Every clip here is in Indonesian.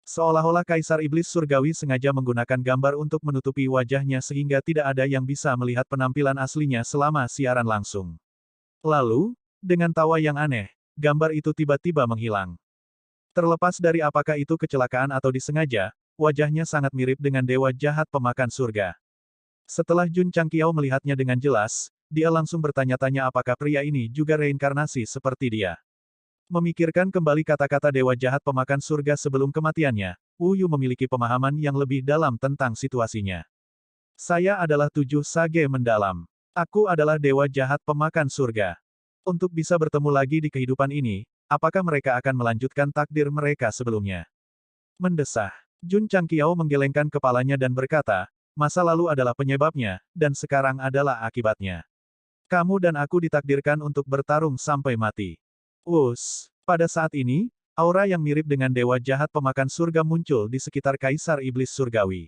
Seolah-olah Kaisar Iblis Surgawi sengaja menggunakan gambar untuk menutupi wajahnya sehingga tidak ada yang bisa melihat penampilan aslinya selama siaran langsung. Lalu, dengan tawa yang aneh, gambar itu tiba-tiba menghilang. Terlepas dari apakah itu kecelakaan atau disengaja, wajahnya sangat mirip dengan dewa jahat pemakan surga. Setelah Jun Changqiao melihatnya dengan jelas, dia langsung bertanya-tanya apakah pria ini juga reinkarnasi seperti dia. Memikirkan kembali kata-kata dewa jahat pemakan surga sebelum kematiannya, Wu Yu memiliki pemahaman yang lebih dalam tentang situasinya. Saya adalah 7 sage mendalam. Aku adalah dewa jahat pemakan surga. Untuk bisa bertemu lagi di kehidupan ini, apakah mereka akan melanjutkan takdir mereka sebelumnya? Mendesah. Jun Changqiao menggelengkan kepalanya dan berkata, masa lalu adalah penyebabnya, dan sekarang adalah akibatnya. Kamu dan aku ditakdirkan untuk bertarung sampai mati. Pada saat ini, aura yang mirip dengan dewa jahat pemakan surga muncul di sekitar Kaisar Iblis Surgawi.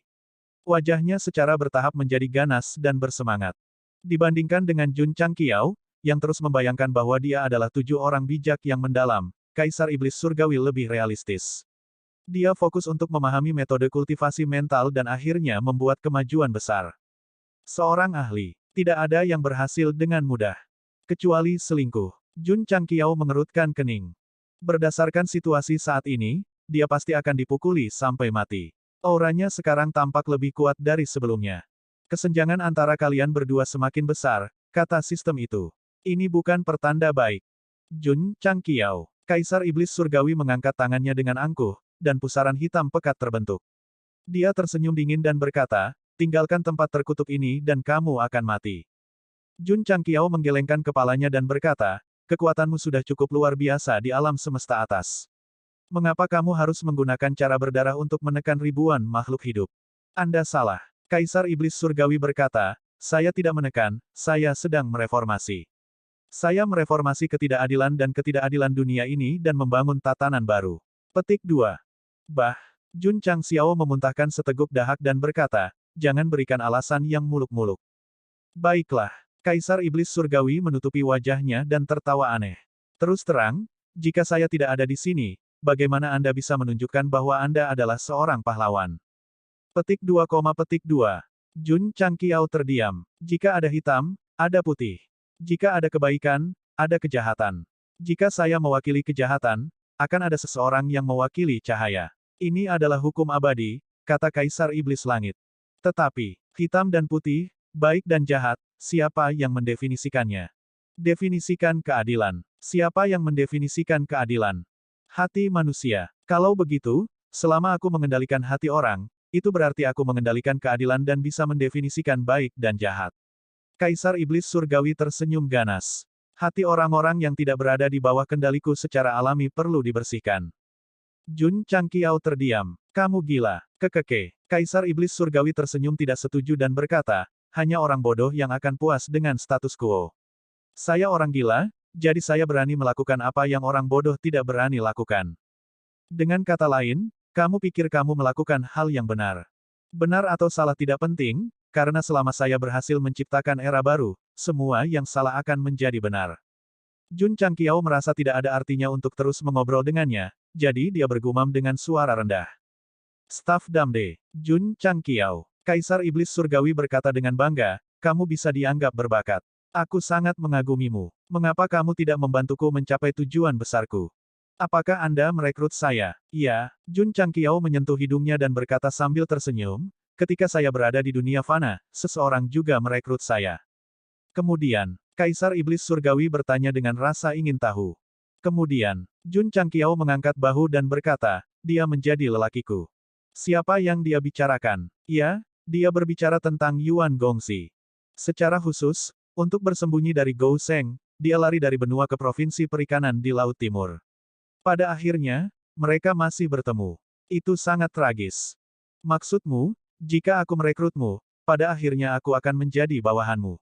Wajahnya secara bertahap menjadi ganas dan bersemangat. Dibandingkan dengan Jun Changqiao, yang terus membayangkan bahwa dia adalah 7 orang bijak yang mendalam, Kaisar Iblis Surgawi lebih realistis. Dia fokus untuk memahami metode kultivasi mental dan akhirnya membuat kemajuan besar. Seorang ahli, tidak ada yang berhasil dengan mudah. Kecuali selingkuh. Jun Changqiao mengerutkan kening. Berdasarkan situasi saat ini, dia pasti akan dipukuli sampai mati. Auranya sekarang tampak lebih kuat dari sebelumnya. Kesenjangan antara kalian berdua semakin besar, kata sistem itu. Ini bukan pertanda baik. Jun Changqiao. Kaisar Iblis Surgawi mengangkat tangannya dengan angkuh, dan pusaran hitam pekat terbentuk. Dia tersenyum dingin dan berkata, tinggalkan tempat terkutuk ini dan kamu akan mati. Jun Changqiao menggelengkan kepalanya dan berkata, kekuatanmu sudah cukup luar biasa di alam semesta atas. Mengapa kamu harus menggunakan cara berdarah untuk menekan ribuan makhluk hidup? Anda salah. Kaisar Iblis Surgawi berkata, saya tidak menekan, saya sedang mereformasi. Saya mereformasi ketidakadilan dan ketidakadilan dunia ini dan membangun tatanan baru. Petik 2. Jun Changxiao memuntahkan seteguk dahak dan berkata, jangan berikan alasan yang muluk-muluk. Baiklah. Kaisar Iblis Surgawi menutupi wajahnya dan tertawa aneh. Terus terang, jika saya tidak ada di sini, bagaimana Anda bisa menunjukkan bahwa Anda adalah seorang pahlawan? Petik 2, petik 2. Jun Changqiao terdiam. Jika ada hitam, ada putih. Jika ada kebaikan, ada kejahatan. Jika saya mewakili kejahatan, akan ada seseorang yang mewakili cahaya. Ini adalah hukum abadi, kata Kaisar Iblis Langit. Tetapi, hitam dan putih, baik dan jahat, siapa yang mendefinisikannya? Definisikan keadilan. Siapa yang mendefinisikan keadilan? Hati manusia. Kalau begitu, selama aku mengendalikan hati orang, itu berarti aku mengendalikan keadilan dan bisa mendefinisikan baik dan jahat. Kaisar Iblis Surgawi tersenyum ganas. Hati orang-orang yang tidak berada di bawah kendaliku secara alami perlu dibersihkan. Jun Changqiao terdiam. Kamu gila. Kekeke. Kaisar Iblis Surgawi tersenyum tidak setuju dan berkata, hanya orang bodoh yang akan puas dengan status quo. Saya orang gila, jadi saya berani melakukan apa yang orang bodoh tidak berani lakukan. Dengan kata lain, kamu pikir kamu melakukan hal yang benar. Benar atau salah tidak penting, karena selama saya berhasil menciptakan era baru, semua yang salah akan menjadi benar. Jun Changqiao merasa tidak ada artinya untuk terus mengobrol dengannya, jadi dia bergumam dengan suara rendah. Staf Damde, Jun Changqiao. Kaisar Iblis Surgawi berkata dengan bangga, kamu bisa dianggap berbakat. Aku sangat mengagumimu. Mengapa kamu tidak membantuku mencapai tujuan besarku? Apakah Anda merekrut saya? Iya, Jun Changqiao menyentuh hidungnya dan berkata sambil tersenyum, ketika saya berada di dunia fana, seseorang juga merekrut saya. Kemudian, Kaisar Iblis Surgawi bertanya dengan rasa ingin tahu. Kemudian, Jun Changqiao mengangkat bahu dan berkata, dia menjadi lelakiku. Siapa yang dia bicarakan? Iya, dia berbicara tentang Yuan Gongxi. Secara khusus, untuk bersembunyi dari Gou Sheng, dia lari dari benua ke provinsi perikanan di Laut Timur. Pada akhirnya, mereka masih bertemu. Itu sangat tragis. Maksudmu, jika aku merekrutmu, pada akhirnya aku akan menjadi bawahanmu.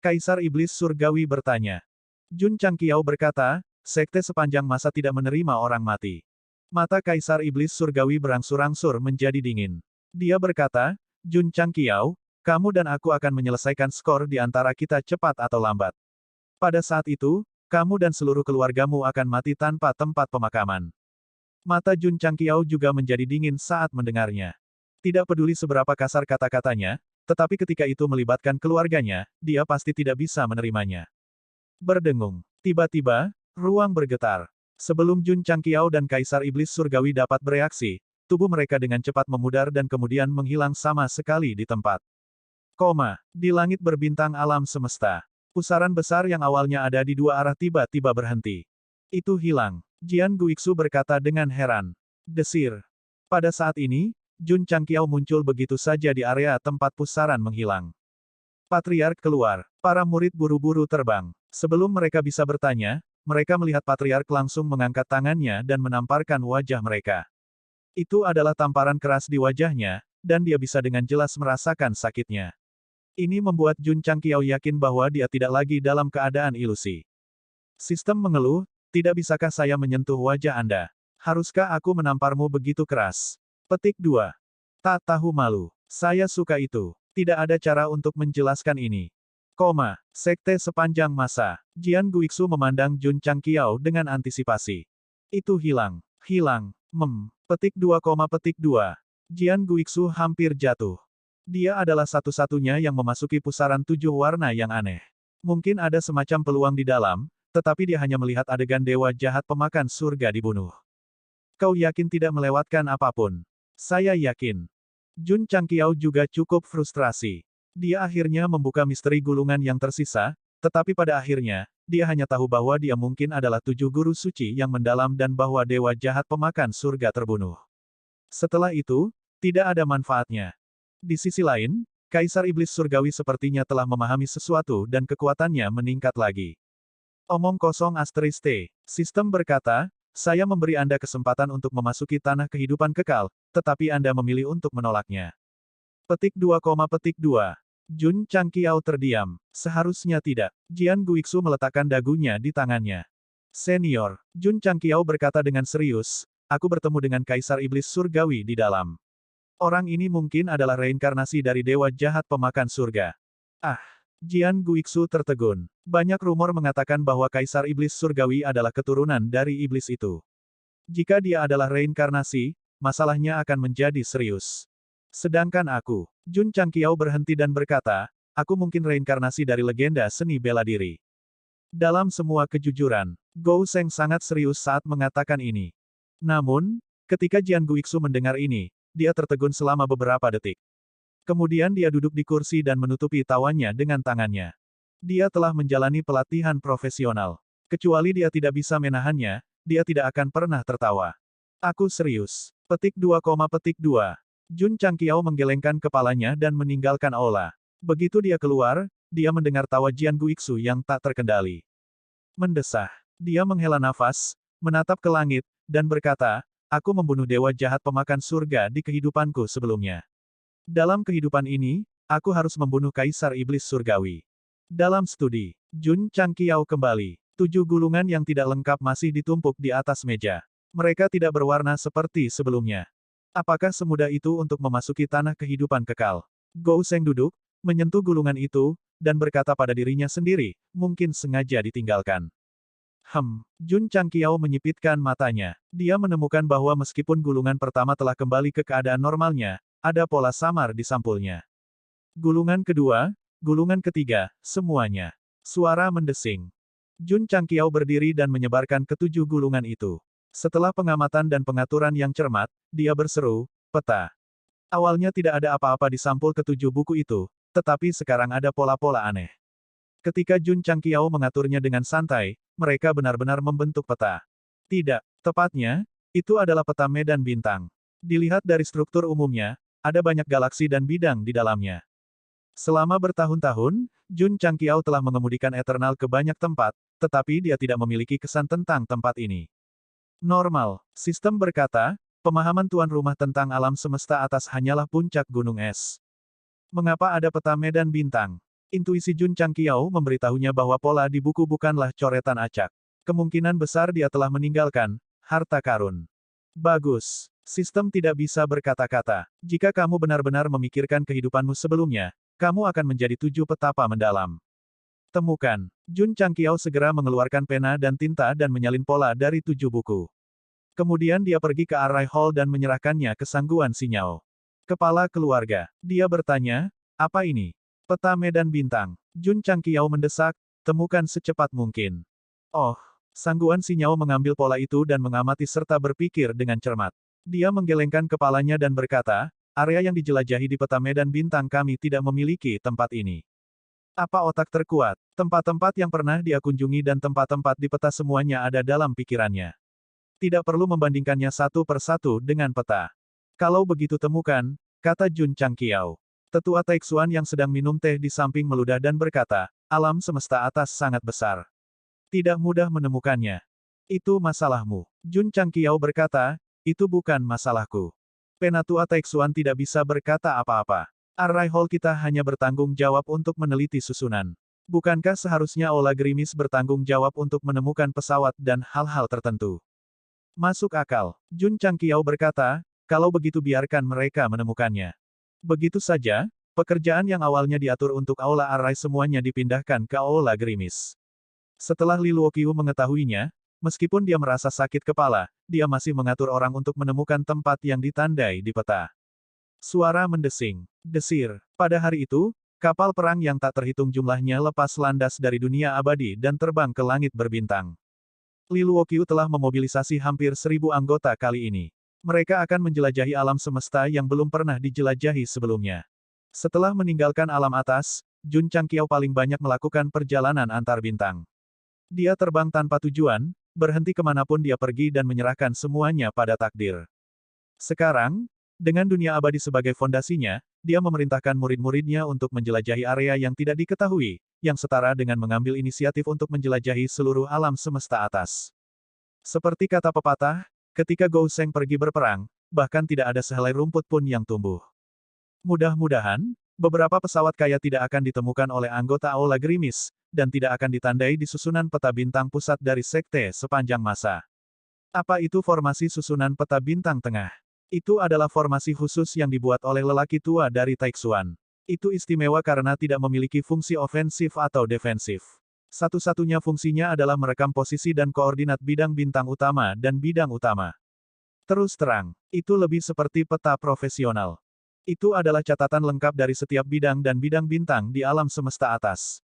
Kaisar Iblis Surgawi bertanya. Jun Changqiao berkata, sekte sepanjang masa tidak menerima orang mati. Mata Kaisar Iblis Surgawi berangsur-angsur menjadi dingin. Dia berkata, Jun Changqiao, kamu dan aku akan menyelesaikan skor di antara kita cepat atau lambat. Pada saat itu, kamu dan seluruh keluargamu akan mati tanpa tempat pemakaman. Mata Jun Changqiao juga menjadi dingin saat mendengarnya. Tidak peduli seberapa kasar kata-katanya, tetapi ketika itu melibatkan keluarganya, dia pasti tidak bisa menerimanya. Berdengung. Tiba-tiba, ruang bergetar. Sebelum Jun Changqiao dan Kaisar Iblis Surgawi dapat bereaksi, tubuh mereka dengan cepat memudar dan kemudian menghilang sama sekali di tempat. Di langit berbintang alam semesta. Pusaran besar yang awalnya ada di dua arah tiba-tiba berhenti. Itu hilang. Jian Guiksu berkata dengan heran. Desir. Pada saat ini, Jun Changqiao muncul begitu saja di area tempat pusaran menghilang. Patriark keluar. Para murid buru-buru terbang. Sebelum mereka bisa bertanya, mereka melihat Patriark langsung mengangkat tangannya dan menamparkan wajah mereka. Itu adalah tamparan keras di wajahnya, dan dia bisa dengan jelas merasakan sakitnya. Ini membuat Jun Changqiao yakin bahwa dia tidak lagi dalam keadaan ilusi. Sistem mengeluh, tidak bisakah saya menyentuh wajah Anda? Haruskah aku menamparmu begitu keras? Petik 2. Tak tahu malu. Saya suka itu. Tidak ada cara untuk menjelaskan ini. Sekte sepanjang masa. Jian Guiksu memandang Jun Changqiao dengan antisipasi. Itu hilang. Hilang. Petik 2, petik 2. Jian Guiksu hampir jatuh. Dia adalah satu-satunya yang memasuki pusaran 7 warna yang aneh. Mungkin ada semacam peluang di dalam, tetapi dia hanya melihat adegan dewa jahat pemakan surga dibunuh. Kau yakin tidak melewatkan apapun? Saya yakin. Jun Changqiao juga cukup frustrasi. Dia akhirnya membuka misteri gulungan yang tersisa, tetapi pada akhirnya, dia hanya tahu bahwa dia mungkin adalah 7 guru suci yang mendalam dan bahwa dewa jahat pemakan surga terbunuh. Setelah itu, tidak ada manfaatnya. Di sisi lain, Kaisar Iblis Surgawi sepertinya telah memahami sesuatu dan kekuatannya meningkat lagi. Omong kosong asterisk T. Sistem berkata, saya memberi Anda kesempatan untuk memasuki tanah kehidupan kekal, tetapi Anda memilih untuk menolaknya. Petik 2, petik 2. Jun Changqiao terdiam. Seharusnya tidak. Jian Guiksu meletakkan dagunya di tangannya. Senior, Jun Changqiao berkata dengan serius, aku bertemu dengan Kaisar Iblis Surgawi di dalam. Orang ini mungkin adalah reinkarnasi dari dewa jahat pemakan surga. Jian Guiksu tertegun. Banyak rumor mengatakan bahwa Kaisar Iblis Surgawi adalah keturunan dari iblis itu. Jika dia adalah reinkarnasi, masalahnya akan menjadi serius. Sedangkan aku, Jun Changqiao berhenti dan berkata, aku mungkin reinkarnasi dari legenda seni bela diri. Dalam semua kejujuran, Gou Sheng sangat serius saat mengatakan ini. Namun, ketika Jian Guiksu mendengar ini, dia tertegun selama beberapa detik. Kemudian dia duduk di kursi dan menutupi tawanya dengan tangannya. Dia telah menjalani pelatihan profesional. Kecuali dia tidak bisa menahannya, dia tidak akan pernah tertawa. Aku serius. Petik 2, petik 2. Jun Changqiao menggelengkan kepalanya dan meninggalkan aula. Begitu dia keluar, dia mendengar tawa Jian Guiksu yang tak terkendali. Mendesah. Dia menghela nafas, menatap ke langit, dan berkata, aku membunuh dewa jahat pemakan surga di kehidupanku sebelumnya. Dalam kehidupan ini, aku harus membunuh Kaisar Iblis Surgawi. Dalam studi, Jun Changqiao kembali. 7 gulungan yang tidak lengkap masih ditumpuk di atas meja. Mereka tidak berwarna seperti sebelumnya. Apakah semudah itu untuk memasuki tanah kehidupan kekal? Gou Sheng duduk, menyentuh gulungan itu, dan berkata pada dirinya sendiri, mungkin sengaja ditinggalkan. Jun Changqiao menyipitkan matanya. Dia menemukan bahwa meskipun gulungan pertama telah kembali ke keadaan normalnya, ada pola samar di sampulnya. Gulungan kedua, gulungan ketiga, semuanya. Suara mendesing. Jun Changqiao berdiri dan menyebarkan ketujuh gulungan itu. Setelah pengamatan dan pengaturan yang cermat, dia berseru, peta. Awalnya tidak ada apa-apa di sampul ketujuh buku itu, tetapi sekarang ada pola-pola aneh. Ketika Jun Changqiao mengaturnya dengan santai, mereka benar-benar membentuk peta. Tidak, tepatnya, itu adalah peta medan bintang. Dilihat dari struktur umumnya, ada banyak galaksi dan bidang di dalamnya. Selama bertahun-tahun, Jun Changqiao telah mengemudikan Eternal ke banyak tempat, tetapi dia tidak memiliki kesan tentang tempat ini. Normal, sistem berkata, pemahaman tuan rumah tentang alam semesta atas hanyalah puncak gunung es. Mengapa ada peta medan bintang? Intuisi Jun Changqiao memberitahunya bahwa pola di buku bukanlah coretan acak. Kemungkinan besar dia telah meninggalkan harta karun. Bagus. Sistem tidak bisa berkata-kata. Jika kamu benar-benar memikirkan kehidupanmu sebelumnya, kamu akan menjadi 7 petapa mendalam. Temukan. Jun Changqiao segera mengeluarkan pena dan tinta dan menyalin pola dari 7 buku. Kemudian dia pergi ke Array Hall dan menyerahkannya ke Sang Guan Xinyao. Kepala keluarga. Dia bertanya, apa ini? Peta medan bintang. Jun Changqiao mendesak, temukan secepat mungkin. Oh, Sang Guan Xinyao mengambil pola itu dan mengamati serta berpikir dengan cermat. Dia menggelengkan kepalanya dan berkata, area yang dijelajahi di peta medan bintang kami tidak memiliki tempat ini. Apa otak terkuat? Tempat-tempat yang pernah dia kunjungi dan tempat-tempat di peta semuanya ada dalam pikirannya. Tidak perlu membandingkannya satu per satu dengan peta. Kalau begitu temukan, kata Jun Changqiao. Tetua Taixuan yang sedang minum teh di samping meludah dan berkata, alam semesta atas sangat besar. Tidak mudah menemukannya. Itu masalahmu. Jun Changqiao berkata, itu bukan masalahku. Penatua Taixuan tidak bisa berkata apa-apa. Array Hall kita hanya bertanggung jawab untuk meneliti susunan. Bukankah seharusnya Aula Gerimis bertanggung jawab untuk menemukan pesawat dan hal-hal tertentu? Masuk akal. Jun Changqiao berkata, kalau begitu biarkan mereka menemukannya. Begitu saja, pekerjaan yang awalnya diatur untuk Aula Array semuanya dipindahkan ke Aula Gerimis. Setelah Li Luoqiu mengetahuinya, meskipun dia merasa sakit kepala, dia masih mengatur orang untuk menemukan tempat yang ditandai di peta. Suara mendesing. Desir. Pada hari itu, kapal perang yang tak terhitung jumlahnya lepas landas dari dunia abadi dan terbang ke langit berbintang. Li Luoqiu telah memobilisasi hampir 1.000 anggota kali ini. Mereka akan menjelajahi alam semesta yang belum pernah dijelajahi sebelumnya. Setelah meninggalkan alam atas, Jun Changqiao paling banyak melakukan perjalanan antar bintang. Dia terbang tanpa tujuan, berhenti kemanapun dia pergi dan menyerahkan semuanya pada takdir. Sekarang, dengan dunia abadi sebagai fondasinya, dia memerintahkan murid-muridnya untuk menjelajahi area yang tidak diketahui, yang setara dengan mengambil inisiatif untuk menjelajahi seluruh alam semesta atas. Seperti kata pepatah, ketika Gou Sheng pergi berperang, bahkan tidak ada sehelai rumput pun yang tumbuh. Mudah-mudahan, beberapa pesawat kaya tidak akan ditemukan oleh anggota Aula Gerimis, dan tidak akan ditandai di susunan peta bintang pusat dari sekte sepanjang masa. Apa itu formasi susunan peta bintang tengah? Itu adalah formasi khusus yang dibuat oleh lelaki tua dari Taixuan. Itu istimewa karena tidak memiliki fungsi ofensif atau defensif. Satu-satunya fungsinya adalah merekam posisi dan koordinat bidang bintang utama dan bidang utama. Terus terang, itu lebih seperti peta profesional. Itu adalah catatan lengkap dari setiap bidang dan bidang bintang di alam semesta atas.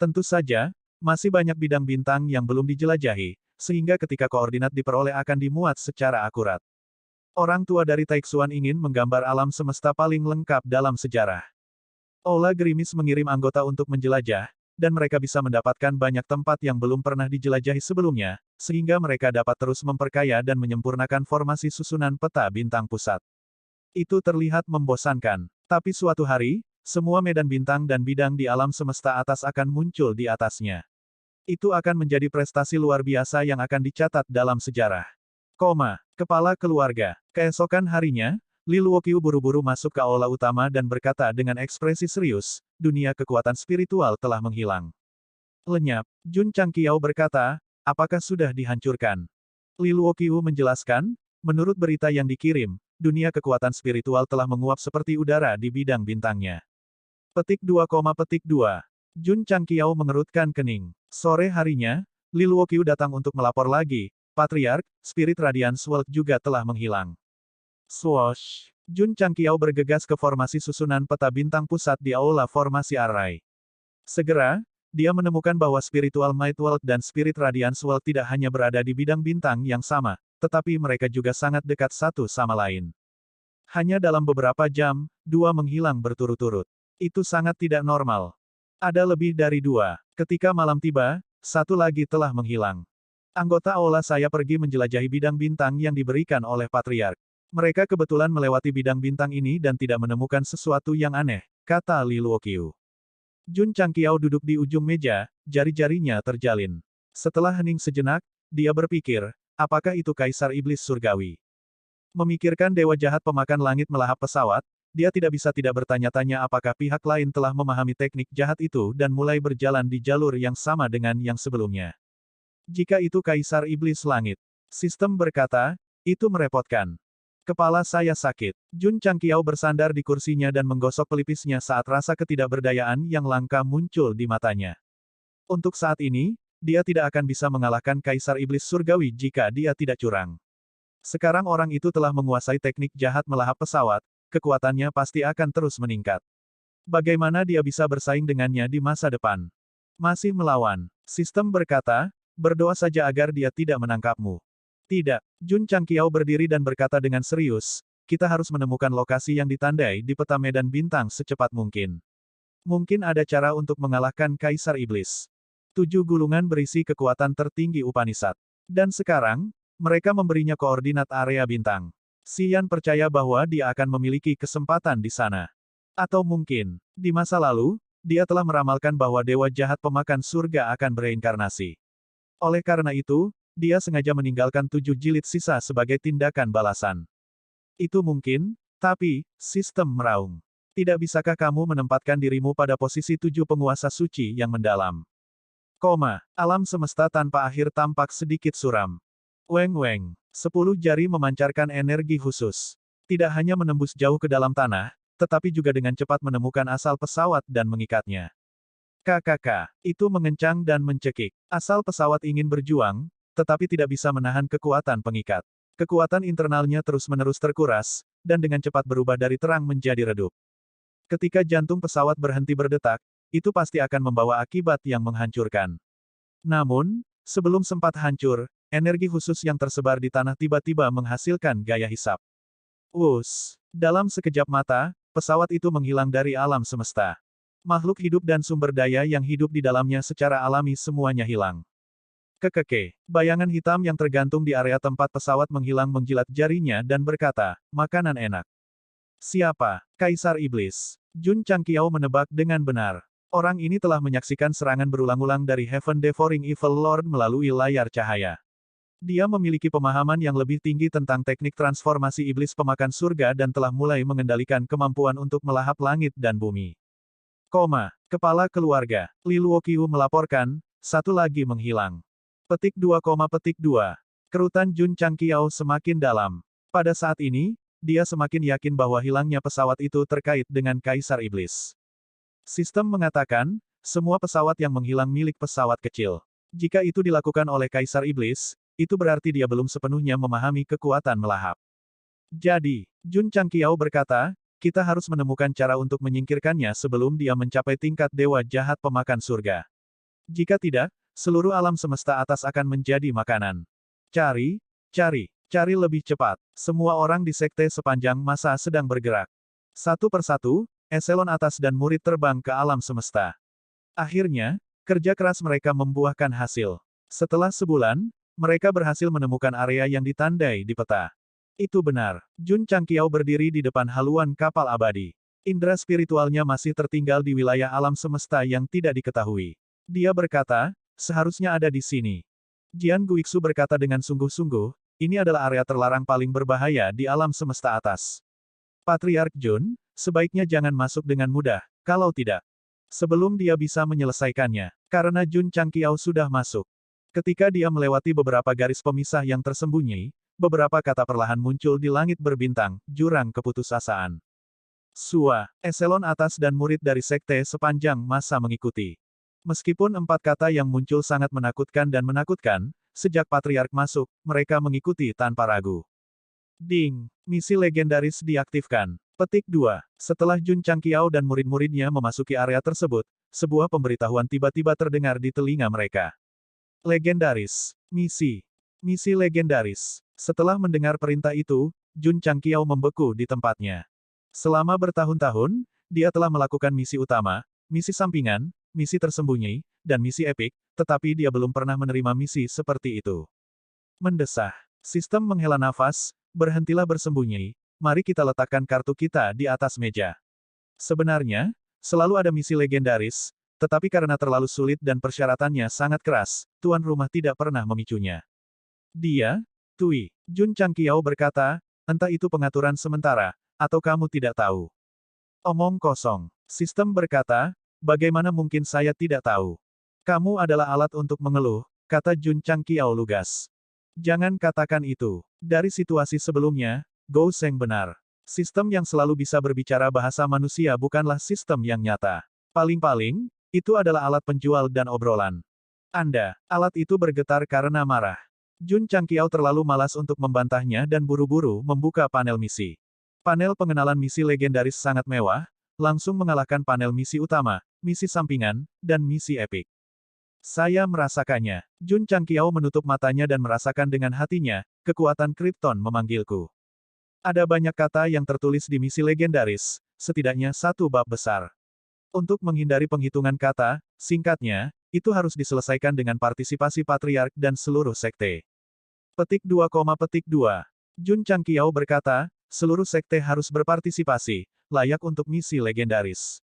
Tentu saja, masih banyak bidang bintang yang belum dijelajahi, sehingga ketika koordinat diperoleh akan dimuat secara akurat. Orang tua dari Taixuan ingin menggambar alam semesta paling lengkap dalam sejarah. Aula Gerimis mengirim anggota untuk menjelajah, dan mereka bisa mendapatkan banyak tempat yang belum pernah dijelajahi sebelumnya, sehingga mereka dapat terus memperkaya dan menyempurnakan formasi susunan peta bintang pusat. Itu terlihat membosankan. Tapi suatu hari, semua medan bintang dan bidang di alam semesta atas akan muncul di atasnya. Itu akan menjadi prestasi luar biasa yang akan dicatat dalam sejarah. Kepala keluarga. Keesokan harinya, Li Luoqiu buru-buru masuk ke aula utama dan berkata dengan ekspresi serius, dunia kekuatan spiritual telah menghilang. Lenyap. Jun Changqiao berkata, apakah sudah dihancurkan? Li Luoqiu menjelaskan, menurut berita yang dikirim, dunia kekuatan spiritual telah menguap seperti udara di bidang bintangnya. Petik 2, petik 2. Jun Changqiao mengerutkan kening. Sore harinya, Li Luoqiu datang untuk melapor lagi, Patriark, Spirit Radiance World juga telah menghilang. Swoosh! Jun Changqiao bergegas ke formasi susunan peta bintang pusat di aula formasi Array. Segera, dia menemukan bahwa Spiritual Might World dan Spirit Radiance World tidak hanya berada di bidang bintang yang sama, tetapi mereka juga sangat dekat satu sama lain. Hanya dalam beberapa jam, dua menghilang berturut-turut. Itu sangat tidak normal. Ada lebih dari dua. Ketika malam tiba, satu lagi telah menghilang. Anggota aula saya pergi menjelajahi bidang bintang yang diberikan oleh Patriark. Mereka kebetulan melewati bidang bintang ini dan tidak menemukan sesuatu yang aneh, kata Li Luoqiu. Jun Changqiao duduk di ujung meja, jari-jarinya terjalin. Setelah hening sejenak, dia berpikir, apakah itu Kaisar Iblis Surgawi? Memikirkan dewa jahat pemakan langit melahap pesawat, dia tidak bisa tidak bertanya-tanya apakah pihak lain telah memahami teknik jahat itu dan mulai berjalan di jalur yang sama dengan yang sebelumnya. Jika itu Kaisar Iblis Langit, sistem berkata, itu merepotkan. Kepala saya sakit. Jun Changqiao bersandar di kursinya dan menggosok pelipisnya saat rasa ketidakberdayaan yang langka muncul di matanya. Untuk saat ini, dia tidak akan bisa mengalahkan Kaisar Iblis Surgawi jika dia tidak curang. Sekarang orang itu telah menguasai teknik jahat melahap pesawat, kekuatannya pasti akan terus meningkat. Bagaimana dia bisa bersaing dengannya di masa depan? Masih melawan. Sistem berkata, berdoa saja agar dia tidak menangkapmu. Tidak. Jun Changqiao berdiri dan berkata dengan serius, kita harus menemukan lokasi yang ditandai di peta medan bintang secepat mungkin. Mungkin ada cara untuk mengalahkan Kaisar Iblis. 7 gulungan berisi kekuatan tertinggi Upanishad. Dan sekarang, mereka memberinya koordinat area bintang. Xian percaya bahwa dia akan memiliki kesempatan di sana. Atau mungkin, di masa lalu, dia telah meramalkan bahwa dewa jahat pemakan surga akan bereinkarnasi. Oleh karena itu, dia sengaja meninggalkan 7 jilid sisa sebagai tindakan balasan. Itu mungkin, tapi, sistem meraung. Tidak bisakah kamu menempatkan dirimu pada posisi 7 penguasa suci yang mendalam? Alam semesta tanpa akhir tampak sedikit suram. Weng-weng. 10 jari memancarkan energi khusus. Tidak hanya menembus jauh ke dalam tanah, tetapi juga dengan cepat menemukan asal pesawat dan mengikatnya. KKK. Itu mengencang dan mencekik. Asal pesawat ingin berjuang, tetapi tidak bisa menahan kekuatan pengikat. Kekuatan internalnya terus-menerus terkuras, dan dengan cepat berubah dari terang menjadi redup. Ketika jantung pesawat berhenti berdetak, itu pasti akan membawa akibat yang menghancurkan. Namun, sebelum sempat hancur, energi khusus yang tersebar di tanah tiba-tiba menghasilkan gaya hisap. Dalam sekejap mata, pesawat itu menghilang dari alam semesta. Makhluk hidup dan sumber daya yang hidup di dalamnya secara alami semuanya hilang. Bayangan hitam yang tergantung di area tempat pesawat menghilang menjilat jarinya dan berkata, makanan enak. Siapa? Kaisar Iblis. Jun Changqiao menebak dengan benar. Orang ini telah menyaksikan serangan berulang-ulang dari Heaven Devouring Evil Lord melalui layar cahaya. Dia memiliki pemahaman yang lebih tinggi tentang teknik transformasi iblis pemakan surga dan telah mulai mengendalikan kemampuan untuk melahap langit dan bumi. Kepala keluarga. Li Luoqiu melaporkan, satu lagi menghilang. Petik 2, Kerutan Jun Changqiao semakin dalam. Pada saat ini, dia semakin yakin bahwa hilangnya pesawat itu terkait dengan Kaisar Iblis. Sistem mengatakan, semua pesawat yang menghilang milik pesawat kecil. Jika itu dilakukan oleh Kaisar Iblis, itu berarti dia belum sepenuhnya memahami kekuatan melahap. Jadi, Jun Changqiao berkata, kita harus menemukan cara untuk menyingkirkannya sebelum dia mencapai tingkat dewa jahat pemakan surga. Jika tidak, seluruh alam semesta atas akan menjadi makanan. Cari lebih cepat. Semua orang di sekte sepanjang masa sedang bergerak. Satu persatu, eselon atas dan murid terbang ke alam semesta. Akhirnya, kerja keras mereka membuahkan hasil. Setelah sebulan, mereka berhasil menemukan area yang ditandai di peta. Itu benar. Jun Changqiao berdiri di depan haluan kapal abadi. Indra spiritualnya masih tertinggal di wilayah alam semesta yang tidak diketahui. Dia berkata, seharusnya ada di sini. Jian Guixu berkata dengan sungguh-sungguh, ini adalah area terlarang paling berbahaya di alam semesta atas. Patriark Jun, sebaiknya jangan masuk dengan mudah, kalau tidak. Sebelum dia bisa menyelesaikannya, karena Jun Changqiao sudah masuk. Ketika dia melewati beberapa garis pemisah yang tersembunyi, beberapa kata perlahan muncul di langit berbintang, jurang keputusasaan. Eselon atas dan murid dari sekte sepanjang masa mengikuti. Meskipun 4 kata yang muncul sangat menakutkan dan menakutkan, sejak Patriark masuk, mereka mengikuti tanpa ragu. Ding! Misi legendaris diaktifkan. Petik 2. Setelah Jun Changqiao dan murid-muridnya memasuki area tersebut, sebuah pemberitahuan tiba-tiba terdengar di telinga mereka. Legendaris. Misi legendaris. Setelah mendengar perintah itu, Jun Changqiao membeku di tempatnya. Selama bertahun-tahun, dia telah melakukan misi utama, misi sampingan, misi tersembunyi, dan misi epik, tetapi dia belum pernah menerima misi seperti itu. Mendesah. Sistem menghela nafas, berhentilah bersembunyi, mari kita letakkan kartu kita di atas meja. Sebenarnya, selalu ada misi legendaris, tetapi karena terlalu sulit dan persyaratannya sangat keras, tuan rumah tidak pernah memicunya. Jun Changqiao berkata, entah itu pengaturan sementara, atau kamu tidak tahu. Omong kosong. Sistem berkata, bagaimana mungkin saya tidak tahu? Kamu adalah alat untuk mengeluh, kata Jun Changqiao lugas. Jangan katakan itu. Dari situasi sebelumnya, Gou Sheng benar. Sistem yang selalu bisa berbicara bahasa manusia bukanlah sistem yang nyata. Paling-paling, itu adalah alat penjual dan obrolan. Alat itu bergetar karena marah. Jun Changqiao terlalu malas untuk membantahnya dan buru-buru membuka panel misi. Panel pengenalan misi legendaris sangat mewah, langsung mengalahkan panel misi utama, misi sampingan, dan misi epik. Saya merasakannya. Jun Changqiao menutup matanya dan merasakan dengan hatinya, kekuatan Krypton memanggilku. Ada banyak kata yang tertulis di misi legendaris, setidaknya satu bab besar. Untuk menghindari penghitungan kata, singkatnya, itu harus diselesaikan dengan partisipasi patriark dan seluruh sekte. Petik 2, Jun Changqiao berkata, seluruh sekte harus berpartisipasi, layak untuk misi legendaris.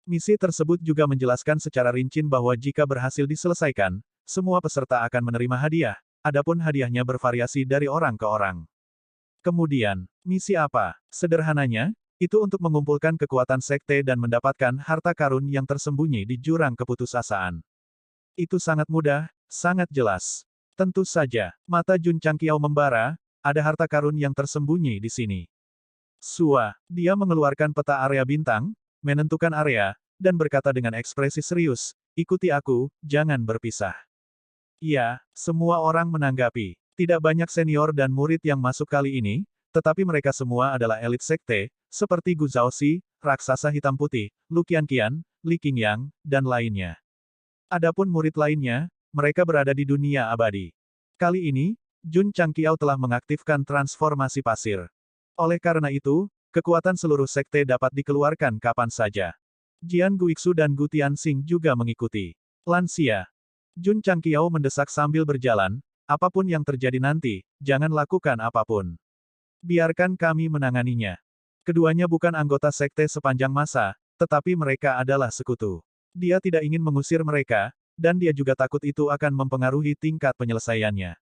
Misi tersebut juga menjelaskan secara rinci bahwa jika berhasil diselesaikan, semua peserta akan menerima hadiah, adapun hadiahnya bervariasi dari orang ke orang. Kemudian, misi apa? Sederhananya, itu untuk mengumpulkan kekuatan sekte dan mendapatkan harta karun yang tersembunyi di jurang keputusasaan. Itu sangat mudah, sangat jelas. Tentu saja, mata Jun Changqiao membara, ada harta karun yang tersembunyi di sini. Dia mengeluarkan peta area bintang, menentukan area, dan berkata dengan ekspresi serius, ikuti aku, jangan berpisah. Ya, semua orang menanggapi. Tidak banyak senior dan murid yang masuk kali ini, tetapi mereka semua adalah elit sekte, seperti Gu Zhaoxi, raksasa hitam putih, Lu Qianqian, Li Qingyang, dan lainnya. Adapun murid lainnya, mereka berada di dunia abadi. Kali ini, Jun Changqiao telah mengaktifkan transformasi pasir. Oleh karena itu, kekuatan seluruh sekte dapat dikeluarkan kapan saja. Jian Guixu dan Gu Tianxing juga mengikuti. Lansia. Jun Changqiao mendesak sambil berjalan, apapun yang terjadi nanti, jangan lakukan apapun. Biarkan kami menanganinya. Keduanya bukan anggota sekte sepanjang masa, tetapi mereka adalah sekutu. Dia tidak ingin mengusir mereka, dan dia juga takut itu akan mempengaruhi tingkat penyelesaiannya.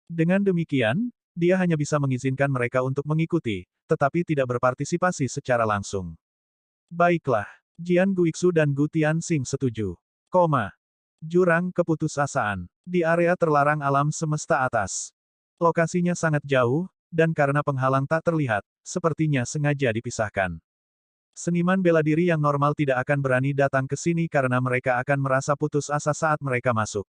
Dengan demikian, dia hanya bisa mengizinkan mereka untuk mengikuti, tetapi tidak berpartisipasi secara langsung. Baiklah, Jian Guixu dan Gu Tianxing setuju. Jurang keputusasaan. Di area terlarang alam semesta atas. Lokasinya sangat jauh, dan karena penghalang tak terlihat, sepertinya sengaja dipisahkan. Seniman bela diri yang normal tidak akan berani datang ke sini karena mereka akan merasa putus asa saat mereka masuk.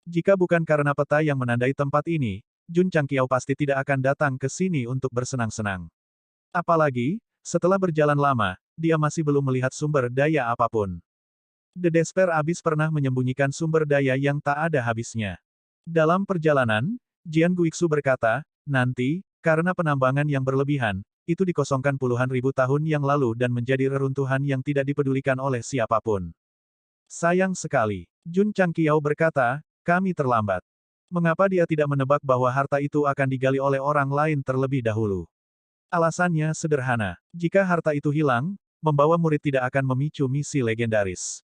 Jika bukan karena peta yang menandai tempat ini, Jun Changqiao pasti tidak akan datang ke sini untuk bersenang-senang. Apalagi, setelah berjalan lama, dia masih belum melihat sumber daya apapun. The Despair Abyss pernah menyembunyikan sumber daya yang tak ada habisnya. Dalam perjalanan, Jian Guixu berkata, nanti, karena penambangan yang berlebihan, itu dikosongkan puluhan ribu tahun yang lalu dan menjadi reruntuhan yang tidak dipedulikan oleh siapapun. Sayang sekali. Jun Changqiao berkata, kami terlambat. Mengapa dia tidak menebak bahwa harta itu akan digali oleh orang lain terlebih dahulu? Alasannya sederhana. Jika harta itu hilang, membawa murid tidak akan memicu misi legendaris.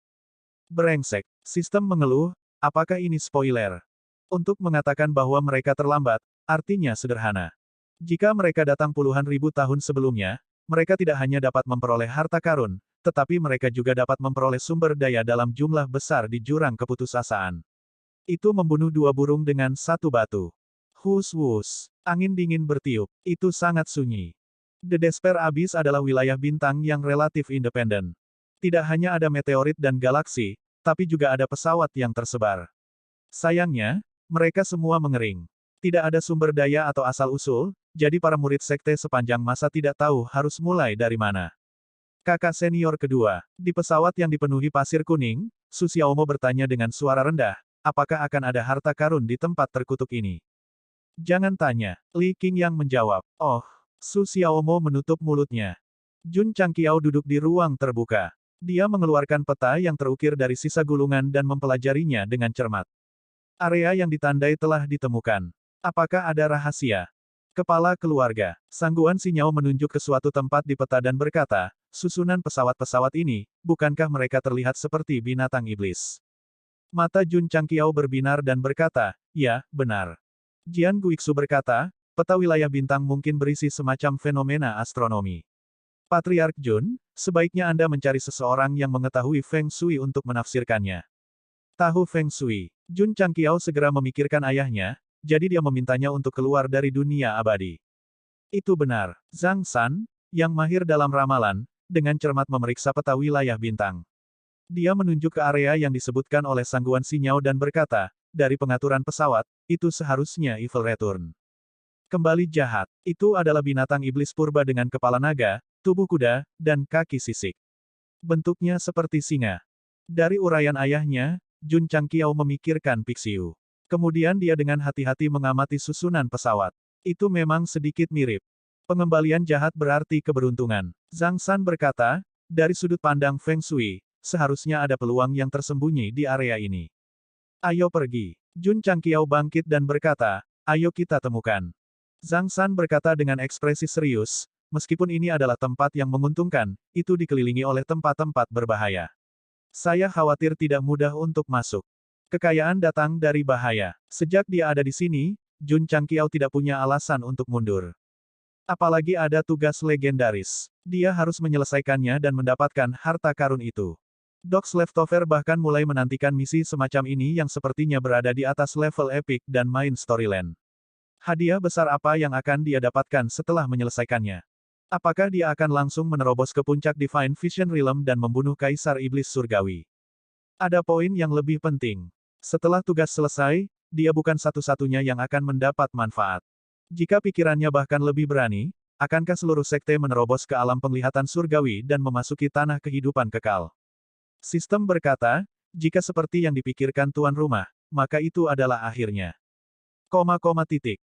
Brengsek. Sistem mengeluh, apakah ini spoiler? Untuk mengatakan bahwa mereka terlambat, artinya sederhana. Jika mereka datang puluhan ribu tahun sebelumnya, mereka tidak hanya dapat memperoleh harta karun, tetapi mereka juga dapat memperoleh sumber daya dalam jumlah besar di jurang keputusasaan. Itu membunuh dua burung dengan satu batu. Hus-wus. Angin dingin bertiup. Itu sangat sunyi. The Despair Abyss adalah wilayah bintang yang relatif independen. Tidak hanya ada meteorit dan galaksi, tapi juga ada pesawat yang tersebar. Sayangnya, mereka semua mengering. Tidak ada sumber daya atau asal-usul, jadi para murid sekte sepanjang masa tidak tahu harus mulai dari mana. Kakak senior kedua, di pesawat yang dipenuhi pasir kuning, Su Xiaomo bertanya dengan suara rendah, apakah akan ada harta karun di tempat terkutuk ini? Jangan tanya, Li Qingyang menjawab. Oh, Su Xiaomo menutup mulutnya. Jun Changqiao duduk di ruang terbuka. Dia mengeluarkan peta yang terukir dari sisa gulungan dan mempelajarinya dengan cermat. Area yang ditandai telah ditemukan. Apakah ada rahasia? Kepala keluarga, Sangguan Xinyao menunjuk ke suatu tempat di peta dan berkata, susunan pesawat-pesawat ini, bukankah mereka terlihat seperti binatang iblis? Mata Jun Changqiao berbinar dan berkata, ya, benar. Jian Guixu berkata, peta wilayah bintang mungkin berisi semacam fenomena astronomi. Patriark Jun, sebaiknya Anda mencari seseorang yang mengetahui Feng Shui untuk menafsirkannya. Tahu Feng Shui. Jun Changqiao segera memikirkan ayahnya, jadi dia memintanya untuk keluar dari dunia abadi. Itu benar. Zhang San, yang mahir dalam ramalan, dengan cermat memeriksa peta wilayah bintang. Dia menunjuk ke area yang disebutkan oleh Sangguan Xinyao dan berkata, dari pengaturan pesawat, itu seharusnya Evil Return. Kembali jahat, itu adalah binatang iblis purba dengan kepala naga, tubuh kuda, dan kaki sisik. Bentuknya seperti singa. Dari uraian ayahnya, Jun Changqiao memikirkan Pixiu. Kemudian dia dengan hati-hati mengamati susunan pesawat. Itu memang sedikit mirip. Pengembalian jahat berarti keberuntungan. Zhang San berkata, dari sudut pandang Feng Shui, seharusnya ada peluang yang tersembunyi di area ini. Ayo pergi. Jun Changqiao bangkit dan berkata, ayo kita temukan. Zhang San berkata dengan ekspresi serius, meskipun ini adalah tempat yang menguntungkan, itu dikelilingi oleh tempat-tempat berbahaya. Saya khawatir tidak mudah untuk masuk. Kekayaan datang dari bahaya. Sejak dia ada di sini, Jun Changqiao tidak punya alasan untuk mundur. Apalagi ada tugas legendaris. Dia harus menyelesaikannya dan mendapatkan harta karun itu. Dogs Leftover bahkan mulai menantikan misi semacam ini yang sepertinya berada di atas level epic dan main storyline. Hadiah besar apa yang akan dia dapatkan setelah menyelesaikannya? Apakah dia akan langsung menerobos ke puncak Divine Vision Realm dan membunuh Kaisar Iblis Surgawi? Ada poin yang lebih penting. Setelah tugas selesai, dia bukan satu-satunya yang akan mendapat manfaat. Jika pikirannya bahkan lebih berani, akankah seluruh sekte menerobos ke alam penglihatan surgawi dan memasuki tanah kehidupan kekal? Sistem berkata, jika seperti yang dipikirkan tuan rumah, maka itu adalah akhirnya.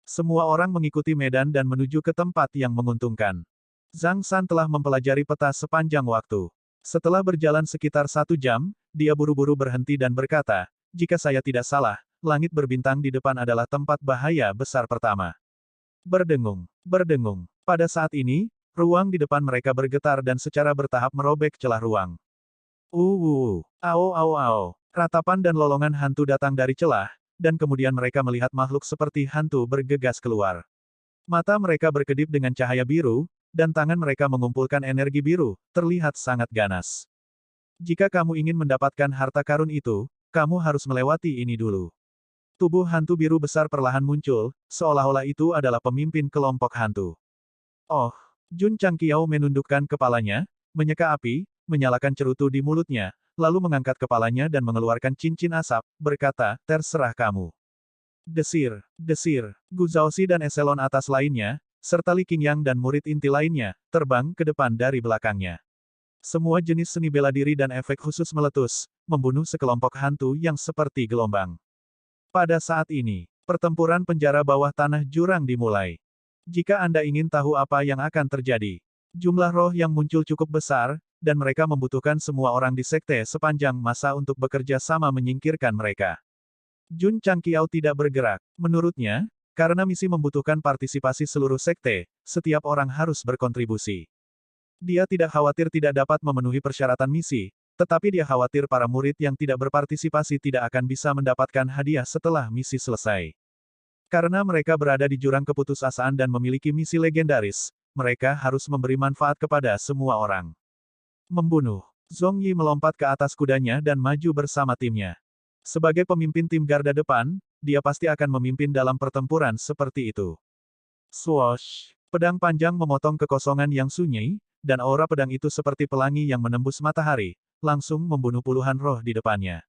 Semua orang mengikuti medan dan menuju ke tempat yang menguntungkan. Zhang San telah mempelajari peta sepanjang waktu. Setelah berjalan sekitar 1 jam, dia buru-buru berhenti dan berkata, jika saya tidak salah, langit berbintang di depan adalah tempat bahaya besar pertama. Berdengung. Pada saat ini, ruang di depan mereka bergetar dan secara bertahap merobek celah ruang. Ao. Ratapan dan lolongan hantu datang dari celah, dan kemudian mereka melihat makhluk seperti hantu bergegas keluar. Mata mereka berkedip dengan cahaya biru, dan tangan mereka mengumpulkan energi biru, terlihat sangat ganas. Jika kamu ingin mendapatkan harta karun itu, kamu harus melewati ini dulu. Tubuh hantu biru besar perlahan muncul, seolah-olah itu adalah pemimpin kelompok hantu. Oh, Jun Changqiao menundukkan kepalanya, menyeka api, menyalakan cerutu di mulutnya, lalu mengangkat kepalanya dan mengeluarkan cincin asap, berkata, terserah kamu. Desir. Gu Zhaoxi dan eselon atas lainnya, serta Li Qingyang dan murid inti lainnya, terbang ke depan dari belakangnya. Semua jenis seni bela diri dan efek khusus meletus, membunuh sekelompok hantu yang seperti gelombang. Pada saat ini, pertempuran penjara bawah tanah jurang dimulai. Jika Anda ingin tahu apa yang akan terjadi, jumlah roh yang muncul cukup besar, dan mereka membutuhkan semua orang di sekte sepanjang masa untuk bekerja sama menyingkirkan mereka. Jun Changqiao tidak bergerak. Menurutnya, karena misi membutuhkan partisipasi seluruh sekte, setiap orang harus berkontribusi. Dia tidak khawatir tidak dapat memenuhi persyaratan misi, tetapi dia khawatir para murid yang tidak berpartisipasi tidak akan bisa mendapatkan hadiah setelah misi selesai. Karena mereka berada di jurang keputusasaan dan memiliki misi legendaris, mereka harus memberi manfaat kepada semua orang. Membunuh. Zhong Yi melompat ke atas kudanya dan maju bersama timnya. Sebagai pemimpin tim garda depan, dia pasti akan memimpin dalam pertempuran seperti itu. Swoosh! Pedang panjang memotong kekosongan yang sunyi, dan aura pedang itu seperti pelangi yang menembus matahari, langsung membunuh puluhan roh di depannya.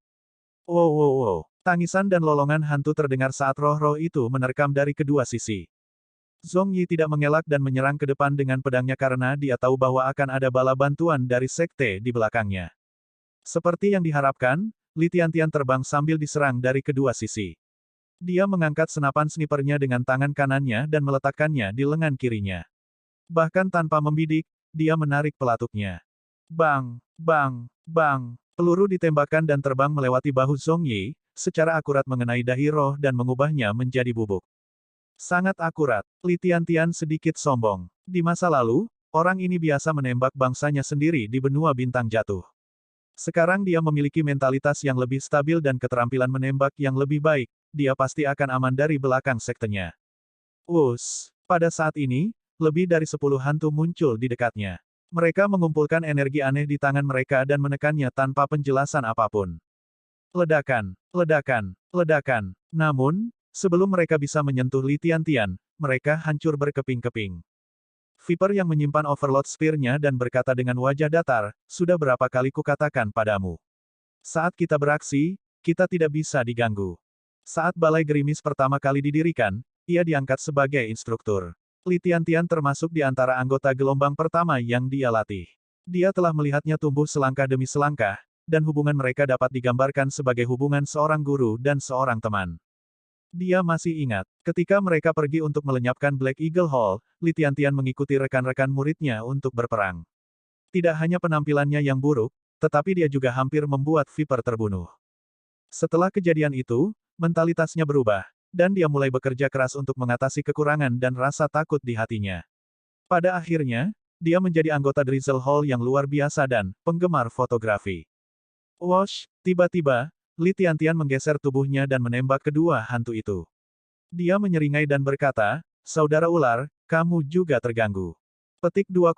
Wow. Tangisan dan lolongan hantu terdengar saat roh-roh itu menerkam dari kedua sisi. Zhong Yi tidak mengelak dan menyerang ke depan dengan pedangnya karena dia tahu bahwa akan ada bala bantuan dari sekte di belakangnya. Seperti yang diharapkan, Li Tiantian terbang sambil diserang dari kedua sisi. Dia mengangkat senapan snipernya dengan tangan kanannya dan meletakkannya di lengan kirinya. Bahkan tanpa membidik, dia menarik pelatuknya. Bang! Peluru ditembakkan dan terbang melewati bahu Zhong Yi, secara akurat mengenai dahi roh dan mengubahnya menjadi bubuk. Sangat akurat. Li Tiantian sedikit sombong. Di masa lalu, orang ini biasa menembak bangsanya sendiri di benua bintang jatuh. Sekarang dia memiliki mentalitas yang lebih stabil dan keterampilan menembak yang lebih baik, dia pasti akan aman dari belakang sektenya. Pada saat ini, lebih dari 10 hantu muncul di dekatnya. Mereka mengumpulkan energi aneh di tangan mereka dan menekannya tanpa penjelasan apapun. Ledakan. Namun, sebelum mereka bisa menyentuh Li Tiantian, mereka hancur berkeping-keping. Viper yang menyimpan Overlord Spear-nya dan berkata dengan wajah datar, sudah berapa kali kukatakan padamu. Saat kita beraksi, kita tidak bisa diganggu. Saat Balai Gerimis pertama kali didirikan, ia diangkat sebagai instruktur. Li Tiantian termasuk di antara anggota gelombang pertama yang dia latih. Dia telah melihatnya tumbuh selangkah demi selangkah, dan hubungan mereka dapat digambarkan sebagai hubungan seorang guru dan seorang teman. Dia masih ingat, ketika mereka pergi untuk melenyapkan Black Eagle Hall, Li Tiantian mengikuti rekan-rekan muridnya untuk berperang. Tidak hanya penampilannya yang buruk, tetapi dia juga hampir membuat Viper terbunuh. Setelah kejadian itu, mentalitasnya berubah, dan dia mulai bekerja keras untuk mengatasi kekurangan dan rasa takut di hatinya. Pada akhirnya, dia menjadi anggota Drizzle Hall yang luar biasa dan penggemar fotografi. Wosh, tiba-tiba, Li Tiantian menggeser tubuhnya dan menembak kedua hantu itu. Dia menyeringai dan berkata, "Saudara ular, kamu juga terganggu." Petik 2,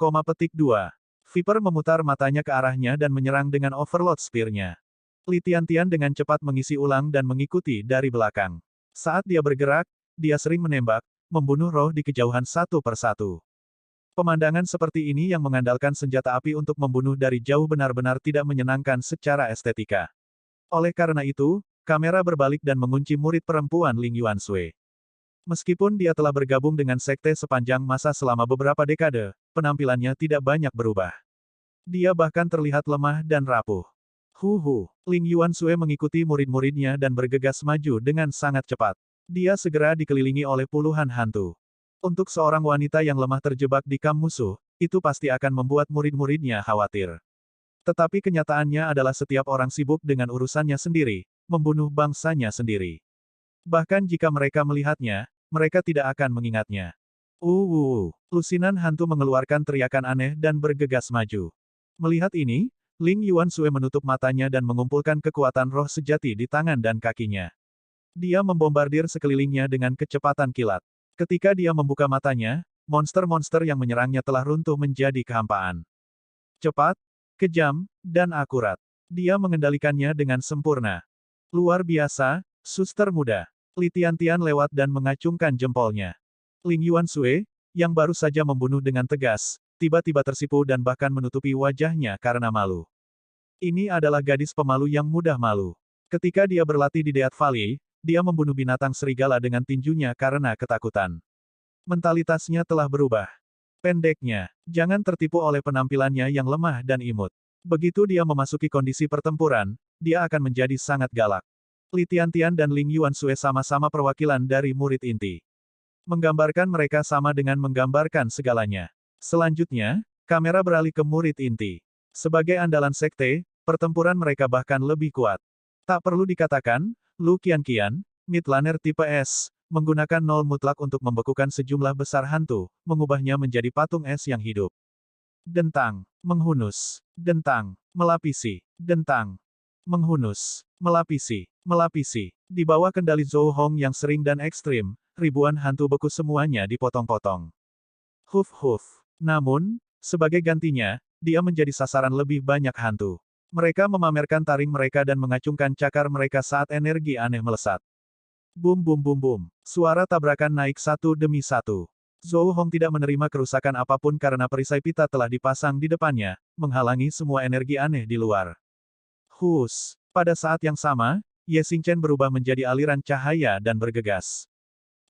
Viper memutar matanya ke arahnya dan menyerang dengan Overload Spear-nya. Li Tiantian dengan cepat mengisi ulang dan mengikuti dari belakang. Saat dia bergerak, dia sering menembak, membunuh roh di kejauhan satu persatu. Pemandangan seperti ini yang mengandalkan senjata api untuk membunuh dari jauh benar-benar tidak menyenangkan secara estetika. Oleh karena itu, kamera berbalik dan mengunci murid perempuan Ling Yuanshui. Meskipun dia telah bergabung dengan sekte sepanjang masa selama beberapa dekade, penampilannya tidak banyak berubah. Dia bahkan terlihat lemah dan rapuh. Ling Yuanshui mengikuti murid-muridnya dan bergegas maju dengan sangat cepat. Dia segera dikelilingi oleh puluhan hantu. Untuk seorang wanita yang lemah terjebak di kamp musuh, itu pasti akan membuat murid-muridnya khawatir. Tetapi kenyataannya adalah setiap orang sibuk dengan urusannya sendiri, membunuh bangsanya sendiri. Bahkan jika mereka melihatnya, mereka tidak akan mengingatnya. Lusinan hantu mengeluarkan teriakan aneh dan bergegas maju. Melihat ini, Ling Yuanshui menutup matanya dan mengumpulkan kekuatan roh sejati di tangan dan kakinya. Dia membombardir sekelilingnya dengan kecepatan kilat. Ketika dia membuka matanya, monster-monster yang menyerangnya telah runtuh menjadi kehampaan. Cepat, kejam, dan akurat. Dia mengendalikannya dengan sempurna. Luar biasa, suster muda. Li Tiantian lewat dan mengacungkan jempolnya. Ling Yuanshui, yang baru saja membunuh dengan tegas, tiba-tiba tersipu dan bahkan menutupi wajahnya karena malu. Ini adalah gadis pemalu yang mudah malu. Ketika dia berlatih di Death Valley, dia membunuh binatang serigala dengan tinjunya karena ketakutan. Mentalitasnya telah berubah. Pendeknya, jangan tertipu oleh penampilannya yang lemah dan imut. Begitu dia memasuki kondisi pertempuran, dia akan menjadi sangat galak. Li Tiantian dan Ling Yuanshui sama-sama perwakilan dari murid inti. Menggambarkan mereka sama dengan menggambarkan segalanya. Selanjutnya, kamera beralih ke murid inti. Sebagai andalan sekte, pertempuran mereka bahkan lebih kuat. Tak perlu dikatakan, Lu Qianqian, Midlaner tipe S, menggunakan nol mutlak untuk membekukan sejumlah besar hantu, mengubahnya menjadi patung es yang hidup. Dentang, menghunus, dentang, melapisi, dentang, menghunus, melapisi, melapisi. Di bawah kendali Zhou Hong yang sering dan ekstrim, ribuan hantu beku semuanya dipotong-potong. Namun, sebagai gantinya, dia menjadi sasaran lebih banyak hantu. Mereka memamerkan taring mereka dan mengacungkan cakar mereka saat energi aneh melesat. Bum bum bum bum. Suara tabrakan naik satu demi satu. Zhou Hong tidak menerima kerusakan apapun karena perisai pita telah dipasang di depannya, menghalangi semua energi aneh di luar. Pada saat yang sama, Ye Xingchen berubah menjadi aliran cahaya dan bergegas.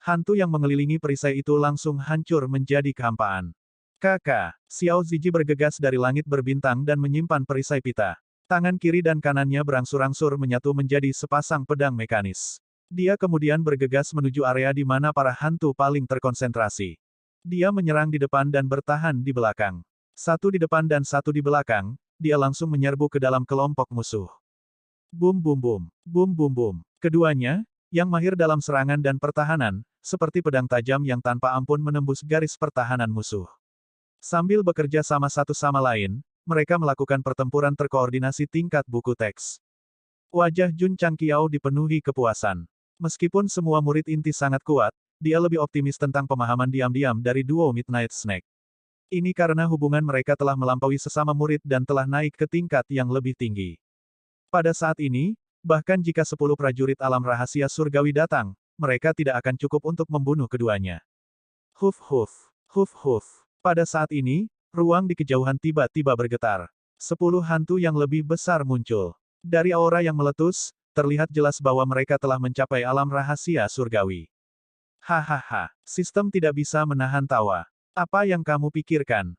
Hantu yang mengelilingi perisai itu langsung hancur menjadi kehampaan. Kakak, Xiao Ziji bergegas dari langit berbintang dan menyimpan perisai pita. Tangan kiri dan kanannya berangsur-angsur menyatu menjadi sepasang pedang mekanis. Dia kemudian bergegas menuju area di mana para hantu paling terkonsentrasi. Dia menyerang di depan dan bertahan di belakang. Satu di depan dan satu di belakang, dia langsung menyerbu ke dalam kelompok musuh. Bum bum bum, bum bum bum. Keduanya, yang mahir dalam serangan dan pertahanan, seperti pedang tajam yang tanpa ampun menembus garis pertahanan musuh. Sambil bekerja sama satu sama lain, mereka melakukan pertempuran terkoordinasi tingkat buku teks. Wajah Jun Changqiao dipenuhi kepuasan. Meskipun semua murid inti sangat kuat, dia lebih optimis tentang pemahaman diam-diam dari duo Midnight Snake. Ini karena hubungan mereka telah melampaui sesama murid dan telah naik ke tingkat yang lebih tinggi. Pada saat ini, bahkan jika 10 prajurit alam rahasia surgawi datang, mereka tidak akan cukup untuk membunuh keduanya. Pada saat ini, ruang di kejauhan tiba-tiba bergetar. 10 hantu yang lebih besar muncul. Dari aura yang meletus, terlihat jelas bahwa mereka telah mencapai alam rahasia surgawi. Hahaha, sistem tidak bisa menahan tawa. Apa yang kamu pikirkan?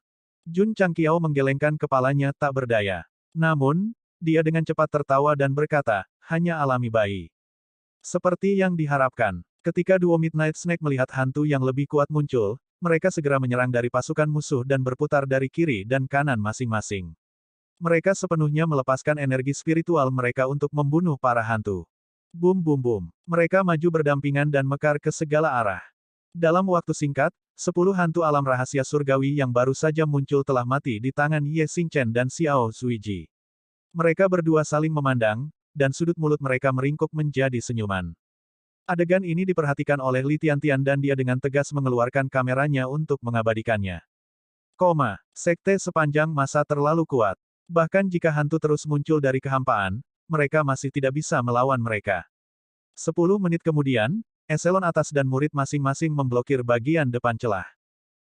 Jun Changqiao menggelengkan kepalanya tak berdaya. Namun, dia dengan cepat tertawa dan berkata, hanya alami bayi. Seperti yang diharapkan, ketika duo Midnight Snake melihat hantu yang lebih kuat muncul, mereka segera menyerang dari pasukan musuh dan berputar dari kiri dan kanan masing-masing. Mereka sepenuhnya melepaskan energi spiritual mereka untuk membunuh para hantu. Bum bum bum. Mereka maju berdampingan dan mekar ke segala arah. Dalam waktu singkat, 10 hantu alam rahasia surgawi yang baru saja muncul telah mati di tangan Ye Xingchen dan Xiao Zuiji. Mereka berdua saling memandang, dan sudut mulut mereka meringkuk menjadi senyuman. Adegan ini diperhatikan oleh Li Tiantian dan dia dengan tegas mengeluarkan kameranya untuk mengabadikannya. Sekte sepanjang masa terlalu kuat. Bahkan jika hantu terus muncul dari kehampaan, mereka masih tidak bisa melawan mereka. 10 menit kemudian, eselon atas dan murid masing-masing memblokir bagian depan celah.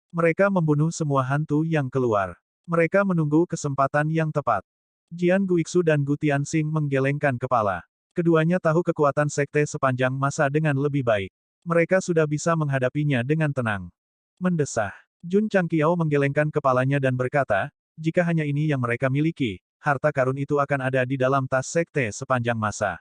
Mereka membunuh semua hantu yang keluar. Mereka menunggu kesempatan yang tepat. Jian Guixu dan Gu Tianxing menggelengkan kepala. Keduanya tahu kekuatan sekte sepanjang masa dengan lebih baik. Mereka sudah bisa menghadapinya dengan tenang. Mendesah. Jun Changqiao menggelengkan kepalanya dan berkata, jika hanya ini yang mereka miliki, harta karun itu akan ada di dalam tas sekte sepanjang masa.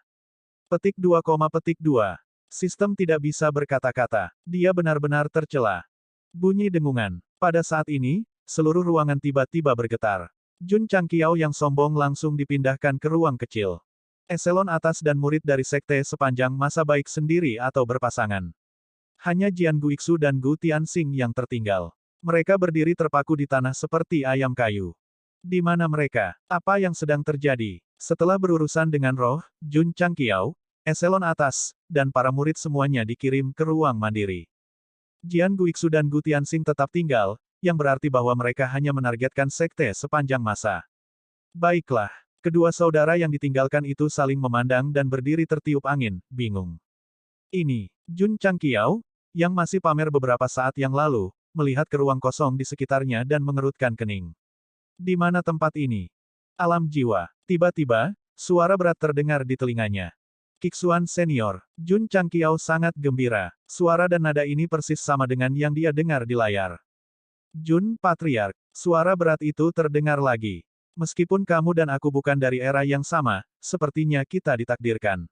Petik 2, petik 2. Sistem tidak bisa berkata-kata. Dia benar-benar tercela. Bunyi dengungan. Pada saat ini, seluruh ruangan tiba-tiba bergetar. Jun Changqiao yang sombong langsung dipindahkan ke ruang kecil. Eselon atas dan murid dari sekte sepanjang masa baik sendiri atau berpasangan. Hanya Jian Guixu dan Gu Tianxing yang tertinggal. Mereka berdiri terpaku di tanah seperti ayam kayu. Di mana mereka? Apa yang sedang terjadi? Setelah berurusan dengan roh, Jun Changqiao, eselon atas, dan para murid semuanya dikirim ke ruang mandiri. Jian Guixu dan Gu Tianxing tetap tinggal, yang berarti bahwa mereka hanya menargetkan sekte sepanjang masa. Baiklah, kedua saudara yang ditinggalkan itu saling memandang dan berdiri tertiup angin, bingung. Ini, Jun Changqiao, yang masih pamer beberapa saat yang lalu, melihat ke ruang kosong di sekitarnya dan mengerutkan kening. Di mana tempat ini? Alam jiwa. Tiba-tiba, suara berat terdengar di telinganya. Kixuan Senior. Jun Changqiao sangat gembira. Suara dan nada ini persis sama dengan yang dia dengar di layar. Jun Patriark. Suara berat itu terdengar lagi. Meskipun kamu dan aku bukan dari era yang sama, sepertinya kita ditakdirkan.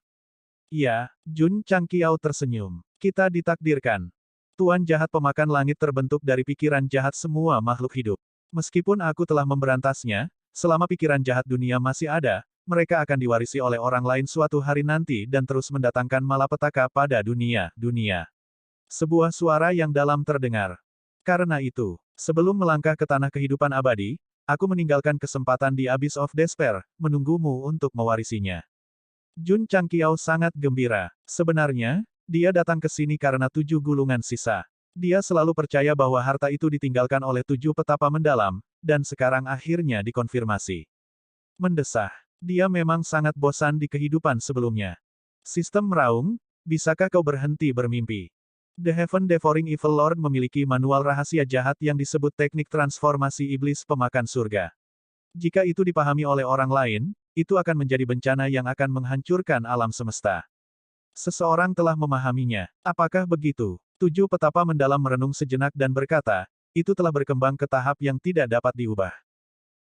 Ya, Jun Changqiao tersenyum. Kita ditakdirkan. Tuan jahat pemakan langit terbentuk dari pikiran jahat semua makhluk hidup. Meskipun aku telah memberantasnya, selama pikiran jahat dunia masih ada, mereka akan diwarisi oleh orang lain suatu hari nanti dan terus mendatangkan malapetaka pada dunia. Sebuah suara yang dalam terdengar. Karena itu, sebelum melangkah ke tanah kehidupan abadi, aku meninggalkan kesempatan di Abyss of Despair, menunggumu untuk mewarisinya. Jun Changqiao sangat gembira. Sebenarnya, dia datang ke sini karena 7 gulungan sisa. Dia selalu percaya bahwa harta itu ditinggalkan oleh 7 petapa mendalam, dan sekarang akhirnya dikonfirmasi. Mendesah. Dia memang sangat bosan di kehidupan sebelumnya. Sistem meraung, bisakah kau berhenti bermimpi? The Heaven Devouring Evil Lord memiliki manual rahasia jahat yang disebut teknik transformasi iblis pemakan surga. Jika itu dipahami oleh orang lain, itu akan menjadi bencana yang akan menghancurkan alam semesta. Seseorang telah memahaminya. Apakah begitu? 7 petapa mendalam merenung sejenak dan berkata, itu telah berkembang ke tahap yang tidak dapat diubah.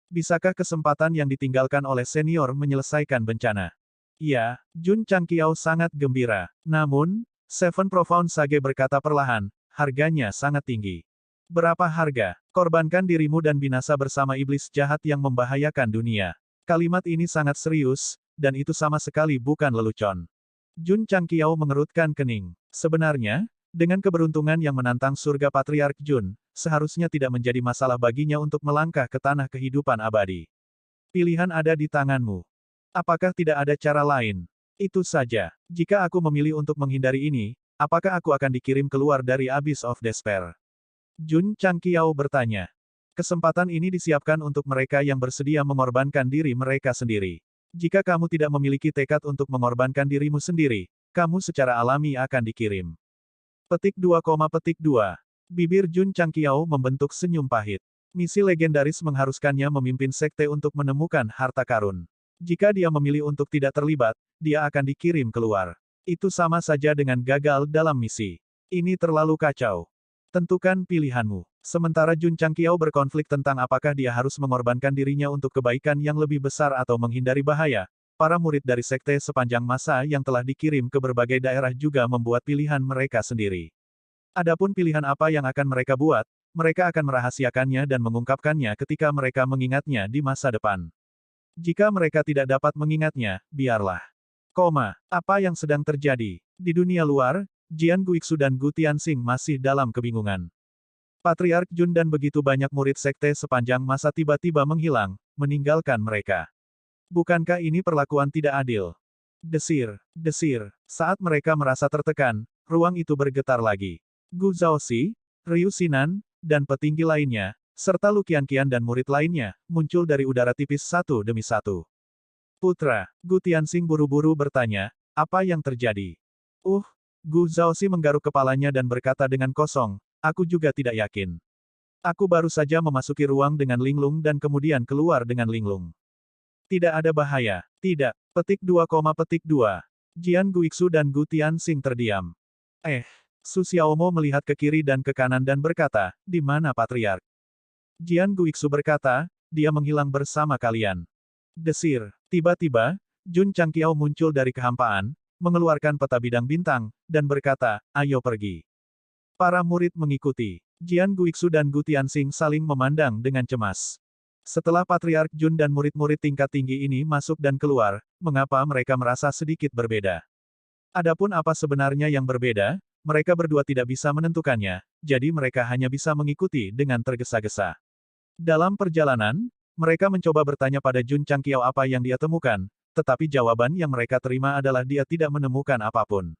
Bisakah kesempatan yang ditinggalkan oleh senior menyelesaikan bencana? Ya, Jun Changqiao sangat gembira. Namun, Seven Profound Sage berkata perlahan, harganya sangat tinggi. Berapa harga? Korbankan dirimu dan binasa bersama iblis jahat yang membahayakan dunia. Kalimat ini sangat serius, dan itu sama sekali bukan lelucon. Jun Changqiao mengerutkan kening. Sebenarnya, dengan keberuntungan yang menantang surga Patriark Jun, seharusnya tidak menjadi masalah baginya untuk melangkah ke tanah kehidupan abadi. Pilihan ada di tanganmu. Apakah tidak ada cara lain? Itu saja. Jika aku memilih untuk menghindari ini, apakah aku akan dikirim keluar dari Abyss of Despair? Jun Changqiao bertanya. Kesempatan ini disiapkan untuk mereka yang bersedia mengorbankan diri mereka sendiri. Jika kamu tidak memiliki tekad untuk mengorbankan dirimu sendiri, kamu secara alami akan dikirim. Petik 2, petik 2. Bibir Jun Changqiao membentuk senyum pahit. Misi legendaris mengharuskannya memimpin sekte untuk menemukan harta karun. Jika dia memilih untuk tidak terlibat, dia akan dikirim keluar. Itu sama saja dengan gagal dalam misi. Ini terlalu kacau. Tentukan pilihanmu. Sementara Jun Changqiao berkonflik tentang apakah dia harus mengorbankan dirinya untuk kebaikan yang lebih besar atau menghindari bahaya, para murid dari sekte sepanjang masa yang telah dikirim ke berbagai daerah juga membuat pilihan mereka sendiri. Adapun pilihan apa yang akan mereka buat, mereka akan merahasiakannya dan mengungkapkannya ketika mereka mengingatnya di masa depan. Jika mereka tidak dapat mengingatnya, biarlah. Apa yang sedang terjadi? Di dunia luar, Jian Guixu dan Gu Tianxing masih dalam kebingungan. Patriark Jun dan begitu banyak murid sekte sepanjang masa tiba-tiba menghilang, meninggalkan mereka. Bukankah ini perlakuan tidak adil? Desir, desir. Saat mereka merasa tertekan, ruang itu bergetar lagi. Gu Zhaoxi, Ryu Xinan, dan petinggi lainnya, serta Lu Qianqian dan murid lainnya, muncul dari udara tipis satu demi satu. Putra, Gu Tianxing buru-buru bertanya, apa yang terjadi? Gu Zhaoxi menggaruk kepalanya dan berkata dengan kosong, aku juga tidak yakin. Aku baru saja memasuki ruang dengan linglung dan kemudian keluar dengan linglung. Tidak ada bahaya. Tidak. Petik 2, petik 2. Jian Guixu dan Gu Tianxing terdiam. Su Xiaomo melihat ke kiri dan ke kanan dan berkata, di mana Patriark? Jian Guixu berkata, dia menghilang bersama kalian. Desir. Tiba-tiba, Jun Changqiao muncul dari kehampaan, mengeluarkan peta bidang bintang, dan berkata, ayo pergi. Para murid mengikuti. Jian Guixu dan Gu Tianxing saling memandang dengan cemas. Setelah Patriark Jun dan murid-murid tingkat tinggi ini masuk dan keluar, mengapa mereka merasa sedikit berbeda? Adapun apa sebenarnya yang berbeda, mereka berdua tidak bisa menentukannya, jadi mereka hanya bisa mengikuti dengan tergesa-gesa. Dalam perjalanan, mereka mencoba bertanya pada Jun Changqiao apa yang dia temukan, tetapi jawaban yang mereka terima adalah dia tidak menemukan apapun.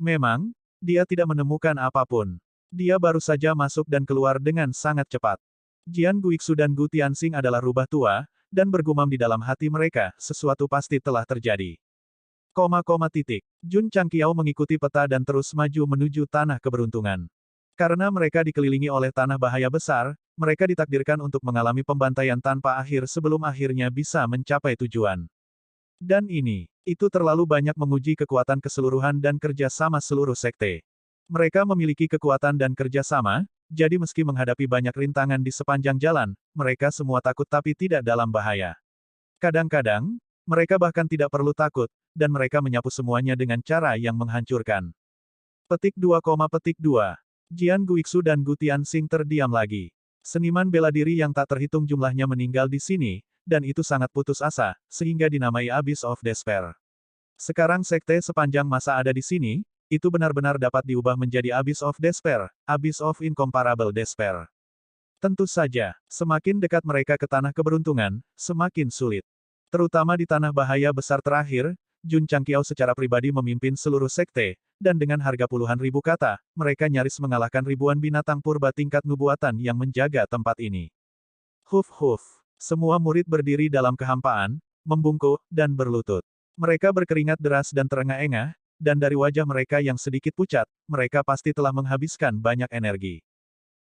Memang, dia tidak menemukan apapun. Dia baru saja masuk dan keluar dengan sangat cepat. Jian Guixu dan Gu Tianxing adalah rubah tua, dan bergumam di dalam hati mereka, sesuatu pasti telah terjadi. Jun Changqiao mengikuti peta dan terus maju menuju tanah keberuntungan. Karena mereka dikelilingi oleh tanah bahaya besar, mereka ditakdirkan untuk mengalami pembantaian tanpa akhir sebelum akhirnya bisa mencapai tujuan. Dan itu terlalu banyak menguji kekuatan keseluruhan dan kerja sama seluruh sekte. Mereka memiliki kekuatan dan kerja sama, jadi meski menghadapi banyak rintangan di sepanjang jalan, mereka semua takut tapi tidak dalam bahaya. Kadang-kadang, mereka bahkan tidak perlu takut, dan mereka menyapu semuanya dengan cara yang menghancurkan. Petik 2, petik 2. Jian Guixu dan Gu Tianxing terdiam lagi. Seniman bela diri yang tak terhitung jumlahnya meninggal di sini, dan itu sangat putus asa, sehingga dinamai Abyss of Despair. Sekarang sekte sepanjang masa ada di sini, itu benar-benar dapat diubah menjadi Abyss of Despair, Abyss of Incomparable Despair. Tentu saja, semakin dekat mereka ke tanah keberuntungan, semakin sulit. Terutama di tanah bahaya besar terakhir, Jun Changqiao secara pribadi memimpin seluruh sekte, dan dengan harga puluhan ribu kata, mereka nyaris mengalahkan ribuan binatang purba tingkat nubuatan yang menjaga tempat ini. Huf. Semua murid berdiri dalam kehampaan, membungkuk, dan berlutut. Mereka berkeringat deras dan terengah-engah, dan dari wajah mereka yang sedikit pucat, mereka pasti telah menghabiskan banyak energi.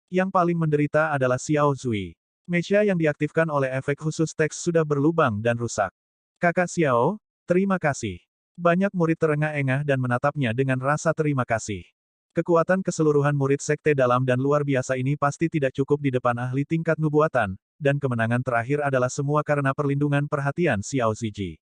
Yang paling menderita adalah Xiao Zui. Mecha yang diaktifkan oleh efek khusus teks sudah berlubang dan rusak. Kakak Xiao, terima kasih. Banyak murid terengah-engah dan menatapnya dengan rasa terima kasih. Kekuatan keseluruhan murid sekte dalam dan luar biasa ini pasti tidak cukup di depan ahli tingkat nubuatan, dan kemenangan terakhir adalah semua karena perlindungan perhatian Xiao Ziji.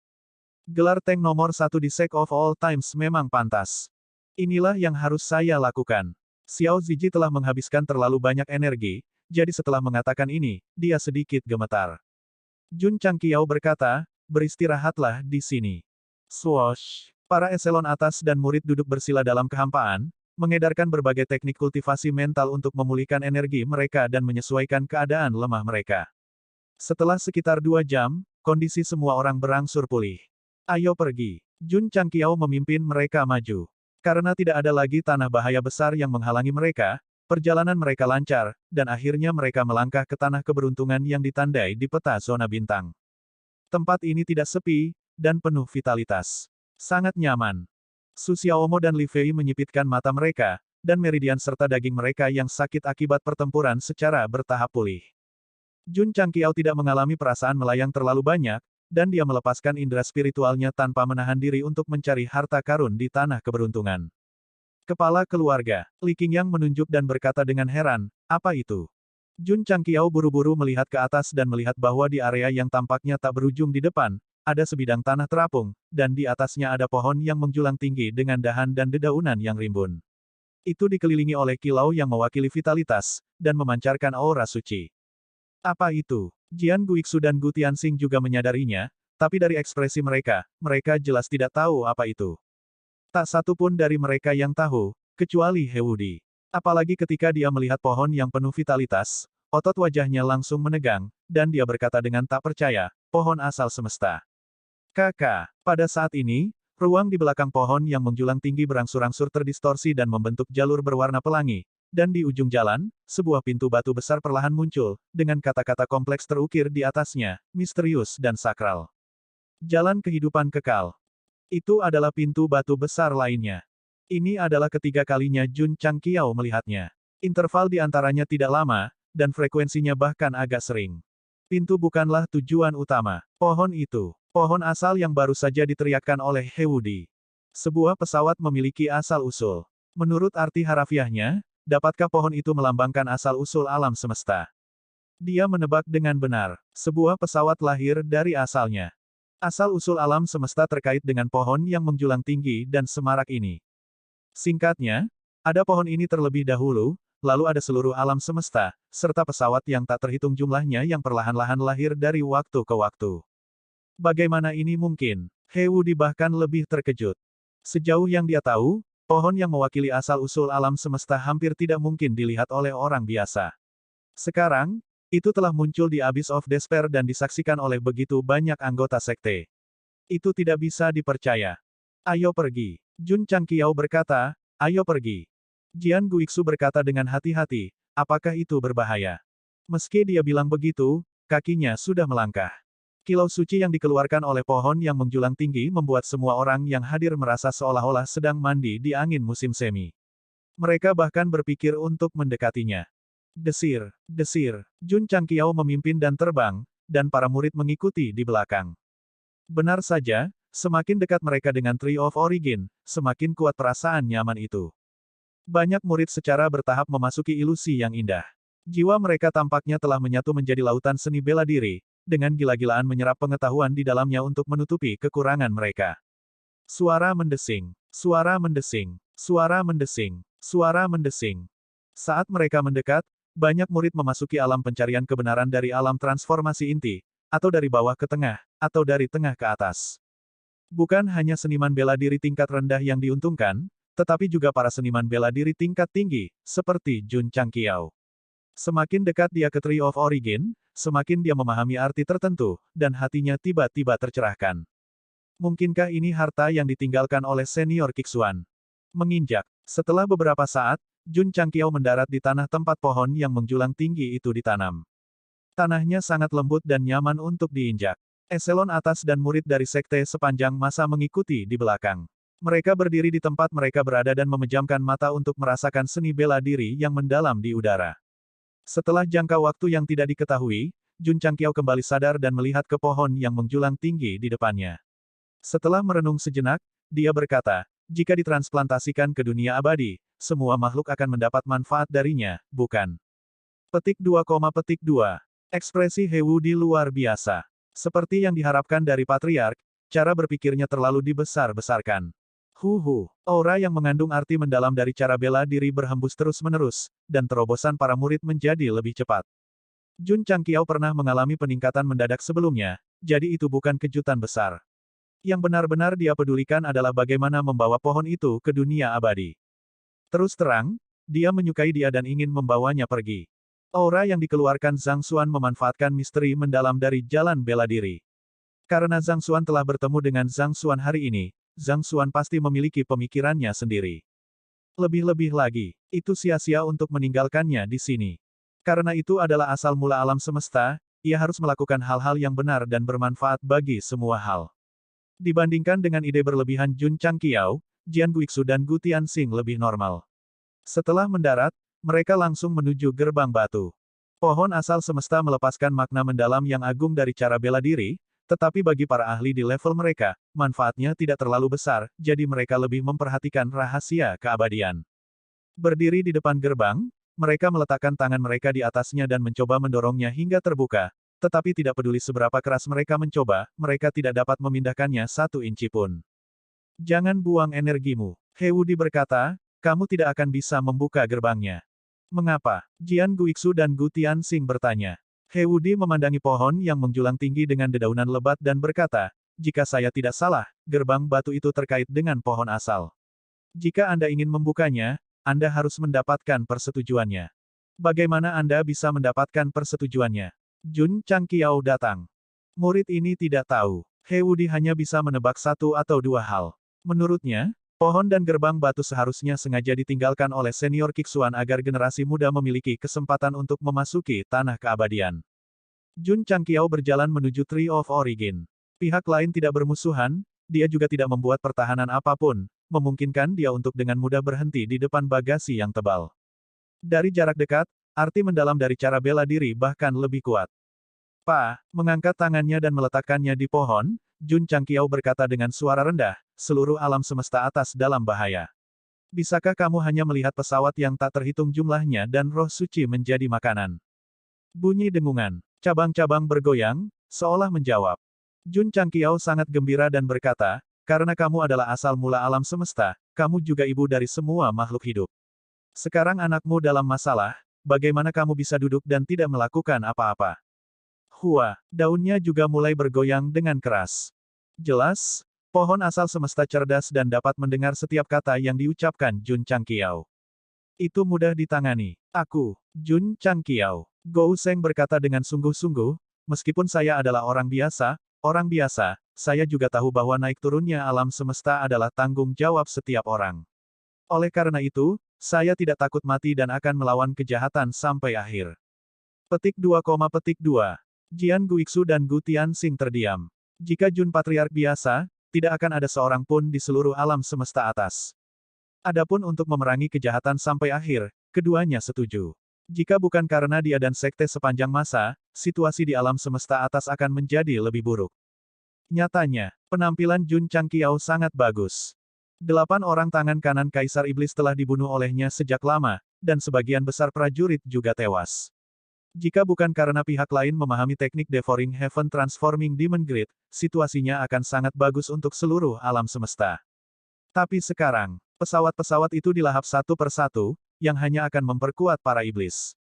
Gelar tank nomor 1 di Sect of All Times memang pantas. Inilah yang harus saya lakukan. Xiao Ziji telah menghabiskan terlalu banyak energi, jadi setelah mengatakan ini, dia sedikit gemetar. Jun Changqiao berkata, beristirahatlah di sini. Swoosh! Para eselon atas dan murid duduk bersila dalam kehampaan, mengedarkan berbagai teknik kultivasi mental untuk memulihkan energi mereka dan menyesuaikan keadaan lemah mereka. Setelah sekitar 2 jam, kondisi semua orang berangsur pulih. Ayo pergi. Jun Changqiao memimpin mereka maju. Karena tidak ada lagi tanah bahaya besar yang menghalangi mereka, perjalanan mereka lancar, dan akhirnya mereka melangkah ke tanah keberuntungan yang ditandai di peta zona bintang. Tempat ini tidak sepi, dan penuh vitalitas. Sangat nyaman. Su Xiaomo dan Li Fei menyipitkan mata mereka, dan meridian serta daging mereka yang sakit akibat pertempuran secara bertahap pulih. Jun Changqiao tidak mengalami perasaan melayang terlalu banyak, dan dia melepaskan indera spiritualnya tanpa menahan diri untuk mencari harta karun di tanah keberuntungan. Kepala keluarga, Li Qingyang menunjuk dan berkata dengan heran, apa itu? Jun Changqiao buru-buru melihat ke atas dan melihat bahwa di area yang tampaknya tak berujung di depan, ada sebidang tanah terapung, dan di atasnya ada pohon yang menjulang tinggi dengan dahan dan dedaunan yang rimbun. Itu dikelilingi oleh kilau yang mewakili vitalitas, dan memancarkan aura suci. Apa itu? Jian Guiksu dan Gu Tianxing juga menyadarinya, tapi dari ekspresi mereka, mereka jelas tidak tahu apa itu. Tak satu pun dari mereka yang tahu, kecuali He Wudi. Apalagi ketika dia melihat pohon yang penuh vitalitas, otot wajahnya langsung menegang, dan dia berkata dengan tak percaya, pohon asal semesta. Kakak, pada saat ini, ruang di belakang pohon yang menjulang tinggi berangsur-angsur terdistorsi dan membentuk jalur berwarna pelangi, dan di ujung jalan, sebuah pintu batu besar perlahan muncul, dengan kata-kata kompleks terukir di atasnya, misterius dan sakral. Jalan kehidupan kekal. Itu adalah pintu batu besar lainnya. Ini adalah ketiga kalinya Jun Changqiao melihatnya. Interval di antaranya tidak lama, dan frekuensinya bahkan agak sering. Pintu bukanlah tujuan utama. Pohon itu, pohon asal yang baru saja diteriakkan oleh He Wudi. Sebuah pesawat memiliki asal-usul. Menurut arti harafiahnya, dapatkah pohon itu melambangkan asal-usul alam semesta? Dia menebak dengan benar. Sebuah pesawat lahir dari asalnya. Asal-usul alam semesta terkait dengan pohon yang menjulang tinggi dan semarak ini. Singkatnya, ada pohon ini terlebih dahulu, lalu ada seluruh alam semesta, serta pesawat yang tak terhitung jumlahnya yang perlahan-lahan lahir dari waktu ke waktu. Bagaimana ini mungkin? He Wudi bahkan lebih terkejut. Sejauh yang dia tahu, pohon yang mewakili asal-usul alam semesta hampir tidak mungkin dilihat oleh orang biasa. Sekarang, itu telah muncul di Abyss of Despair dan disaksikan oleh begitu banyak anggota sekte. Itu tidak bisa dipercaya. Ayo pergi. Jun Changqiao berkata, ayo pergi. Jian Guiksu berkata dengan hati-hati, apakah itu berbahaya? Meski dia bilang begitu, kakinya sudah melangkah. Kilau suci yang dikeluarkan oleh pohon yang menjulang tinggi membuat semua orang yang hadir merasa seolah-olah sedang mandi di angin musim semi. Mereka bahkan berpikir untuk mendekatinya. Desir, desir. Jun Changqiao memimpin dan terbang, dan para murid mengikuti di belakang. Benar saja, semakin dekat mereka dengan Tree of Origin, semakin kuat perasaan nyaman itu. Banyak murid secara bertahap memasuki ilusi yang indah. Jiwa mereka tampaknya telah menyatu menjadi lautan seni bela diri, dengan gila-gilaan menyerap pengetahuan di dalamnya untuk menutupi kekurangan mereka. Suara mendesing, suara mendesing, suara mendesing, suara mendesing. Saat mereka mendekat, banyak murid memasuki alam pencarian kebenaran dari alam transformasi inti, atau dari bawah ke tengah, atau dari tengah ke atas. Bukan hanya seniman bela diri tingkat rendah yang diuntungkan, tetapi juga para seniman bela diri tingkat tinggi, seperti Jun Changqiao. Semakin dekat dia ke Tree of Origin, semakin dia memahami arti tertentu, dan hatinya tiba-tiba tercerahkan. Mungkinkah ini harta yang ditinggalkan oleh senior Kixuan? Menginjak. Setelah beberapa saat, Jun Changqiao mendarat di tanah tempat pohon yang menjulang tinggi itu ditanam. Tanahnya sangat lembut dan nyaman untuk diinjak. Eselon atas dan murid dari sekte sepanjang masa mengikuti di belakang. Mereka berdiri di tempat mereka berada dan memejamkan mata untuk merasakan seni bela diri yang mendalam di udara. Setelah jangka waktu yang tidak diketahui, Jun Changqiao kembali sadar dan melihat ke pohon yang menjulang tinggi di depannya. Setelah merenung sejenak, dia berkata, jika ditransplantasikan ke dunia abadi, semua makhluk akan mendapat manfaat darinya, bukan? Petik 2, petik 2. Ekspresi He Wudi luar biasa. Seperti yang diharapkan dari Patriark, cara berpikirnya terlalu dibesar-besarkan. Aura yang mengandung arti mendalam dari cara bela diri berhembus terus-menerus, dan terobosan para murid menjadi lebih cepat. Jun Changqiao pernah mengalami peningkatan mendadak sebelumnya, jadi itu bukan kejutan besar. Yang benar-benar dia pedulikan adalah bagaimana membawa pohon itu ke dunia abadi. Terus terang, dia menyukai dia dan ingin membawanya pergi. Aura yang dikeluarkan Zhang Xuan memanfaatkan misteri mendalam dari jalan bela diri. Karena Zhang Xuan telah bertemu dengan Zhang Xuan hari ini, Zhang Xuan pasti memiliki pemikirannya sendiri. Lebih-lebih lagi, itu sia-sia untuk meninggalkannya di sini. Karena itu adalah asal mula alam semesta, ia harus melakukan hal-hal yang benar dan bermanfaat bagi semua hal. Dibandingkan dengan ide berlebihan Jun Changqiao, Jian Guiksu dan Gu Tianxing lebih normal. Setelah mendarat, mereka langsung menuju gerbang batu. Pohon asal semesta melepaskan makna mendalam yang agung dari cara bela diri, Tetapi bagi para ahli di level mereka, manfaatnya tidak terlalu besar, jadi mereka lebih memperhatikan rahasia keabadian. Berdiri di depan gerbang, mereka meletakkan tangan mereka di atasnya dan mencoba mendorongnya hingga terbuka. Tetapi tidak peduli seberapa keras mereka mencoba, mereka tidak dapat memindahkannya 1 inci pun. Jangan buang energimu. He Wudi berkata, kamu tidak akan bisa membuka gerbangnya. Mengapa? Jian Guiksu dan Gu Tianxing bertanya. He Wudi memandangi pohon yang menjulang tinggi dengan dedaunan lebat dan berkata, jika saya tidak salah, gerbang batu itu terkait dengan pohon asal. Jika Anda ingin membukanya, Anda harus mendapatkan persetujuannya. Bagaimana Anda bisa mendapatkan persetujuannya? Jun Changqiao datang. Murid ini tidak tahu. He Wudi hanya bisa menebak 1 atau 2 hal. Menurutnya, pohon dan gerbang batu seharusnya sengaja ditinggalkan oleh senior Kiksuan agar generasi muda memiliki kesempatan untuk memasuki tanah keabadian. Jun Changqiao berjalan menuju Tree of Origin. Pihak lain tidak bermusuhan, dia juga tidak membuat pertahanan apapun, memungkinkan dia untuk dengan mudah berhenti di depan bagasi yang tebal. Dari jarak dekat, arti mendalam dari cara bela diri bahkan lebih kuat. Mengangkat tangannya dan meletakkannya di pohon, Jun Changqiao berkata dengan suara rendah, seluruh alam semesta atas dalam bahaya. Bisakah kamu hanya melihat pesawat yang tak terhitung jumlahnya dan roh suci menjadi makanan? Bunyi dengungan. Cabang-cabang bergoyang, seolah menjawab. Jun Changqiao sangat gembira dan berkata, karena kamu adalah asal mula alam semesta, kamu juga ibu dari semua makhluk hidup. Sekarang anakmu dalam masalah, bagaimana kamu bisa duduk dan tidak melakukan apa-apa? Daunnya juga mulai bergoyang dengan keras. Jelas, pohon asal semesta cerdas dan dapat mendengar setiap kata yang diucapkan Jun Changqiao. Itu mudah ditangani. Aku, Jun Changqiao. Gou Sheng berkata dengan sungguh-sungguh, meskipun saya adalah orang biasa, saya juga tahu bahwa naik turunnya alam semesta adalah tanggung jawab setiap orang. Oleh karena itu, saya tidak takut mati dan akan melawan kejahatan sampai akhir. Petik 2, Jian Guiksu dan Gu Tianxing terdiam. Jika Jun Patriark biasa, tidak akan ada seorang pun di seluruh alam semesta atas. Adapun untuk memerangi kejahatan sampai akhir, keduanya setuju. Jika bukan karena dia dan sekte sepanjang masa, situasi di alam semesta atas akan menjadi lebih buruk. Nyatanya, penampilan Jun Changqiao sangat bagus. 8 orang tangan kanan Kaisar Iblis telah dibunuh olehnya sejak lama, dan sebagian besar prajurit juga tewas. Jika bukan karena pihak lain memahami teknik Devouring Heaven Transforming Demon Grid, situasinya akan sangat bagus untuk seluruh alam semesta. Tapi sekarang, pesawat-pesawat itu dilahap satu persatu, yang hanya akan memperkuat para iblis.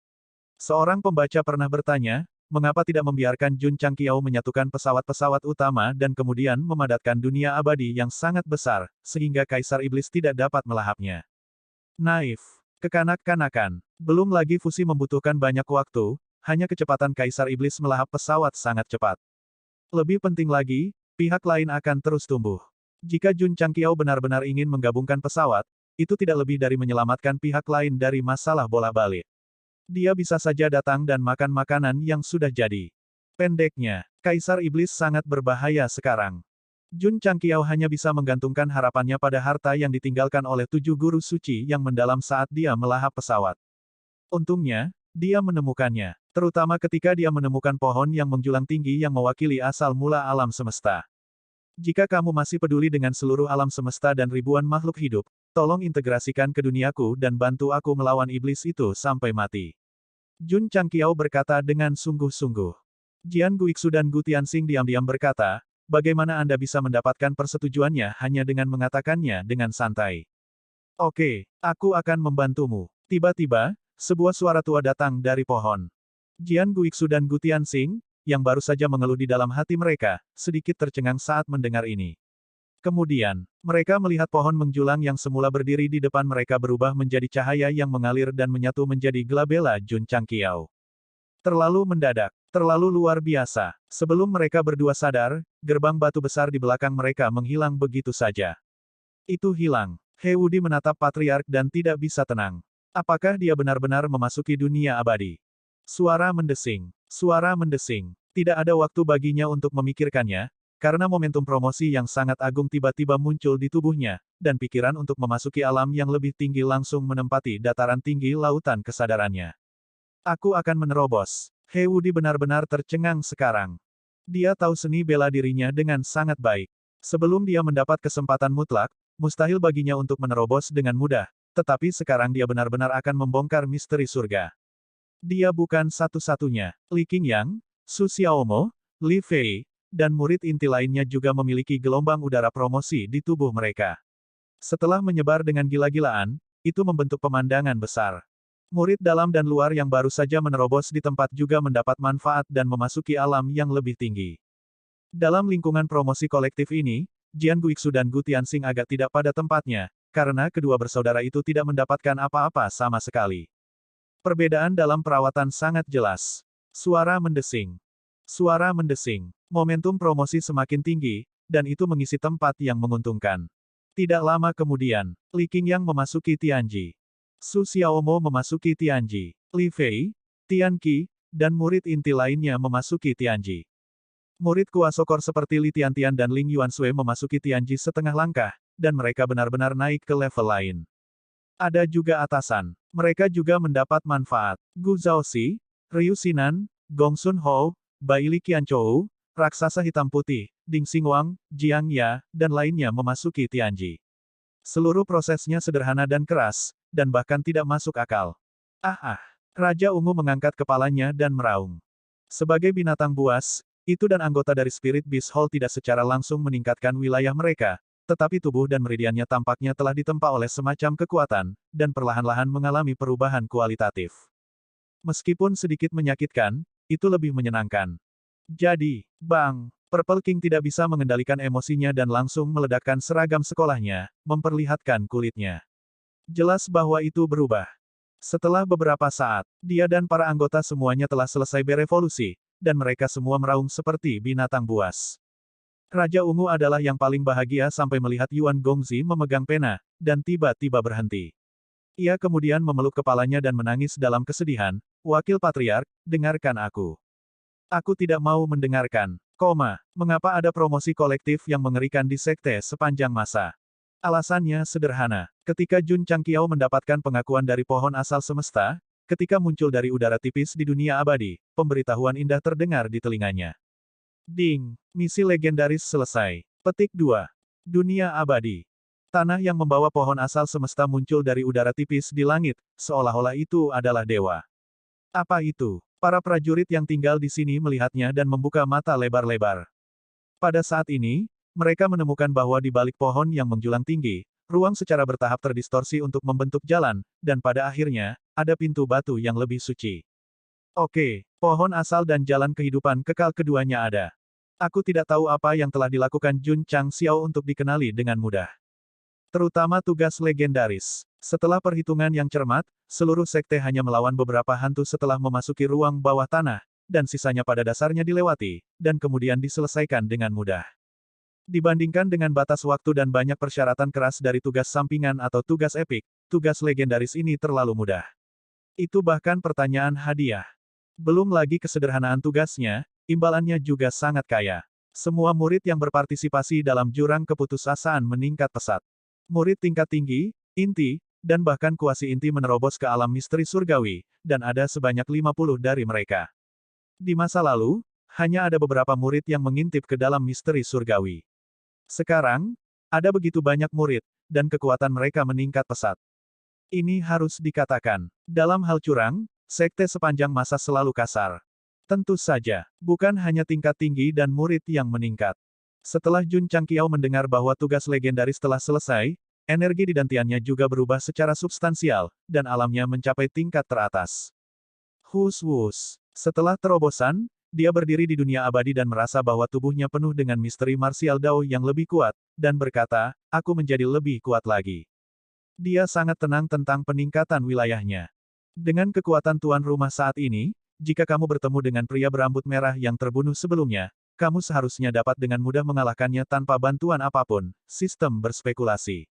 Seorang pembaca pernah bertanya, mengapa tidak membiarkan Jun Changqiao menyatukan pesawat-pesawat utama dan kemudian memadatkan dunia abadi yang sangat besar, sehingga Kaisar Iblis tidak dapat melahapnya. Naif. Kekanak-kanakan. Belum lagi fusi membutuhkan banyak waktu, hanya kecepatan Kaisar Iblis melahap pesawat sangat cepat. Lebih penting lagi, pihak lain akan terus tumbuh. Jika Jun Changqiao benar-benar ingin menggabungkan pesawat, itu tidak lebih dari menyelamatkan pihak lain dari masalah bola-balik. Dia bisa saja datang dan makan makanan yang sudah jadi. Pendeknya, Kaisar Iblis sangat berbahaya sekarang. Jun Changqiao hanya bisa menggantungkan harapannya pada harta yang ditinggalkan oleh 7 guru suci yang mendalam saat dia melahap pesawat. Untungnya, dia menemukannya, terutama ketika dia menemukan pohon yang menjulang tinggi yang mewakili asal mula alam semesta. Jika kamu masih peduli dengan seluruh alam semesta dan ribuan makhluk hidup, tolong integrasikan ke duniaku dan bantu aku melawan iblis itu sampai mati. Jun Changqiao berkata dengan sungguh-sungguh. Jian Guiksu dan Gu Tianxing diam-diam berkata, bagaimana Anda bisa mendapatkan persetujuannya hanya dengan mengatakannya dengan santai. Oke, aku akan membantumu. Tiba-tiba, sebuah suara tua datang dari pohon. Jian Guiksu dan Gu Tianxing, yang baru saja mengeluh di dalam hati mereka, sedikit tercengang saat mendengar ini. Kemudian, mereka melihat pohon menjulang yang semula berdiri di depan mereka berubah menjadi cahaya yang mengalir dan menyatu menjadi glabella Jun Changqiao. Terlalu mendadak, terlalu luar biasa. Sebelum mereka berdua sadar, gerbang batu besar di belakang mereka menghilang begitu saja. Itu hilang. He Wudi menatap Patriark dan tidak bisa tenang. Apakah dia benar-benar memasuki dunia abadi? Suara mendesing. Suara mendesing. Tidak ada waktu baginya untuk memikirkannya, karena momentum promosi yang sangat agung tiba-tiba muncul di tubuhnya, dan pikiran untuk memasuki alam yang lebih tinggi langsung menempati dataran tinggi lautan kesadarannya. Aku akan menerobos. He Wudi benar-benar tercengang sekarang. Dia tahu seni bela dirinya dengan sangat baik. Sebelum dia mendapat kesempatan mutlak, mustahil baginya untuk menerobos dengan mudah, tetapi sekarang dia benar-benar akan membongkar misteri surga. Dia bukan satu-satunya. Li Qingyang, Su Xiaomo, Li Fei, dan murid inti lainnya juga memiliki gelombang udara promosi di tubuh mereka. Setelah menyebar dengan gila-gilaan, itu membentuk pemandangan besar. Murid dalam dan luar yang baru saja menerobos di tempat juga mendapat manfaat dan memasuki alam yang lebih tinggi. Dalam lingkungan promosi kolektif ini, Jian Guixu dan Gu Tianxing agak tidak pada tempatnya, karena kedua bersaudara itu tidak mendapatkan apa-apa sama sekali. Perbedaan dalam perawatan sangat jelas. Suara mendesing. Suara mendesing. Momentum promosi semakin tinggi, dan itu mengisi tempat yang menguntungkan. Tidak lama kemudian, Li Qingyang memasuki Tianji. Su Xiaomo memasuki Tianji. Li Fei, Tian Qi, dan murid inti lainnya memasuki Tianji. Murid kuasokor seperti Li Tiantian dan Ling Yuansui memasuki Tianji setengah langkah, dan mereka benar-benar naik ke level lain. Ada juga atasan. Mereka juga mendapat manfaat. Gu Zhaoxi, Ryu Sinan, Gong Sun Hou, Bai Li Qianchou, raksasa hitam putih, Ding Xingwang, Jiang Ya, dan lainnya memasuki Tianji. Seluruh prosesnya sederhana dan keras, dan bahkan tidak masuk akal. Raja Ungu mengangkat kepalanya dan meraung. Sebagai binatang buas, itu dan anggota dari Spirit Beast Hall tidak secara langsung meningkatkan wilayah mereka, tetapi tubuh dan meridiannya tampaknya telah ditempa oleh semacam kekuatan, dan perlahan-lahan mengalami perubahan kualitatif. Meskipun sedikit menyakitkan, itu lebih menyenangkan. Jadi, Bang, Purple King tidak bisa mengendalikan emosinya dan langsung meledakkan seragam sekolahnya, memperlihatkan kulitnya. Jelas bahwa itu berubah. Setelah beberapa saat, dia dan para anggota semuanya telah selesai berevolusi, dan mereka semua meraung seperti binatang buas. Raja Ungu adalah yang paling bahagia sampai melihat Yuan Gongzi memegang pena, dan tiba-tiba berhenti. Ia kemudian memeluk kepalanya dan menangis dalam kesedihan. Wakil Patriark, dengarkan aku. Aku tidak mau mendengarkan. Mengapa ada promosi kolektif yang mengerikan di sekte sepanjang masa? Alasannya sederhana. Ketika Jun Changqiao mendapatkan pengakuan dari pohon asal semesta, ketika muncul dari udara tipis di dunia abadi, pemberitahuan indah terdengar di telinganya. Ding, misi legendaris selesai. Petik 2. Dunia abadi. Tanah yang membawa pohon asal semesta muncul dari udara tipis di langit, seolah-olah itu adalah dewa. Apa itu? Para prajurit yang tinggal di sini melihatnya dan membuka mata lebar-lebar. Pada saat ini, mereka menemukan bahwa di balik pohon yang menjulang tinggi, ruang secara bertahap terdistorsi untuk membentuk jalan, dan pada akhirnya, ada pintu batu yang lebih suci. Oke, pohon asal dan jalan kehidupan kekal keduanya ada. Aku tidak tahu apa yang telah dilakukan Jun Changxiao untuk dikenali dengan mudah. Terutama tugas legendaris. Setelah perhitungan yang cermat, seluruh sekte hanya melawan beberapa hantu setelah memasuki ruang bawah tanah, dan sisanya pada dasarnya dilewati, dan kemudian diselesaikan dengan mudah. Dibandingkan dengan batas waktu dan banyak persyaratan keras dari tugas sampingan atau tugas epik, tugas legendaris ini terlalu mudah. Itu bahkan pertanyaan hadiah. Belum lagi kesederhanaan tugasnya, imbalannya juga sangat kaya. Semua murid yang berpartisipasi dalam jurang keputusasaan meningkat pesat. Murid tingkat tinggi, inti, dan bahkan kuasi inti menerobos ke alam misteri surgawi, dan ada sebanyak 50 dari mereka. Di masa lalu, hanya ada beberapa murid yang mengintip ke dalam misteri surgawi. Sekarang, ada begitu banyak murid, dan kekuatan mereka meningkat pesat. Ini harus dikatakan, dalam hal curang, sekte sepanjang masa selalu kasar. Tentu saja, bukan hanya tingkat tinggi dan murid yang meningkat. Setelah Jun Changqiao mendengar bahwa tugas legendaris telah selesai, energi di dantiannya juga berubah secara substansial, dan alamnya mencapai tingkat teratas. Hus-wus. Setelah terobosan, dia berdiri di dunia abadi dan merasa bahwa tubuhnya penuh dengan misteri martial Dao yang lebih kuat, dan berkata, aku menjadi lebih kuat lagi. Dia sangat tenang tentang peningkatan wilayahnya. Dengan kekuatan tuan rumah saat ini, jika kamu bertemu dengan pria berambut merah yang terbunuh sebelumnya, kamu seharusnya dapat dengan mudah mengalahkannya tanpa bantuan apapun. Sistem berspekulasi.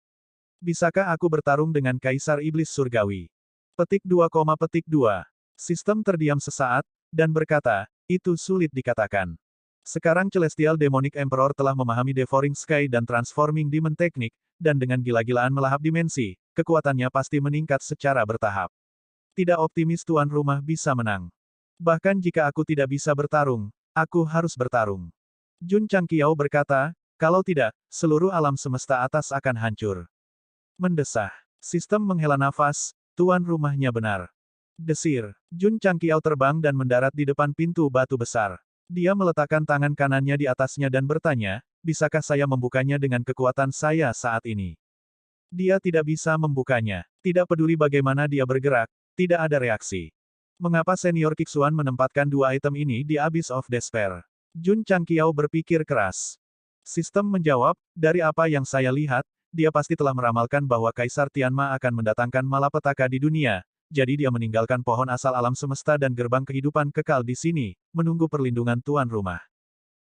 Bisakah aku bertarung dengan Kaisar Iblis Surgawi? Petik 2, petik 2. Sistem terdiam sesaat, dan berkata, itu sulit dikatakan. Sekarang Celestial Demonic Emperor telah memahami Devouring Sky dan Transforming Demon Technique, dan dengan gila-gilaan melahap dimensi, kekuatannya pasti meningkat secara bertahap. Tidak optimis tuan rumah bisa menang. Bahkan jika aku tidak bisa bertarung, Aku harus bertarung. Jun Changqiao berkata, kalau tidak, seluruh alam semesta atas akan hancur. Mendesah. Sistem menghela nafas, tuan rumahnya benar. Desir. Jun Changqiao terbang dan mendarat di depan pintu batu besar. Dia meletakkan tangan kanannya di atasnya dan bertanya, bisakah saya membukanya dengan kekuatan saya saat ini? Dia tidak bisa membukanya. Tidak peduli bagaimana dia bergerak, tidak ada reaksi. Mengapa senior Kixuan menempatkan dua item ini di Abyss of Despair? Jun Changqiao berpikir keras. Sistem menjawab, dari apa yang saya lihat, dia pasti telah meramalkan bahwa Kaisar Tianma akan mendatangkan malapetaka di dunia, jadi dia meninggalkan pohon asal alam semesta dan gerbang kehidupan kekal di sini, menunggu perlindungan tuan rumah.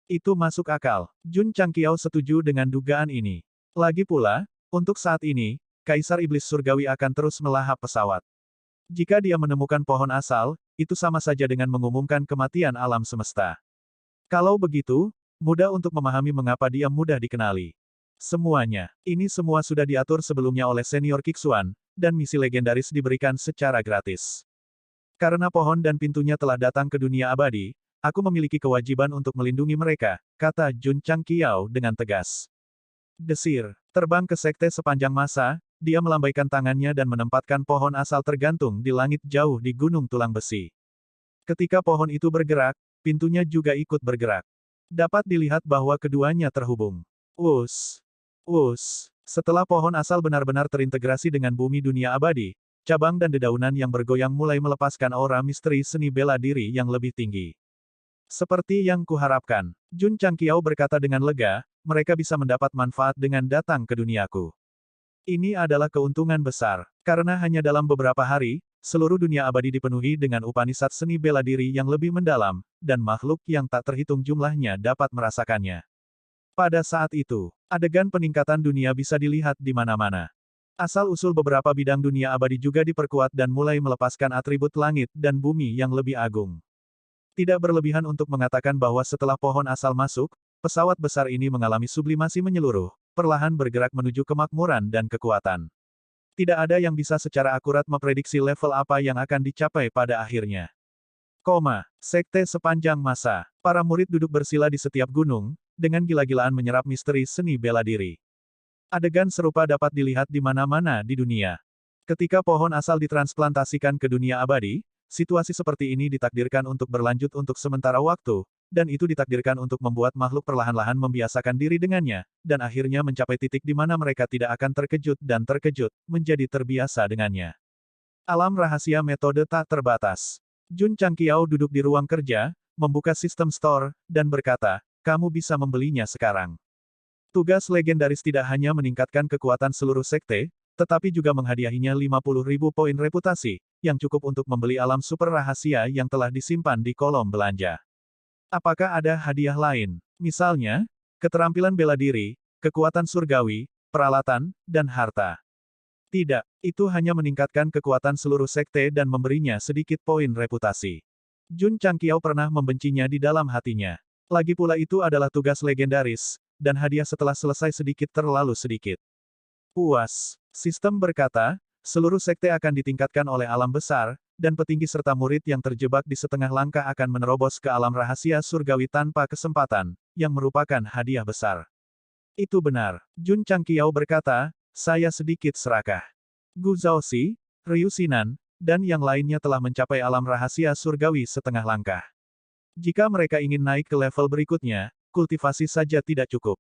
Itu masuk akal. Jun Changqiao setuju dengan dugaan ini. Lagi pula, untuk saat ini, Kaisar Iblis Surgawi akan terus melahap pesawat. Jika dia menemukan pohon asal, itu sama saja dengan mengumumkan kematian alam semesta. Kalau begitu, mudah untuk memahami mengapa dia mudah dikenali. Semuanya, ini semua sudah diatur sebelumnya oleh senior Kixuan, dan misi legendaris diberikan secara gratis. Karena pohon dan pintunya telah datang ke dunia abadi, aku memiliki kewajiban untuk melindungi mereka, kata Jun Changqiao dengan tegas. Desir, terbang ke sekte sepanjang masa, dia melambaikan tangannya dan menempatkan pohon asal tergantung di langit jauh di gunung tulang besi. Ketika pohon itu bergerak, pintunya juga ikut bergerak. Dapat dilihat bahwa keduanya terhubung. Us. Setelah pohon asal benar-benar terintegrasi dengan bumi dunia abadi, cabang dan dedaunan yang bergoyang mulai melepaskan aura misteri seni bela diri yang lebih tinggi. Seperti yang kuharapkan, Jun Changqiao berkata dengan lega, mereka bisa mendapat manfaat dengan datang ke duniaku. Ini adalah keuntungan besar, karena hanya dalam beberapa hari, seluruh dunia abadi dipenuhi dengan Upanisad seni bela diri yang lebih mendalam, dan makhluk yang tak terhitung jumlahnya dapat merasakannya. Pada saat itu, adegan peningkatan dunia bisa dilihat di mana-mana. Asal-usul beberapa bidang dunia abadi juga diperkuat dan mulai melepaskan atribut langit dan bumi yang lebih agung. Tidak berlebihan untuk mengatakan bahwa setelah pohon asal masuk, pesawat besar ini mengalami sublimasi menyeluruh, perlahan bergerak menuju kemakmuran dan kekuatan. Tidak ada yang bisa secara akurat memprediksi level apa yang akan dicapai pada akhirnya. Sekte sepanjang masa. Para murid duduk bersila di setiap gunung, dengan gila-gilaan menyerap misteri seni bela diri. Adegan serupa dapat dilihat di mana-mana di dunia. Ketika pohon asal ditransplantasikan ke dunia abadi, situasi seperti ini ditakdirkan untuk berlanjut untuk sementara waktu, dan itu ditakdirkan untuk membuat makhluk perlahan-lahan membiasakan diri dengannya, dan akhirnya mencapai titik di mana mereka tidak akan terkejut dan terkejut, menjadi terbiasa dengannya. Alam rahasia metode tak terbatas. Jun Changqiao duduk di ruang kerja, membuka sistem store, dan berkata, kamu bisa membelinya sekarang. Tugas legendaris tidak hanya meningkatkan kekuatan seluruh sekte, tetapi juga menghadiahinya 50.000 poin reputasi, yang cukup untuk membeli alam super rahasia yang telah disimpan di kolom belanja. Apakah ada hadiah lain? Misalnya, keterampilan bela diri, kekuatan surgawi, peralatan, dan harta. Tidak, itu hanya meningkatkan kekuatan seluruh sekte dan memberinya sedikit poin reputasi. Jun Changqiao pernah membencinya di dalam hatinya. Lagi pula itu adalah tugas legendaris, dan hadiah setelah selesai sedikit terlalu sedikit. Puas. Sistem berkata, seluruh sekte akan ditingkatkan oleh alam besar, dan petinggi serta murid yang terjebak di setengah langkah akan menerobos ke alam rahasia surgawi tanpa kesempatan, yang merupakan hadiah besar. Itu benar. Jun Changqiao berkata, saya sedikit serakah. Gu Zhaoxi, Ryu Sinan, dan yang lainnya telah mencapai alam rahasia surgawi setengah langkah. Jika mereka ingin naik ke level berikutnya, kultivasi saja tidak cukup.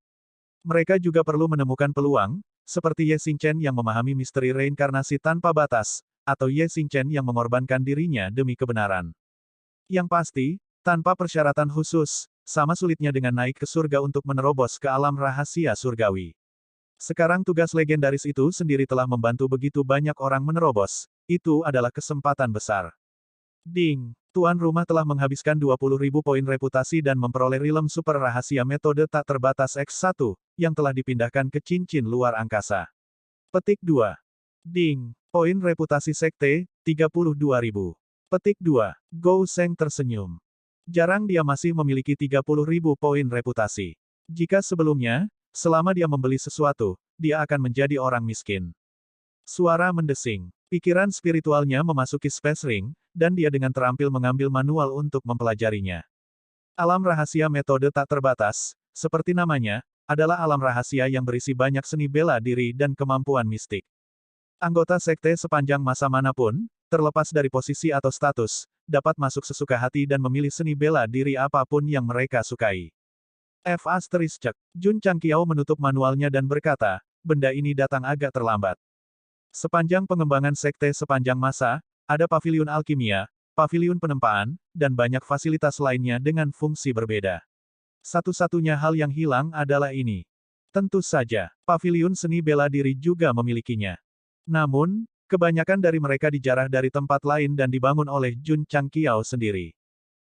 Mereka juga perlu menemukan peluang, seperti Ye Xingchen yang memahami misteri reinkarnasi tanpa batas, atau Ye Xingchen yang mengorbankan dirinya demi kebenaran. Yang pasti, tanpa persyaratan khusus, sama sulitnya dengan naik ke surga untuk menerobos ke alam rahasia surgawi. Sekarang tugas legendaris itu sendiri telah membantu begitu banyak orang menerobos, itu adalah kesempatan besar. Ding! Tuan rumah telah menghabiskan 20.000 poin reputasi dan memperoleh rilem super rahasia metode tak terbatas X1, yang telah dipindahkan ke cincin luar angkasa. Petik 2. Ding! Poin reputasi sekte, 32.000. Petik 2. Gou Sheng tersenyum. Jarang dia masih memiliki 30.000 poin reputasi. Jika sebelumnya, selama dia membeli sesuatu, dia akan menjadi orang miskin. Suara mendesing. Pikiran spiritualnya memasuki Space Ring, dan dia dengan terampil mengambil manual untuk mempelajarinya. Alam rahasia metode tak terbatas, seperti namanya, adalah alam rahasia yang berisi banyak seni bela diri dan kemampuan mistik. Anggota sekte sepanjang masa manapun, terlepas dari posisi atau status, dapat masuk sesuka hati dan memilih seni bela diri apapun yang mereka sukai. F. Cek. Jun Changqiao menutup manualnya dan berkata, benda ini datang agak terlambat. Sepanjang pengembangan sekte sepanjang masa, ada paviliun alkimia, paviliun penempaan, dan banyak fasilitas lainnya dengan fungsi berbeda. Satu-satunya hal yang hilang adalah ini. Tentu saja, paviliun seni bela diri juga memilikinya. Namun, kebanyakan dari mereka dijarah dari tempat lain dan dibangun oleh Jun Changqiao sendiri.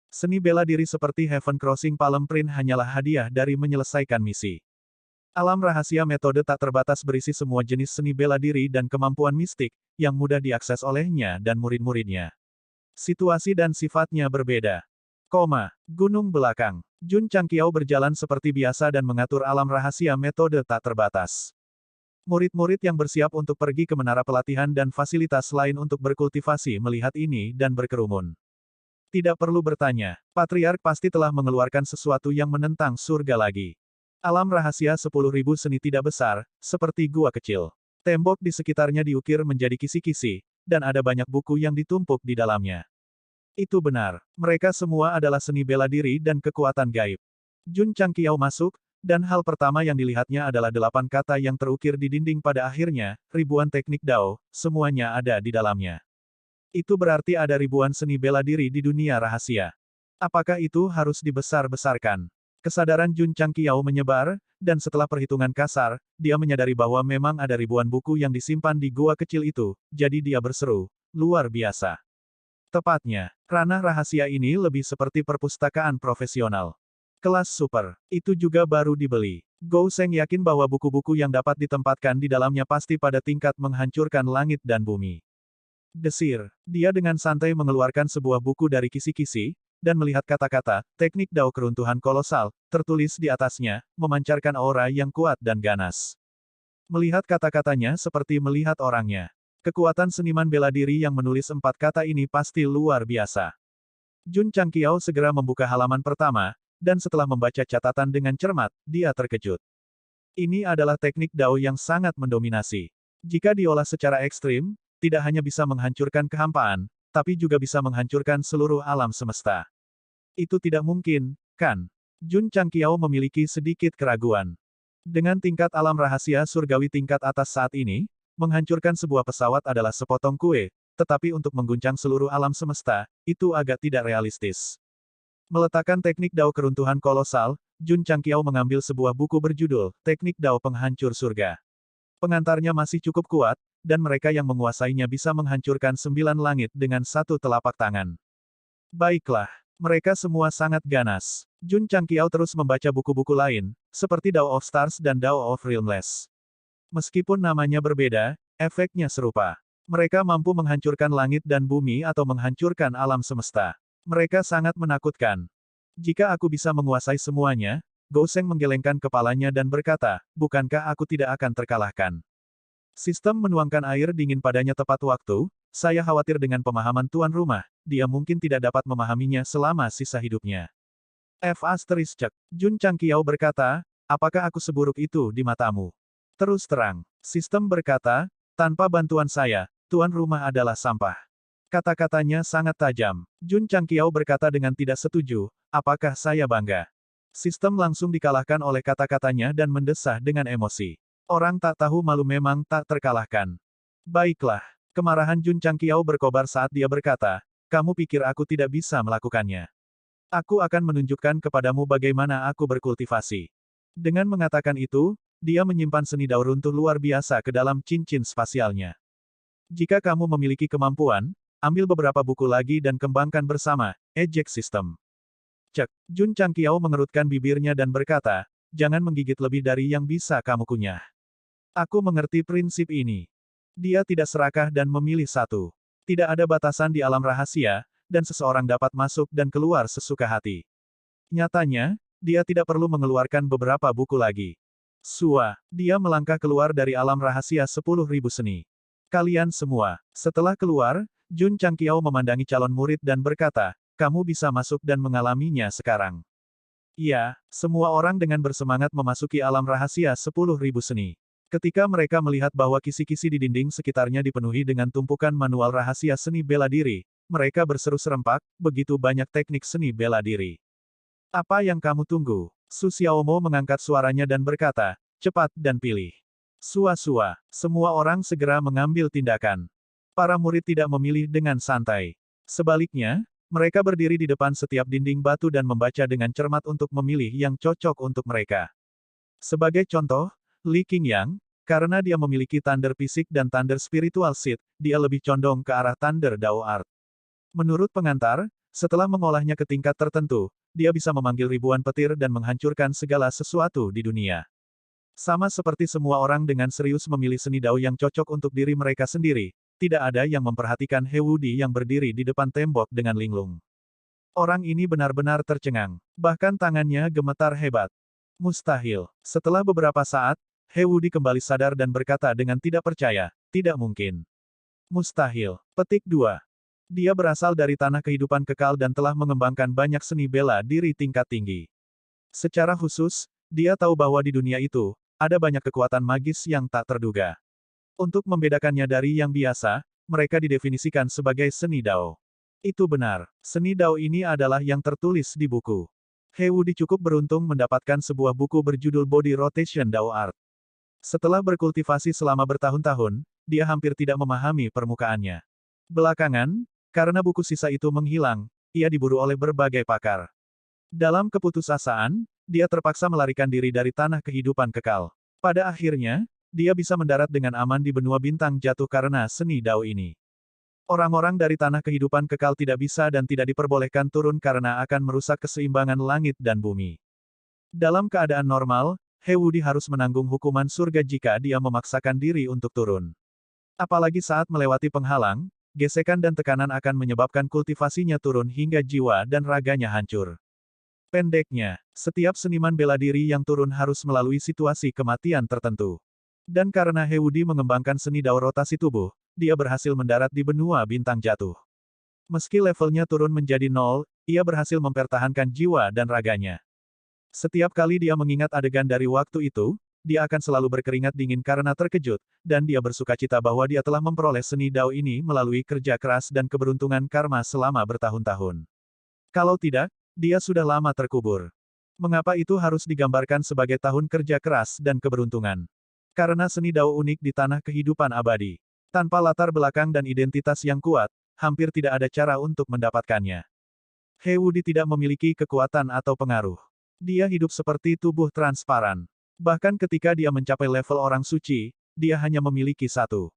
Seni bela diri seperti Heaven Crossing Palm Print hanyalah hadiah dari menyelesaikan misi. Alam rahasia metode tak terbatas berisi semua jenis seni bela diri dan kemampuan mistik, yang mudah diakses olehnya dan murid-muridnya. Situasi dan sifatnya berbeda. Gunung belakang. Jun Changqiao berjalan seperti biasa dan mengatur alam rahasia metode tak terbatas. Murid-murid yang bersiap untuk pergi ke menara pelatihan dan fasilitas lain untuk berkultivasi melihat ini dan berkerumun. Tidak perlu bertanya, Patriark pasti telah mengeluarkan sesuatu yang menentang surga lagi. Alam rahasia 10.000 seni tidak besar, seperti gua kecil. Tembok di sekitarnya diukir menjadi kisi-kisi, dan ada banyak buku yang ditumpuk di dalamnya. Itu benar, mereka semua adalah seni bela diri dan kekuatan gaib. Jun Changqiao masuk, dan hal pertama yang dilihatnya adalah 8 kata yang terukir di dinding pada akhirnya, ribuan teknik Dao, semuanya ada di dalamnya. Itu berarti ada ribuan seni bela diri di dunia rahasia. Apakah itu harus dibesar-besarkan? Kesadaran Jun Changqiao menyebar, dan setelah perhitungan kasar, dia menyadari bahwa memang ada ribuan buku yang disimpan di gua kecil itu, jadi dia berseru, luar biasa. Tepatnya, ranah rahasia ini lebih seperti perpustakaan profesional. Kelas super, itu juga baru dibeli. Gou Sheng yakin bahwa buku-buku yang dapat ditempatkan di dalamnya pasti pada tingkat menghancurkan langit dan bumi. Desir, dia dengan santai mengeluarkan sebuah buku dari kisi-kisi, dan melihat kata-kata, teknik Dao keruntuhan kolosal, tertulis di atasnya, memancarkan aura yang kuat dan ganas. Melihat kata-katanya seperti melihat orangnya. Kekuatan seniman bela diri yang menulis 4 kata ini pasti luar biasa. Jun Changqiao segera membuka halaman pertama, dan setelah membaca catatan dengan cermat, dia terkejut. Ini adalah teknik Dao yang sangat mendominasi. Jika diolah secara ekstrim, tidak hanya bisa menghancurkan kehampaan, tapi juga bisa menghancurkan seluruh alam semesta. Itu tidak mungkin, kan? Jun Changqiao memiliki sedikit keraguan. Dengan tingkat alam rahasia surgawi tingkat atas saat ini, menghancurkan sebuah pesawat adalah sepotong kue, tetapi untuk mengguncang seluruh alam semesta, itu agak tidak realistis. Meletakkan teknik Dao keruntuhan kolosal, Jun Changqiao mengambil sebuah buku berjudul, Teknik Dao Penghancur Surga. Pengantarnya masih cukup kuat, dan mereka yang menguasainya bisa menghancurkan 9 langit dengan satu telapak tangan. Baiklah. Mereka semua sangat ganas. Jun Changqiao terus membaca buku-buku lain, seperti Dao of Stars dan Dao of Realmless. Meskipun namanya berbeda, efeknya serupa. Mereka mampu menghancurkan langit dan bumi atau menghancurkan alam semesta. Mereka sangat menakutkan. Jika aku bisa menguasai semuanya, Gou Sheng menggelengkan kepalanya dan berkata, bukankah aku tidak akan terkalahkan? Sistem menuangkan air dingin padanya tepat waktu, saya khawatir dengan pemahaman tuan rumah, dia mungkin tidak dapat memahaminya selama sisa hidupnya. F. Cek. Jun Changqiao berkata, apakah aku seburuk itu di matamu? Terus terang, sistem berkata, tanpa bantuan saya, tuan rumah adalah sampah. Kata-katanya sangat tajam. Jun Changqiao berkata dengan tidak setuju, apakah saya bangga? Sistem langsung dikalahkan oleh kata-katanya dan mendesah dengan emosi. Orang tak tahu malu memang tak terkalahkan. Baiklah. Kemarahan Jun Changqiao berkobar saat dia berkata, kamu pikir aku tidak bisa melakukannya? Aku akan menunjukkan kepadamu bagaimana aku berkultivasi. Dengan mengatakan itu, dia menyimpan seni Dao runtuh luar biasa ke dalam cincin spasialnya. Jika kamu memiliki kemampuan, ambil beberapa buku lagi dan kembangkan bersama, eject system. Cek. Jun Changqiao mengerutkan bibirnya dan berkata, jangan menggigit lebih dari yang bisa kamu kunyah. Aku mengerti prinsip ini. Dia tidak serakah dan memilih satu. Tidak ada batasan di alam rahasia, dan seseorang dapat masuk dan keluar sesuka hati. Nyatanya, dia tidak perlu mengeluarkan beberapa buku lagi. Dia melangkah keluar dari alam rahasia 10.000 seni. Kalian semua. Setelah keluar, Jun Changqiao memandangi calon murid dan berkata, kamu bisa masuk dan mengalaminya sekarang. Ya, semua orang dengan bersemangat memasuki alam rahasia 10.000 seni. Ketika mereka melihat bahwa kisi-kisi di dinding sekitarnya dipenuhi dengan tumpukan manual rahasia seni bela diri, mereka berseru serempak, begitu banyak teknik seni bela diri. Apa yang kamu tunggu? Su Xiaomo mengangkat suaranya dan berkata, cepat dan pilih. Sua-sua, semua orang segera mengambil tindakan. Para murid tidak memilih dengan santai. Sebaliknya, mereka berdiri di depan setiap dinding batu dan membaca dengan cermat untuk memilih yang cocok untuk mereka. Sebagai contoh, Li Qingyang, karena dia memiliki Thunder Fisik dan Thunder Spiritual Seed, dia lebih condong ke arah Thunder Dao Art. Menurut pengantar, setelah mengolahnya ke tingkat tertentu, dia bisa memanggil ribuan petir dan menghancurkan segala sesuatu di dunia. Sama seperti semua orang dengan serius memilih seni Dao yang cocok untuk diri mereka sendiri, tidak ada yang memperhatikan He Wudi yang berdiri di depan tembok dengan linglung. Orang ini benar-benar tercengang. Bahkan tangannya gemetar hebat. Mustahil. Setelah beberapa saat, He Wudi kembali sadar dan berkata dengan tidak percaya, tidak mungkin. Mustahil. Petik 2. Dia berasal dari tanah kehidupan kekal dan telah mengembangkan banyak seni bela diri tingkat tinggi. Secara khusus, dia tahu bahwa di dunia itu, ada banyak kekuatan magis yang tak terduga. Untuk membedakannya dari yang biasa, mereka didefinisikan sebagai seni Dao. Itu benar, seni Dao ini adalah yang tertulis di buku. He Wudi cukup beruntung mendapatkan sebuah buku berjudul Body Rotation Dao Art. Setelah berkultivasi selama bertahun-tahun, dia hampir tidak memahami permukaannya. Belakangan, karena buku sisa itu menghilang, ia diburu oleh berbagai pakar. Dalam keputusasaan, dia terpaksa melarikan diri dari tanah kehidupan kekal. Pada akhirnya, dia bisa mendarat dengan aman di benua bintang jatuh karena seni Dao ini. Orang-orang dari tanah kehidupan kekal tidak bisa dan tidak diperbolehkan turun karena akan merusak keseimbangan langit dan bumi. Dalam keadaan normal, He Wudi harus menanggung hukuman surga jika dia memaksakan diri untuk turun. Apalagi saat melewati penghalang, gesekan dan tekanan akan menyebabkan kultivasinya turun hingga jiwa dan raganya hancur. Pendeknya, setiap seniman bela diri yang turun harus melalui situasi kematian tertentu. Dan karena He Wudi mengembangkan seni Dao rotasi tubuh, dia berhasil mendarat di benua bintang jatuh. Meski levelnya turun menjadi 0, ia berhasil mempertahankan jiwa dan raganya. Setiap kali dia mengingat adegan dari waktu itu, dia akan selalu berkeringat dingin karena terkejut, dan dia bersukacita bahwa dia telah memperoleh seni Dao ini melalui kerja keras dan keberuntungan karma selama bertahun-tahun. Kalau tidak, dia sudah lama terkubur. Mengapa itu harus digambarkan sebagai tahun kerja keras dan keberuntungan? Karena seni Dao unik di tanah kehidupan abadi. Tanpa latar belakang dan identitas yang kuat, hampir tidak ada cara untuk mendapatkannya. He Wudi tidak memiliki kekuatan atau pengaruh. Dia hidup seperti tubuh transparan. Bahkan ketika dia mencapai level orang suci, dia hanya memiliki satu.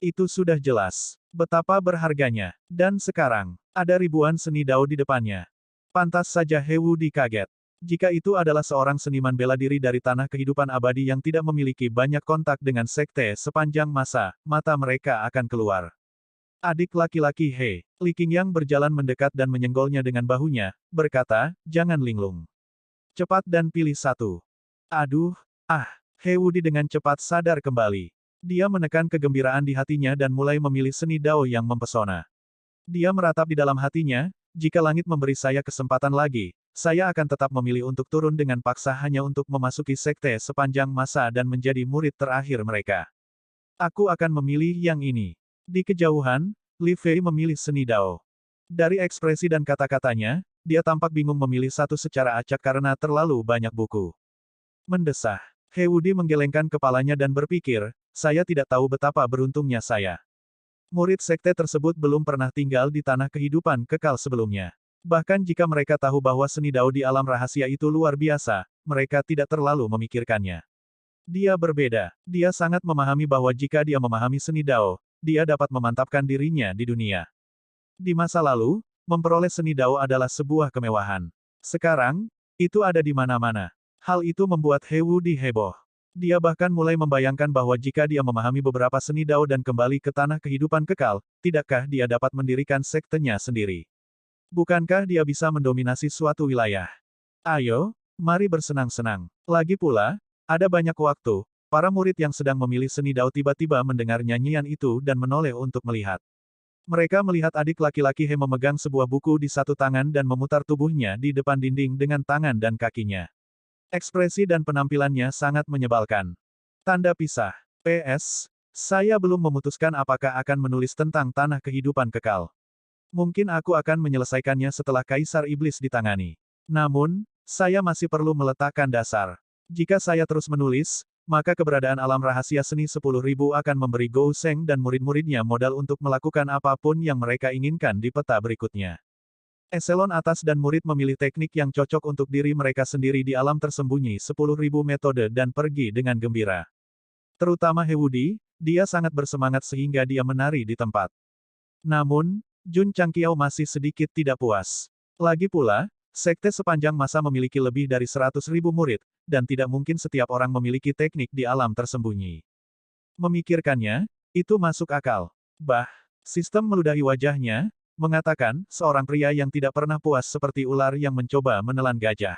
Itu sudah jelas. Betapa berharganya. Dan sekarang, ada ribuan seni Dao di depannya. Pantas saja He Wudi kaget. Jika itu adalah seorang seniman bela diri dari tanah kehidupan abadi yang tidak memiliki banyak kontak dengan sekte sepanjang masa, mata mereka akan keluar. Adik laki-laki He, Li Qingyang berjalan mendekat dan menyenggolnya dengan bahunya, berkata, jangan linglung. Cepat dan pilih satu. Aduh, He Wudi dengan cepat sadar kembali. Dia menekan kegembiraan di hatinya dan mulai memilih seni Dao yang mempesona. Dia meratap di dalam hatinya, jika langit memberi saya kesempatan lagi, saya akan tetap memilih untuk turun dengan paksa hanya untuk memasuki sekte sepanjang masa dan menjadi murid terakhir mereka. Aku akan memilih yang ini. Di kejauhan, Li Fei memilih seni Dao. Dari ekspresi dan kata-katanya, dia tampak bingung memilih satu secara acak karena terlalu banyak buku. Mendesah. He Wudi menggelengkan kepalanya dan berpikir, saya tidak tahu betapa beruntungnya saya. Murid sekte tersebut belum pernah tinggal di tanah kehidupan kekal sebelumnya. Bahkan jika mereka tahu bahwa seni Dao di alam rahasia itu luar biasa, mereka tidak terlalu memikirkannya. Dia berbeda. Dia sangat memahami bahwa jika dia memahami seni Dao, dia dapat memantapkan dirinya di dunia. Di masa lalu, memperoleh seni Dao adalah sebuah kemewahan. Sekarang, itu ada di mana-mana. Hal itu membuat He Wudi heboh. Dia bahkan mulai membayangkan bahwa jika dia memahami beberapa seni Dao dan kembali ke tanah kehidupan kekal, tidakkah dia dapat mendirikan sektenya sendiri? Bukankah dia bisa mendominasi suatu wilayah? Ayo, mari bersenang-senang. Lagi pula, ada banyak waktu, para murid yang sedang memilih seni Dao tiba-tiba mendengar nyanyian itu dan menoleh untuk melihat. Mereka melihat adik laki-laki He memegang sebuah buku di satu tangan dan memutar tubuhnya di depan dinding dengan tangan dan kakinya. Ekspresi dan penampilannya sangat menyebalkan. Tanda pisah. PS. Saya belum memutuskan apakah akan menulis tentang tanah kehidupan kekal. Mungkin aku akan menyelesaikannya setelah Kaisar Iblis ditangani. Namun, saya masih perlu meletakkan dasar. Jika saya terus menulis, maka keberadaan alam rahasia seni 10.000 akan memberi Gou Sheng dan murid-muridnya modal untuk melakukan apapun yang mereka inginkan di peta berikutnya. Eselon atas dan murid memilih teknik yang cocok untuk diri mereka sendiri di alam tersembunyi 10.000 metode dan pergi dengan gembira. Terutama He Wudi, dia sangat bersemangat sehingga dia menari di tempat. Namun, Jun Changqiao masih sedikit tidak puas. Lagi pula, sekte sepanjang masa memiliki lebih dari 100.000 murid, dan tidak mungkin setiap orang memiliki teknik di alam tersembunyi. Memikirkannya, itu masuk akal. Sistem meludahi wajahnya, mengatakan, seorang pria yang tidak pernah puas seperti ular yang mencoba menelan gajah.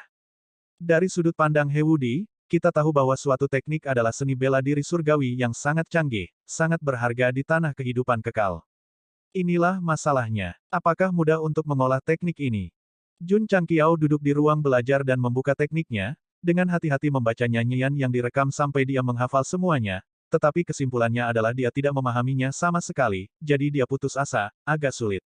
Dari sudut pandang He Wudi, kita tahu bahwa suatu teknik adalah seni bela diri surgawi yang sangat canggih, sangat berharga di tanah kehidupan kekal. Inilah masalahnya. Apakah mudah untuk mengolah teknik ini? Jun Changqiao duduk di ruang belajar dan membuka tekniknya, dengan hati-hati membaca nyanyian yang direkam sampai dia menghafal semuanya, tetapi kesimpulannya adalah dia tidak memahaminya sama sekali, jadi dia putus asa, agak sulit.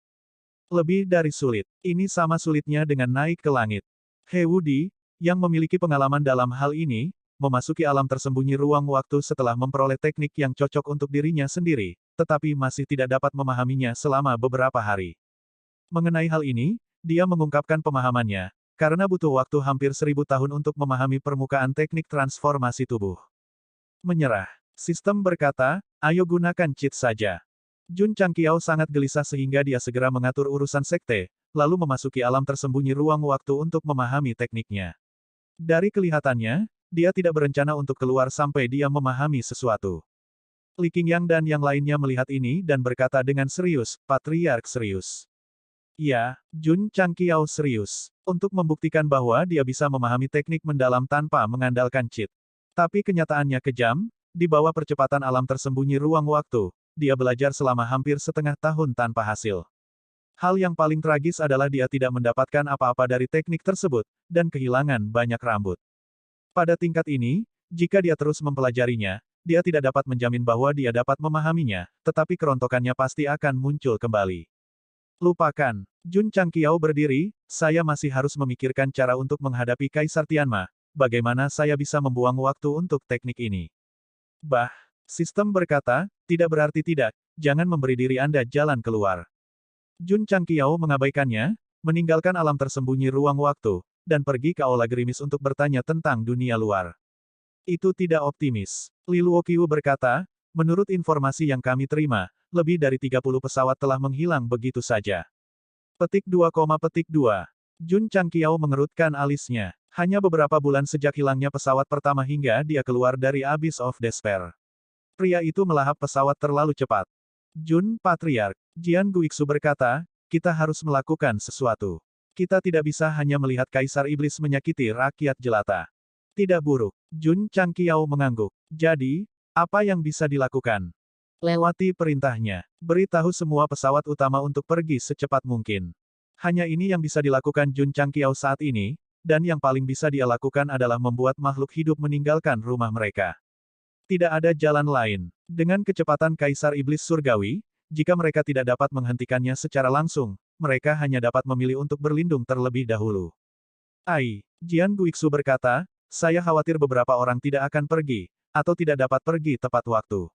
Lebih dari sulit. Ini sama sulitnya dengan naik ke langit. He Wudi, yang memiliki pengalaman dalam hal ini, memasuki alam tersembunyi ruang waktu setelah memperoleh teknik yang cocok untuk dirinya sendiri, tetapi masih tidak dapat memahaminya selama beberapa hari. Mengenai hal ini, dia mengungkapkan pemahamannya, karena butuh waktu hampir 1000 tahun untuk memahami permukaan teknik transformasi tubuh. Menyerah. Sistem berkata, ayo gunakan cheat saja. Jun Changqiao sangat gelisah sehingga dia segera mengatur urusan sekte, lalu memasuki alam tersembunyi ruang waktu untuk memahami tekniknya. Dari kelihatannya, dia tidak berencana untuk keluar sampai dia memahami sesuatu. Li Qingyang dan yang lainnya melihat ini dan berkata dengan serius, Patriark serius. Ya, Jun Changqiao serius. Untuk membuktikan bahwa dia bisa memahami teknik mendalam tanpa mengandalkan cheat. Tapi kenyataannya kejam, di bawah percepatan alam tersembunyi ruang waktu, dia belajar selama hampir setengah tahun tanpa hasil. Hal yang paling tragis adalah dia tidak mendapatkan apa-apa dari teknik tersebut, dan kehilangan banyak rambut. Pada tingkat ini, jika dia terus mempelajarinya, dia tidak dapat menjamin bahwa dia dapat memahaminya, tetapi kerontokannya pasti akan muncul kembali. Lupakan. Jun Changqiao berdiri, saya masih harus memikirkan cara untuk menghadapi Kaisar Tianma, bagaimana saya bisa membuang waktu untuk teknik ini. Sistem berkata, tidak berarti tidak, jangan memberi diri Anda jalan keluar. Jun Changqiao mengabaikannya, meninggalkan alam tersembunyi ruang waktu, dan pergi ke aula gerimis untuk bertanya tentang dunia luar. Itu tidak optimis. Li Luoqiu berkata, menurut informasi yang kami terima, lebih dari 30 pesawat telah menghilang begitu saja. Petik 2, petik 2. Jun Changqiao mengerutkan alisnya. Hanya beberapa bulan sejak hilangnya pesawat pertama hingga dia keluar dari Abyss of Despair. Pria itu melahap pesawat terlalu cepat. Jun, Patriark. Jian Guixu berkata, kita harus melakukan sesuatu. Kita tidak bisa hanya melihat Kaisar Iblis menyakiti rakyat jelata. Tidak buruk. Jun Changqiao mengangguk. Jadi, apa yang bisa dilakukan? Lewati perintahnya. Beritahu semua pesawat utama untuk pergi secepat mungkin. Hanya ini yang bisa dilakukan Jun Changqiao saat ini, dan yang paling bisa dia lakukan adalah membuat makhluk hidup meninggalkan rumah mereka. Tidak ada jalan lain. Dengan kecepatan Kaisar Iblis Surgawi, jika mereka tidak dapat menghentikannya secara langsung, mereka hanya dapat memilih untuk berlindung terlebih dahulu. Jian Guixu berkata, saya khawatir beberapa orang tidak akan pergi, atau tidak dapat pergi tepat waktu.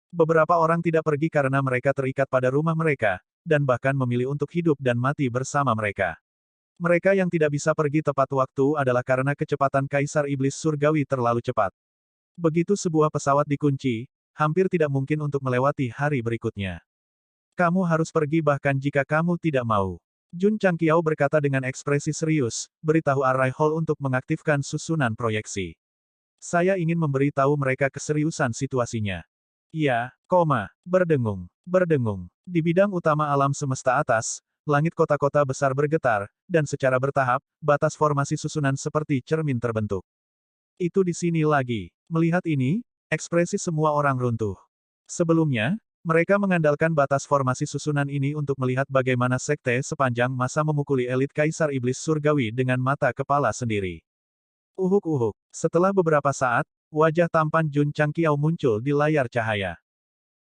Beberapa orang tidak pergi karena mereka terikat pada rumah mereka, dan bahkan memilih untuk hidup dan mati bersama mereka. Mereka yang tidak bisa pergi tepat waktu adalah karena kecepatan Kaisar Iblis Surgawi terlalu cepat. Begitu sebuah pesawat dikunci, hampir tidak mungkin untuk melewati hari berikutnya. Kamu harus pergi bahkan jika kamu tidak mau. Jun Changqiao berkata dengan ekspresi serius, beritahu Array Hall untuk mengaktifkan susunan proyeksi. Saya ingin memberitahu mereka keseriusan situasinya. Ya, berdengung. Di bidang utama alam semesta atas, langit kota-kota besar bergetar, dan secara bertahap, batas formasi susunan seperti cermin terbentuk. Itu di sini lagi. Melihat ini, ekspresi semua orang runtuh. Sebelumnya, Mereka mengandalkan batas formasi susunan ini untuk melihat bagaimana sekte sepanjang masa memukuli elit Kaisar Iblis Surgawi dengan mata kepala sendiri. Uhuk-uhuk. Setelah beberapa saat, wajah tampan Jun Changqiao muncul di layar cahaya.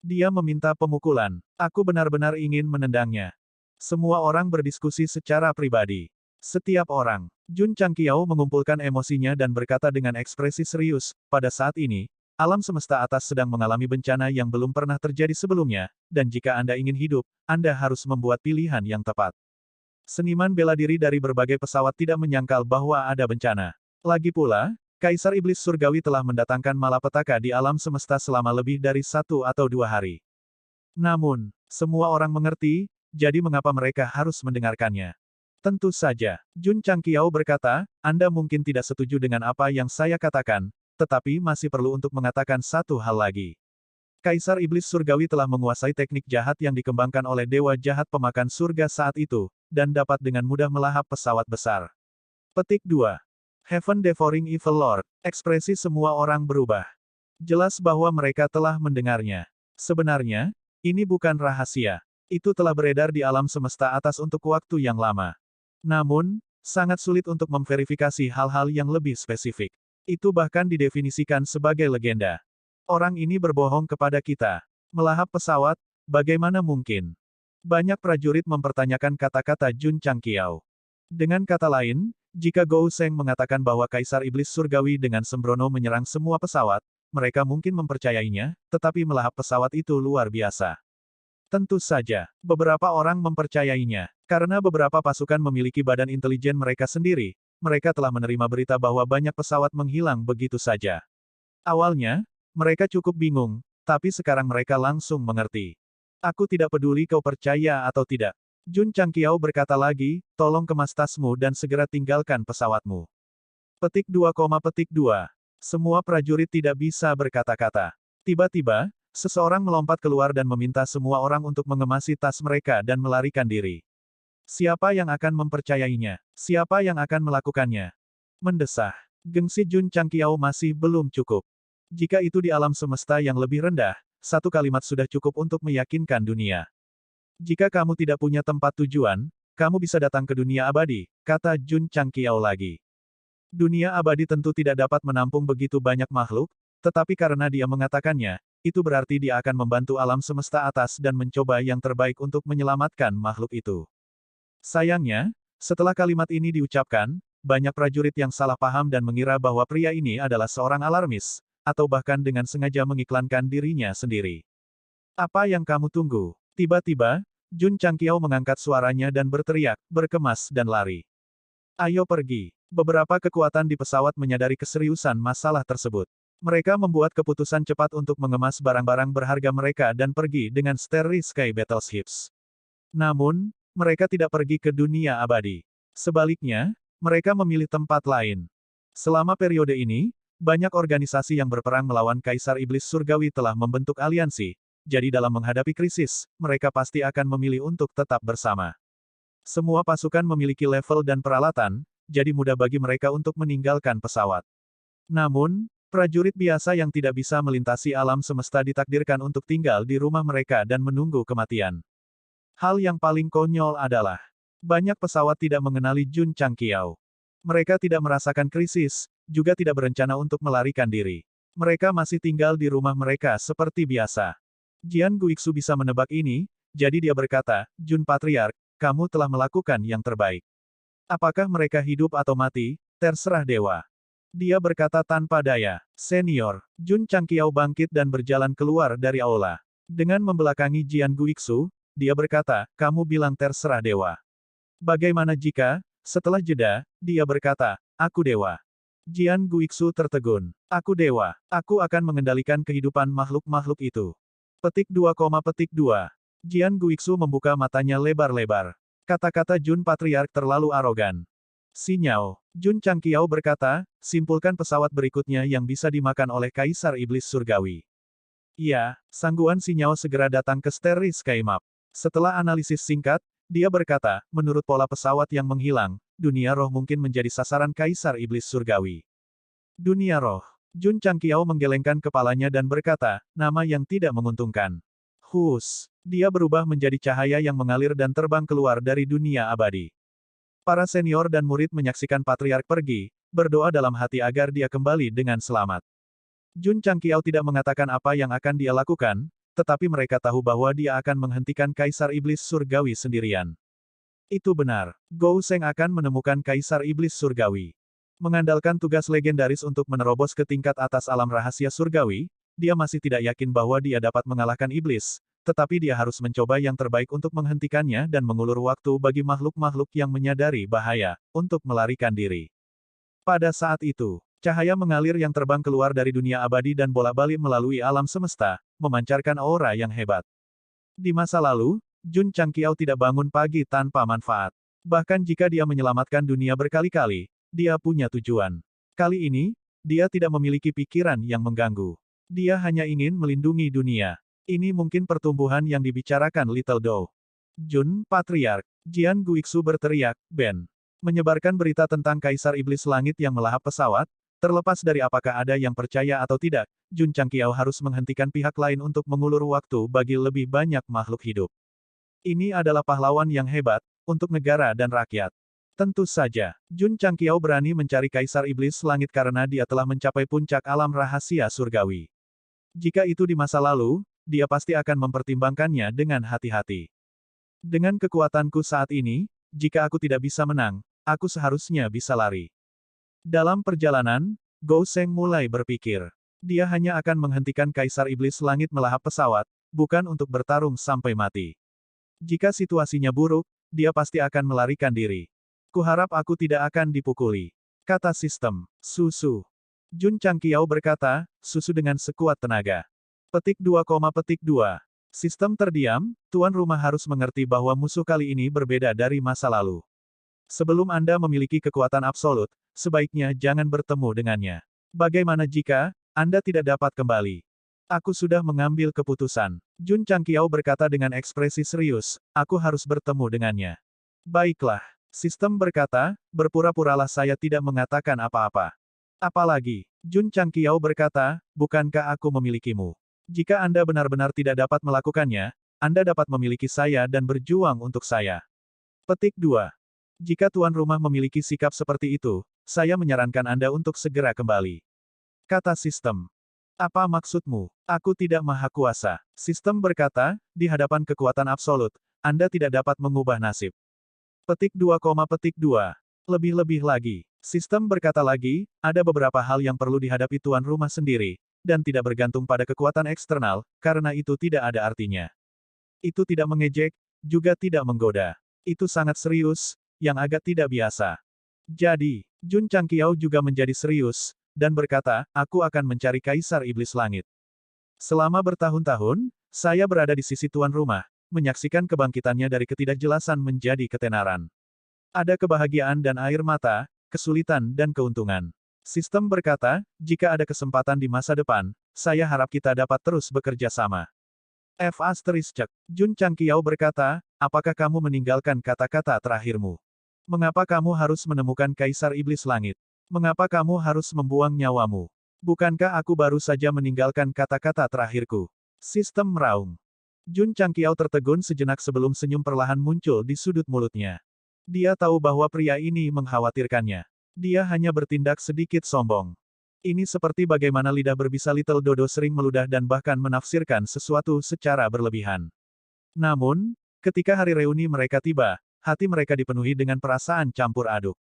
Dia meminta pemukulan. Aku benar-benar ingin menendangnya. Semua orang berdiskusi secara pribadi. Setiap orang. Jun Changqiao mengumpulkan emosinya dan berkata dengan ekspresi serius, pada saat ini, alam semesta atas sedang mengalami bencana yang belum pernah terjadi sebelumnya, dan jika Anda ingin hidup, Anda harus membuat pilihan yang tepat. Seniman bela diri dari berbagai pesawat tidak menyangkal bahwa ada bencana. Lagi pula, Kaisar Iblis Surgawi telah mendatangkan malapetaka di alam semesta selama lebih dari 1 atau 2 hari. Namun, semua orang mengerti, jadi mengapa mereka harus mendengarkannya? Tentu saja, Jun Changqiao berkata, Anda mungkin tidak setuju dengan apa yang saya katakan, tetapi masih perlu untuk mengatakan satu hal lagi. Kaisar Iblis Surgawi telah menguasai teknik jahat yang dikembangkan oleh Dewa Jahat Pemakan Surga saat itu, dan dapat dengan mudah melahap pesawat besar. Petik 2. Heaven Devouring Evil Lord. Ekspresi semua orang berubah. Jelas bahwa mereka telah mendengarnya. Sebenarnya, ini bukan rahasia. Itu telah beredar di alam semesta atas untuk waktu yang lama. Namun, sangat sulit untuk memverifikasi hal-hal yang lebih spesifik. Itu bahkan didefinisikan sebagai legenda. Orang ini berbohong kepada kita. Melahap pesawat, bagaimana mungkin? Banyak prajurit mempertanyakan kata-kata Jun Changqiao. Dengan kata lain, jika Gou Sheng mengatakan bahwa Kaisar Iblis Surgawi dengan sembrono menyerang semua pesawat, mereka mungkin mempercayainya, tetapi melahap pesawat itu luar biasa. Tentu saja, beberapa orang mempercayainya. Karena beberapa pasukan memiliki badan intelijen mereka sendiri, mereka telah menerima berita bahwa banyak pesawat menghilang begitu saja. Awalnya, mereka cukup bingung, tapi sekarang mereka langsung mengerti. Aku tidak peduli kau percaya atau tidak. Jun Changqiao berkata lagi, tolong kemas tasmu dan segera tinggalkan pesawatmu. Petik 2, petik 2. Semua prajurit tidak bisa berkata-kata. Tiba-tiba, seseorang melompat keluar dan meminta semua orang untuk mengemasi tas mereka dan melarikan diri. Siapa yang akan mempercayainya? Siapa yang akan melakukannya? Mendesah. Gengsi Jun Changqiao masih belum cukup. Jika itu di alam semesta yang lebih rendah, satu kalimat sudah cukup untuk meyakinkan dunia. Jika kamu tidak punya tempat tujuan, kamu bisa datang ke dunia abadi, kata Jun Changqiao lagi. Dunia abadi tentu tidak dapat menampung begitu banyak makhluk, tetapi karena dia mengatakannya, itu berarti dia akan membantu alam semesta atas dan mencoba yang terbaik untuk menyelamatkan makhluk itu. Sayangnya, setelah kalimat ini diucapkan, banyak prajurit yang salah paham dan mengira bahwa pria ini adalah seorang alarmis, atau bahkan dengan sengaja mengiklankan dirinya sendiri. Apa yang kamu tunggu? Tiba-tiba, Jun Changqiao mengangkat suaranya dan berteriak, berkemas dan lari. Ayo pergi. Beberapa kekuatan di pesawat menyadari keseriusan masalah tersebut. Mereka membuat keputusan cepat untuk mengemas barang-barang berharga mereka dan pergi dengan Starry Sky Battleships. Namun, mereka tidak pergi ke dunia abadi. Sebaliknya, mereka memilih tempat lain. Selama periode ini, banyak organisasi yang berperang melawan Kaisar Iblis Surgawi telah membentuk aliansi, jadi dalam menghadapi krisis, mereka pasti akan memilih untuk tetap bersama. Semua pasukan memiliki level dan peralatan, jadi mudah bagi mereka untuk meninggalkan pesawat. Namun, prajurit biasa yang tidak bisa melintasi alam semesta ditakdirkan untuk tinggal di rumah mereka dan menunggu kematian. Hal yang paling konyol adalah, banyak pesawat tidak mengenali Jun Changqiao. Mereka tidak merasakan krisis, juga tidak berencana untuk melarikan diri. Mereka masih tinggal di rumah mereka seperti biasa. Jian Guixu bisa menebak ini, jadi dia berkata, Jun Patriark, kamu telah melakukan yang terbaik. Apakah mereka hidup atau mati, terserah dewa. Dia berkata tanpa daya. Senior, Jun Changqiao bangkit dan berjalan keluar dari aula. Dengan membelakangi Jian Guixu, dia berkata, kamu bilang terserah dewa. Bagaimana jika, setelah jeda, dia berkata, aku dewa. Jian Guixu tertegun. Aku dewa. Aku akan mengendalikan kehidupan makhluk-makhluk itu. Petik 2, petik 2. Jian Guixu membuka matanya lebar-lebar. Kata-kata Jun Patriark terlalu arogan. Sinyal. Jun Changqiao berkata, simpulkan pesawat berikutnya yang bisa dimakan oleh Kaisar Iblis Surgawi. Iya, sangguan Sinyal segera datang ke Starry Sky Map. Setelah analisis singkat, dia berkata, menurut pola pesawat yang menghilang, dunia roh mungkin menjadi sasaran Kaisar Iblis Surgawi. Dunia roh. Jun Changqiao menggelengkan kepalanya dan berkata, nama yang tidak menguntungkan. Hus. Dia berubah menjadi cahaya yang mengalir dan terbang keluar dari dunia abadi. Para senior dan murid menyaksikan Patriark pergi, berdoa dalam hati agar dia kembali dengan selamat. Jun Changqiao tidak mengatakan apa yang akan dia lakukan, tetapi mereka tahu bahwa dia akan menghentikan Kaisar Iblis Surgawi sendirian. Itu benar. Gou Sheng akan menemukan Kaisar Iblis Surgawi. Mengandalkan tugas legendaris untuk menerobos ke tingkat atas alam rahasia surgawi, dia masih tidak yakin bahwa dia dapat mengalahkan iblis, tetapi dia harus mencoba yang terbaik untuk menghentikannya dan mengulur waktu bagi makhluk-makhluk yang menyadari bahaya, untuk melarikan diri. Pada saat itu, cahaya mengalir yang terbang keluar dari dunia abadi dan bolak-balik melalui alam semesta, memancarkan aura yang hebat. Di masa lalu, Jun Changqiao tidak bangun pagi tanpa manfaat. Bahkan jika dia menyelamatkan dunia berkali-kali, dia punya tujuan. Kali ini, dia tidak memiliki pikiran yang mengganggu. Dia hanya ingin melindungi dunia. Ini mungkin pertumbuhan yang dibicarakan Little Dou. Jun, Patriark. Jian Guixu berteriak, Ben. Menyebarkan berita tentang Kaisar Iblis Langit yang melahap pesawat, terlepas dari apakah ada yang percaya atau tidak, Jun Changqiao harus menghentikan pihak lain untuk mengulur waktu bagi lebih banyak makhluk hidup. Ini adalah pahlawan yang hebat, untuk negara dan rakyat. Tentu saja, Jun Changqiao berani mencari Kaisar Iblis Langit karena dia telah mencapai puncak alam rahasia surgawi. Jika itu di masa lalu, dia pasti akan mempertimbangkannya dengan hati-hati. Dengan kekuatanku saat ini, jika aku tidak bisa menang, aku seharusnya bisa lari. Dalam perjalanan, Gou Sheng mulai berpikir. Dia hanya akan menghentikan Kaisar Iblis Langit melahap pesawat, bukan untuk bertarung sampai mati. Jika situasinya buruk, dia pasti akan melarikan diri. Kuharap aku tidak akan dipukuli. Kata sistem. Susu. Jun Changqiao berkata, susu dengan sekuat tenaga. Petik 2, petik 2. Sistem terdiam, tuan rumah harus mengerti bahwa musuh kali ini berbeda dari masa lalu. Sebelum Anda memiliki kekuatan absolut, sebaiknya jangan bertemu dengannya. Bagaimana jika Anda tidak dapat kembali? Aku sudah mengambil keputusan. Jun Changqiao berkata dengan ekspresi serius, aku harus bertemu dengannya. Baiklah. Sistem berkata, berpura-puralah saya tidak mengatakan apa-apa. Apalagi, Jun Changqiao berkata, bukankah aku memilikimu? Jika Anda benar-benar tidak dapat melakukannya, Anda dapat memiliki saya dan berjuang untuk saya. Petik 2. Jika tuan rumah memiliki sikap seperti itu, saya menyarankan Anda untuk segera kembali. Kata sistem. Apa maksudmu? Aku tidak maha kuasa. Sistem berkata, di hadapan kekuatan absolut, Anda tidak dapat mengubah nasib. Petik 2, petik 2. Lebih-lebih lagi. Sistem berkata lagi, ada beberapa hal yang perlu dihadapi tuan rumah sendiri, dan tidak bergantung pada kekuatan eksternal, karena itu tidak ada artinya. Itu tidak mengejek, juga tidak menggoda. Itu sangat serius, yang agak tidak biasa. Jadi, Jun Changqiao juga menjadi serius, dan berkata, aku akan mencari Kaisar Iblis Langit. Selama bertahun-tahun, saya berada di sisi tuan rumah, menyaksikan kebangkitannya dari ketidakjelasan menjadi ketenaran. Ada kebahagiaan dan air mata, kesulitan dan keuntungan. Sistem berkata, jika ada kesempatan di masa depan, saya harap kita dapat terus bekerja sama. Jun Changqiao berkata, apakah kamu meninggalkan kata-kata terakhirmu? Mengapa kamu harus menemukan Kaisar Iblis Langit? Mengapa kamu harus membuang nyawamu? Bukankah aku baru saja meninggalkan kata-kata terakhirku? Sistem meraung. Jun Changqiao tertegun sejenak sebelum senyum perlahan muncul di sudut mulutnya. Dia tahu bahwa pria ini mengkhawatirkannya. Dia hanya bertindak sedikit sombong. Ini seperti bagaimana lidah berbisa Little Dodo sering meludah dan bahkan menafsirkan sesuatu secara berlebihan. Namun, ketika hari reuni mereka tiba, hati mereka dipenuhi dengan perasaan campur aduk.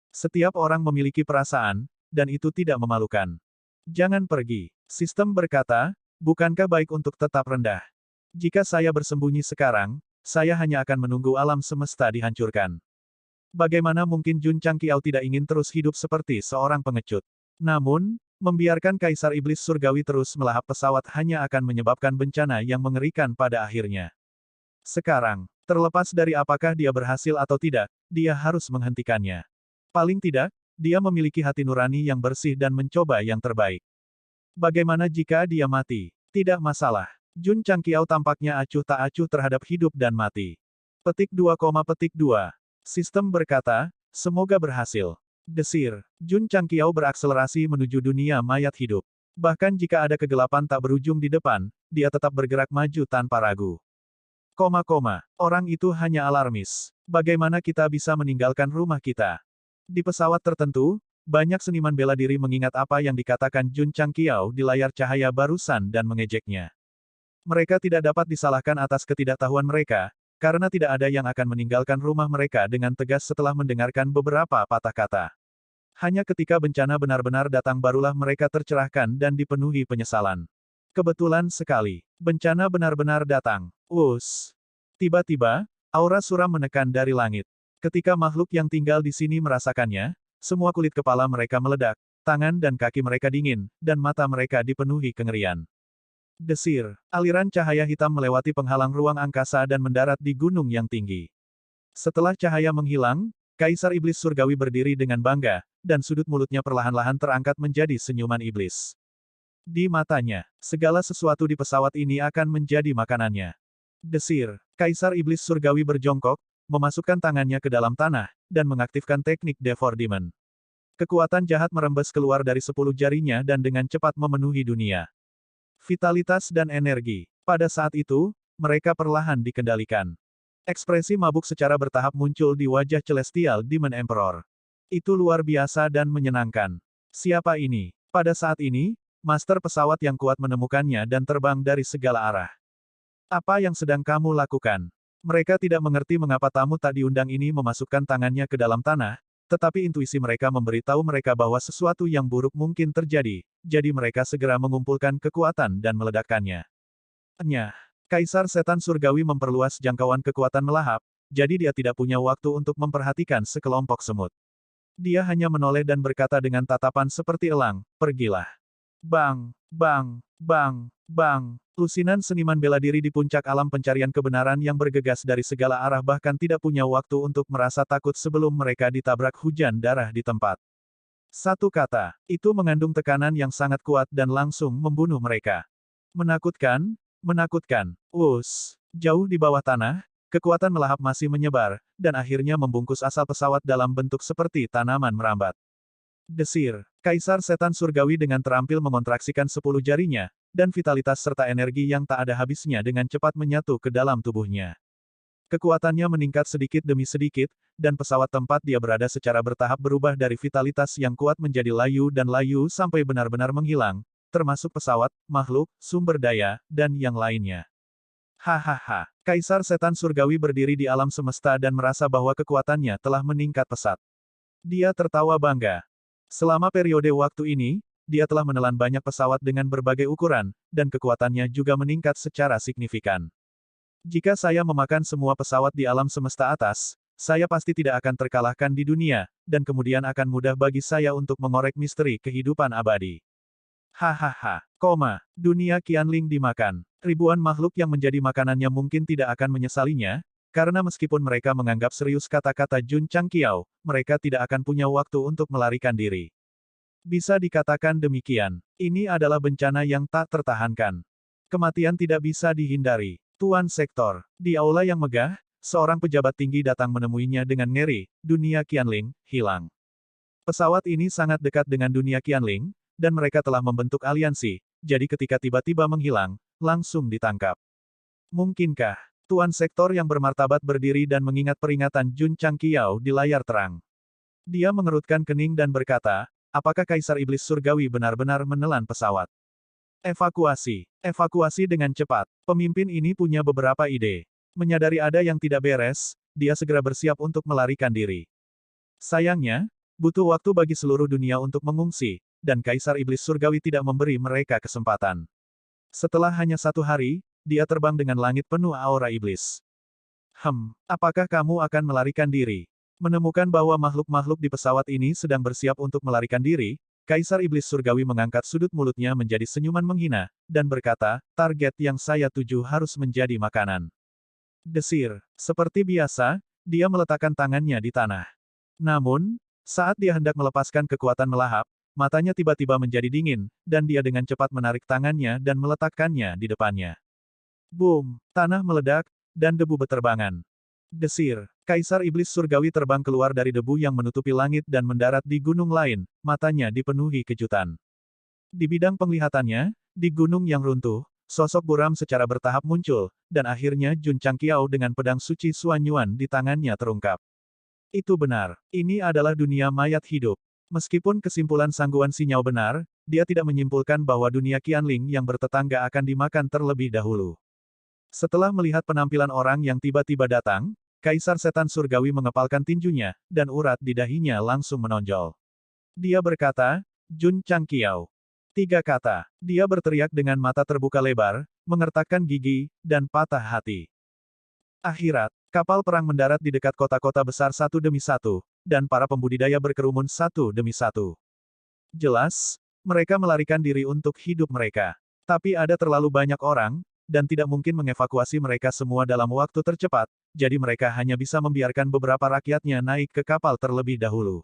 Setiap orang memiliki perasaan, dan itu tidak memalukan. Jangan pergi. Sistem berkata, bukankah baik untuk tetap rendah? Jika saya bersembunyi sekarang, saya hanya akan menunggu alam semesta dihancurkan. Bagaimana mungkin Jun Changqiao tidak ingin terus hidup seperti seorang pengecut? Namun, membiarkan Kaisar Iblis Surgawi terus melahap pesawat hanya akan menyebabkan bencana yang mengerikan pada akhirnya. Sekarang, terlepas dari apakah dia berhasil atau tidak, dia harus menghentikannya. Paling tidak, dia memiliki hati nurani yang bersih dan mencoba yang terbaik. Bagaimana jika dia mati? Tidak masalah. Jun Changqiao tampaknya acuh tak acuh terhadap hidup dan mati. Petik 2, petik 2. Sistem berkata, semoga berhasil. Desir. Jun Changqiao berakselerasi menuju dunia mayat hidup. Bahkan jika ada kegelapan tak berujung di depan, dia tetap bergerak maju tanpa ragu. Orang itu hanya alarmis. Bagaimana kita bisa meninggalkan rumah kita? Di pesawat tertentu, banyak seniman bela diri mengingat apa yang dikatakan Jun Changqiao di layar cahaya barusan dan mengejeknya. Mereka tidak dapat disalahkan atas ketidaktahuan mereka, karena tidak ada yang akan meninggalkan rumah mereka dengan tegas setelah mendengarkan beberapa patah kata. Hanya ketika bencana benar-benar datang barulah mereka tercerahkan dan dipenuhi penyesalan. Kebetulan sekali, bencana benar-benar datang. Tiba-tiba, aura suram menekan dari langit. Ketika makhluk yang tinggal di sini merasakannya, semua kulit kepala mereka meledak, tangan dan kaki mereka dingin, dan mata mereka dipenuhi kengerian. Desir, aliran cahaya hitam melewati penghalang ruang angkasa dan mendarat di gunung yang tinggi. Setelah cahaya menghilang, Kaisar Iblis Surgawi berdiri dengan bangga, dan sudut mulutnya perlahan-lahan terangkat menjadi senyuman iblis. Di matanya, segala sesuatu di pesawat ini akan menjadi makanannya. Desir, Kaisar Iblis Surgawi berjongkok, memasukkan tangannya ke dalam tanah, dan mengaktifkan teknik Devor Demon. Kekuatan jahat merembes keluar dari 10 jarinya dan dengan cepat memenuhi dunia. Vitalitas dan energi. Pada saat itu, mereka perlahan dikendalikan. Ekspresi mabuk secara bertahap muncul di wajah Celestial Demon Emperor. Itu luar biasa dan menyenangkan. Siapa ini? Pada saat ini, master pesawat yang kuat menemukannya dan terbang dari segala arah. Apa yang sedang kamu lakukan? Mereka tidak mengerti mengapa tamu tak diundang ini memasukkan tangannya ke dalam tanah, tetapi intuisi mereka memberitahu mereka bahwa sesuatu yang buruk mungkin terjadi, jadi mereka segera mengumpulkan kekuatan dan meledakkannya. Kaisar Setan Surgawi memperluas jangkauan kekuatan melahap, jadi dia tidak punya waktu untuk memperhatikan sekelompok semut. Dia hanya menoleh dan berkata dengan tatapan seperti elang, pergilah. Bang, bang, bang, bang. Lusinan seniman bela diri di puncak alam pencarian kebenaran yang bergegas dari segala arah bahkan tidak punya waktu untuk merasa takut sebelum mereka ditabrak hujan darah di tempat. Satu kata, itu mengandung tekanan yang sangat kuat dan langsung membunuh mereka. Menakutkan, menakutkan. Jauh di bawah tanah, kekuatan melahap masih menyebar, dan akhirnya membungkus asal pesawat dalam bentuk seperti tanaman merambat. Desir, Kaisar Setan Surgawi dengan terampil mengontraksikan 10 jarinya, dan vitalitas serta energi yang tak ada habisnya dengan cepat menyatu ke dalam tubuhnya. Kekuatannya meningkat sedikit demi sedikit, dan pesawat tempat dia berada secara bertahap berubah dari vitalitas yang kuat menjadi layu dan layu sampai benar-benar menghilang, termasuk pesawat, makhluk, sumber daya, dan yang lainnya. Hahaha, Kaisar Setan Surgawi berdiri di alam semesta dan merasa bahwa kekuatannya telah meningkat pesat. Dia tertawa bangga. Selama periode waktu ini, dia telah menelan banyak pesawat dengan berbagai ukuran, dan kekuatannya juga meningkat secara signifikan. Jika saya memakan semua pesawat di alam semesta atas, saya pasti tidak akan terkalahkan di dunia, dan kemudian akan mudah bagi saya untuk mengorek misteri kehidupan abadi. Hahaha, dunia Qianling dimakan. Ribuan makhluk yang menjadi makanannya mungkin tidak akan menyesalinya, karena meskipun mereka menganggap serius kata-kata Jun Changqiao, mereka tidak akan punya waktu untuk melarikan diri. Bisa dikatakan demikian, ini adalah bencana yang tak tertahankan. Kematian tidak bisa dihindari. Tuan Sektor, di aula yang megah, seorang pejabat tinggi datang menemuinya dengan ngeri, dunia Qianling, hilang. Pesawat ini sangat dekat dengan dunia Qianling, dan mereka telah membentuk aliansi, jadi ketika tiba-tiba menghilang, langsung ditangkap. Mungkinkah Tuan Sektor yang bermartabat berdiri dan mengingat peringatan Jun Changqiao di layar terang? Dia mengerutkan kening dan berkata, apakah Kaisar Iblis Surgawi benar-benar menelan pesawat? Evakuasi dengan cepat. Pemimpin ini punya beberapa ide. Menyadari ada yang tidak beres, dia segera bersiap untuk melarikan diri. Sayangnya, butuh waktu bagi seluruh dunia untuk mengungsi, dan Kaisar Iblis Surgawi tidak memberi mereka kesempatan. Setelah hanya 1 hari, dia terbang dengan langit penuh aura iblis. Apakah kamu akan melarikan diri? Menemukan bahwa makhluk-makhluk di pesawat ini sedang bersiap untuk melarikan diri, Kaisar Iblis Surgawi mengangkat sudut mulutnya menjadi senyuman menghina, dan berkata, target yang saya tuju harus menjadi makanan. Desir, seperti biasa, dia meletakkan tangannya di tanah. Namun, saat dia hendak melepaskan kekuatan melahap, matanya tiba-tiba menjadi dingin, dan dia dengan cepat menarik tangannya dan meletakkannya di depannya. Boom! Tanah meledak, dan debu beterbangan. Desir, Kaisar Iblis Surgawi terbang keluar dari debu yang menutupi langit dan mendarat di gunung lain, matanya dipenuhi kejutan. Di bidang penglihatannya, di gunung yang runtuh, sosok buram secara bertahap muncul, dan akhirnya Jun Changqiao dengan pedang suci Xuan Yuan di tangannya terungkap. Itu benar. Ini adalah dunia mayat hidup. Meskipun kesimpulan Sangguan Sinyao benar, dia tidak menyimpulkan bahwa dunia Qianling yang bertetangga akan dimakan terlebih dahulu. Setelah melihat penampilan orang yang tiba-tiba datang, Kaisar Setan Surgawi mengepalkan tinjunya, dan urat di dahinya langsung menonjol. Dia berkata, Jun Changqiao. 3 kata. Dia berteriak dengan mata terbuka lebar, mengertakkan gigi, dan patah hati. Akhirat, kapal perang mendarat di dekat kota-kota besar satu demi satu, dan para pembudidaya berkerumun satu demi satu. Jelas, mereka melarikan diri untuk hidup mereka. Tapi ada terlalu banyak orang, dan tidak mungkin mengevakuasi mereka semua dalam waktu tercepat, jadi mereka hanya bisa membiarkan beberapa rakyatnya naik ke kapal terlebih dahulu.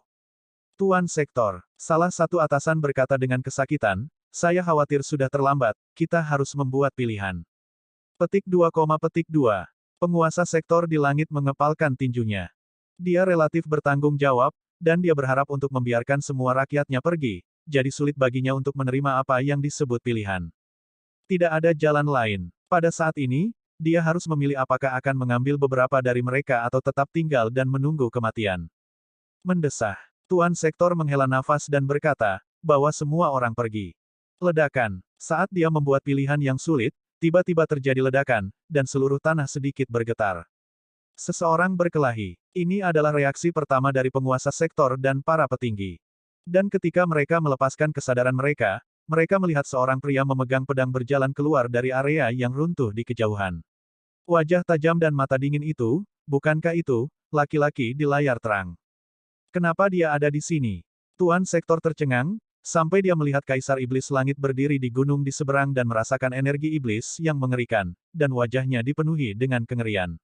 Tuan Sektor, salah satu atasan berkata dengan kesakitan, saya khawatir sudah terlambat, kita harus membuat pilihan. Petik 2, petik 2. Penguasa sektor di langit mengepalkan tinjunya. Dia relatif bertanggung jawab, dan dia berharap untuk membiarkan semua rakyatnya pergi, jadi sulit baginya untuk menerima apa yang disebut pilihan. Tidak ada jalan lain. Pada saat ini, dia harus memilih apakah akan mengambil beberapa dari mereka atau tetap tinggal dan menunggu kematian. Mendesah. Tuan Sektor menghela nafas dan berkata, bahwa semua orang pergi. Ledakan. Saat dia membuat pilihan yang sulit, tiba-tiba terjadi ledakan, dan seluruh tanah sedikit bergetar. Seseorang berkelahi. Ini adalah reaksi pertama dari penguasa sektor dan para petinggi. Dan ketika mereka melepaskan kesadaran mereka, mereka melihat seorang pria memegang pedang berjalan keluar dari area yang runtuh di kejauhan. Wajah tajam dan mata dingin itu, bukankah itu, laki-laki di layar terang? Kenapa dia ada di sini? Tuan sektor tercengang, sampai dia melihat Kaisar Iblis Langit berdiri di gunung di seberang dan merasakan energi iblis yang mengerikan, dan wajahnya dipenuhi dengan kengerian.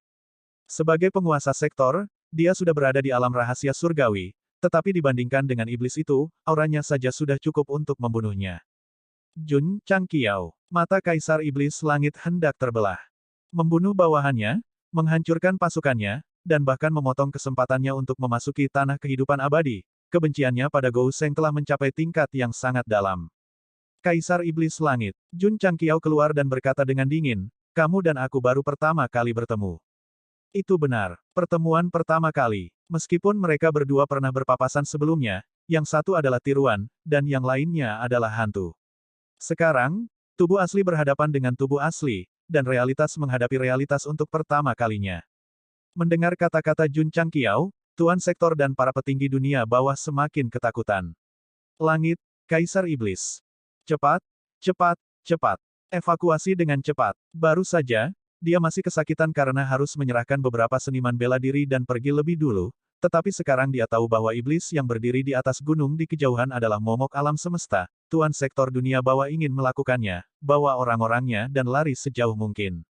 Sebagai penguasa sektor, dia sudah berada di alam rahasia surgawi, tetapi dibandingkan dengan iblis itu, auranya saja sudah cukup untuk membunuhnya. Jun Changqiao, mata Kaisar Iblis Langit hendak terbelah. Membunuh bawahannya, menghancurkan pasukannya, dan bahkan memotong kesempatannya untuk memasuki tanah kehidupan abadi. Kebenciannya pada Gou Sheng telah mencapai tingkat yang sangat dalam. Kaisar Iblis Langit, Jun Changqiao keluar dan berkata dengan dingin, kamu dan aku baru pertama kali bertemu. Itu benar. Pertemuan pertama kali. Meskipun mereka berdua pernah berpapasan sebelumnya, yang satu adalah tiruan, dan yang lainnya adalah hantu. Sekarang, tubuh asli berhadapan dengan tubuh asli, dan realitas menghadapi realitas untuk pertama kalinya. Mendengar kata-kata Jun Changqiao, Tuan Sektor dan para petinggi dunia bawah semakin ketakutan. Langit, Kaisar Iblis. Cepat, cepat, cepat. Evakuasi dengan cepat. Baru saja, dia masih kesakitan karena harus menyerahkan beberapa seniman bela diri dan pergi lebih dulu, tetapi sekarang dia tahu bahwa iblis yang berdiri di atas gunung di kejauhan adalah momok alam semesta. Tuan sektor dunia bawah ingin melakukannya, bawa orang-orangnya dan lari sejauh mungkin.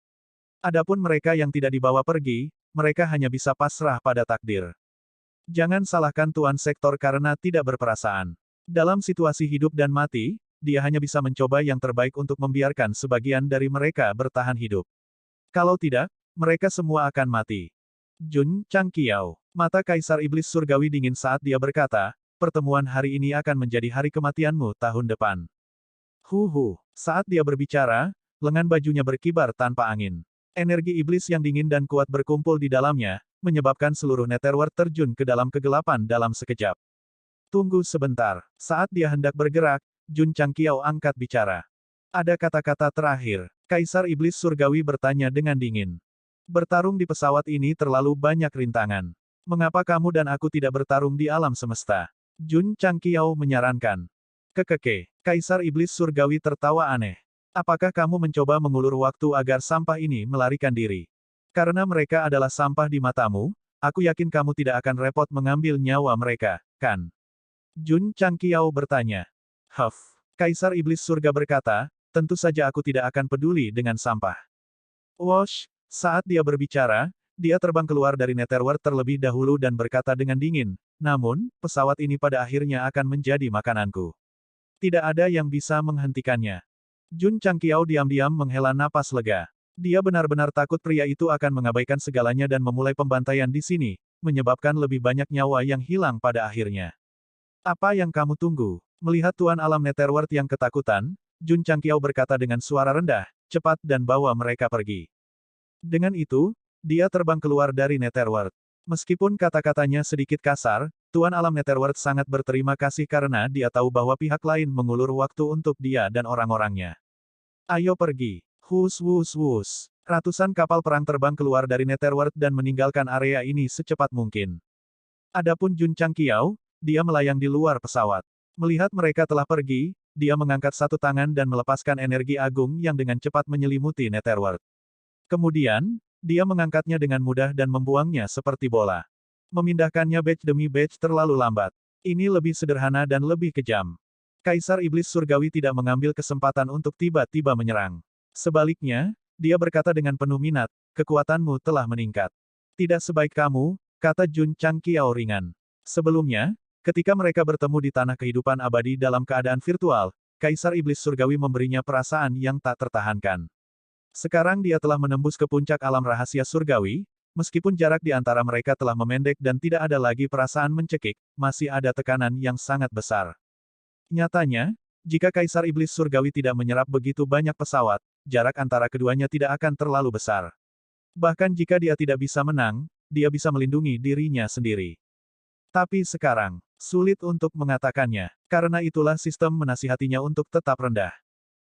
Adapun mereka yang tidak dibawa pergi, mereka hanya bisa pasrah pada takdir. Jangan salahkan Tuan sektor karena tidak berperasaan. Dalam situasi hidup dan mati, dia hanya bisa mencoba yang terbaik untuk membiarkan sebagian dari mereka bertahan hidup. Kalau tidak, mereka semua akan mati. Jun Changqiao, mata Kaisar Iblis Surgawi dingin saat dia berkata, pertemuan hari ini akan menjadi hari kematianmu tahun depan. Saat dia berbicara, lengan bajunya berkibar tanpa angin. Energi iblis yang dingin dan kuat berkumpul di dalamnya, menyebabkan seluruh Netherworld terjun ke dalam kegelapan dalam sekejap. Tunggu sebentar. Saat dia hendak bergerak, Jun Changqiao angkat bicara. Ada kata-kata terakhir. Kaisar Iblis Surgawi bertanya dengan dingin. Bertarung di pesawat ini terlalu banyak rintangan. Mengapa kamu dan aku tidak bertarung di alam semesta? Jun Changqiao menyarankan. Kekeke. Kaisar Iblis Surgawi tertawa aneh. Apakah kamu mencoba mengulur waktu agar sampah ini melarikan diri? Karena mereka adalah sampah di matamu, aku yakin kamu tidak akan repot mengambil nyawa mereka, kan? Jun Changqiao bertanya. Kaisar Iblis Surga berkata, tentu saja aku tidak akan peduli dengan sampah. Wosh, saat dia berbicara, dia terbang keluar dari Netherworld terlebih dahulu dan berkata dengan dingin, namun, pesawat ini pada akhirnya akan menjadi makananku. Tidak ada yang bisa menghentikannya. Jun Changqiao diam-diam menghela napas lega. Dia benar-benar takut pria itu akan mengabaikan segalanya dan memulai pembantaian di sini, menyebabkan lebih banyak nyawa yang hilang pada akhirnya. Apa yang kamu tunggu? Melihat Tuan Alam Netherworld yang ketakutan, Jun Changqiao berkata dengan suara rendah, cepat dan bawa mereka pergi. Dengan itu, dia terbang keluar dari Netherworld. Meskipun kata-katanya sedikit kasar, Tuan Alam Netherworld sangat berterima kasih karena dia tahu bahwa pihak lain mengulur waktu untuk dia dan orang-orangnya. Ayo pergi. Hus wus wus. Ratusan kapal perang terbang keluar dari Netherworld dan meninggalkan area ini secepat mungkin. Adapun Jun Changqiao, dia melayang di luar pesawat. Melihat mereka telah pergi, dia mengangkat satu tangan dan melepaskan energi agung yang dengan cepat menyelimuti Netherworld. Kemudian, dia mengangkatnya dengan mudah dan membuangnya seperti bola. Memindahkannya batch demi batch terlalu lambat. Ini lebih sederhana dan lebih kejam. Kaisar Iblis Surgawi tidak mengambil kesempatan untuk tiba-tiba menyerang. Sebaliknya, dia berkata dengan penuh minat, kekuatanmu telah meningkat. Tidak sebaik kamu, kata Jun Changqiao ringan. Sebelumnya, ketika mereka bertemu di tanah kehidupan abadi dalam keadaan virtual, Kaisar Iblis Surgawi memberinya perasaan yang tak tertahankan. Sekarang dia telah menembus ke puncak alam rahasia surgawi, meskipun jarak di antara mereka telah memendek dan tidak ada lagi perasaan mencekik, masih ada tekanan yang sangat besar. Nyatanya, jika Kaisar Iblis Surgawi tidak menyerap begitu banyak pesawat, jarak antara keduanya tidak akan terlalu besar. Bahkan jika dia tidak bisa menang, dia bisa melindungi dirinya sendiri. Tapi sekarang, sulit untuk mengatakannya, karena itulah sistem menasihatinya untuk tetap rendah.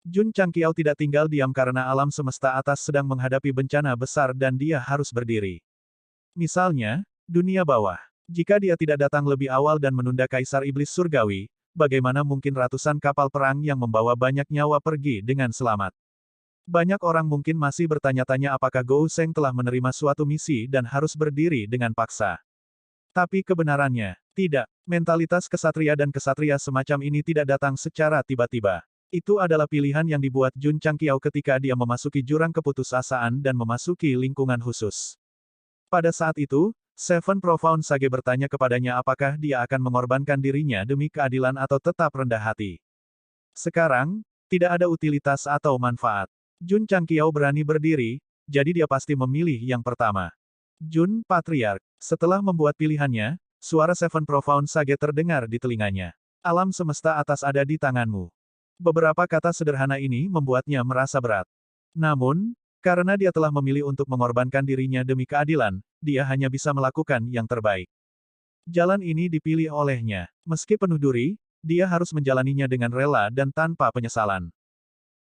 Jun Changqiao tidak tinggal diam karena alam semesta atas sedang menghadapi bencana besar dan dia harus berdiri. Misalnya, dunia bawah. Jika dia tidak datang lebih awal dan menunda Kaisar Iblis Surgawi, bagaimana mungkin ratusan kapal perang yang membawa banyak nyawa pergi dengan selamat? Banyak orang mungkin masih bertanya-tanya apakah Gou Sheng telah menerima suatu misi dan harus berdiri dengan paksa. Tapi kebenarannya, tidak. Mentalitas kesatria dan kesatria semacam ini tidak datang secara tiba-tiba. Itu adalah pilihan yang dibuat Jun Changqiao ketika dia memasuki jurang keputusasaan dan memasuki lingkungan khusus. Pada saat itu, Seven Profound Sage bertanya kepadanya apakah dia akan mengorbankan dirinya demi keadilan atau tetap rendah hati. Sekarang, tidak ada utilitas atau manfaat. Jun Changqiao berani berdiri, jadi dia pasti memilih yang pertama. Jun, Patriark. Setelah membuat pilihannya, suara Seven Profound Sage terdengar di telinganya. Alam semesta atas ada di tanganmu. Beberapa kata sederhana ini membuatnya merasa berat. Namun, karena dia telah memilih untuk mengorbankan dirinya demi keadilan, dia hanya bisa melakukan yang terbaik. Jalan ini dipilih olehnya. Meski penuh duri, dia harus menjalaninya dengan rela dan tanpa penyesalan.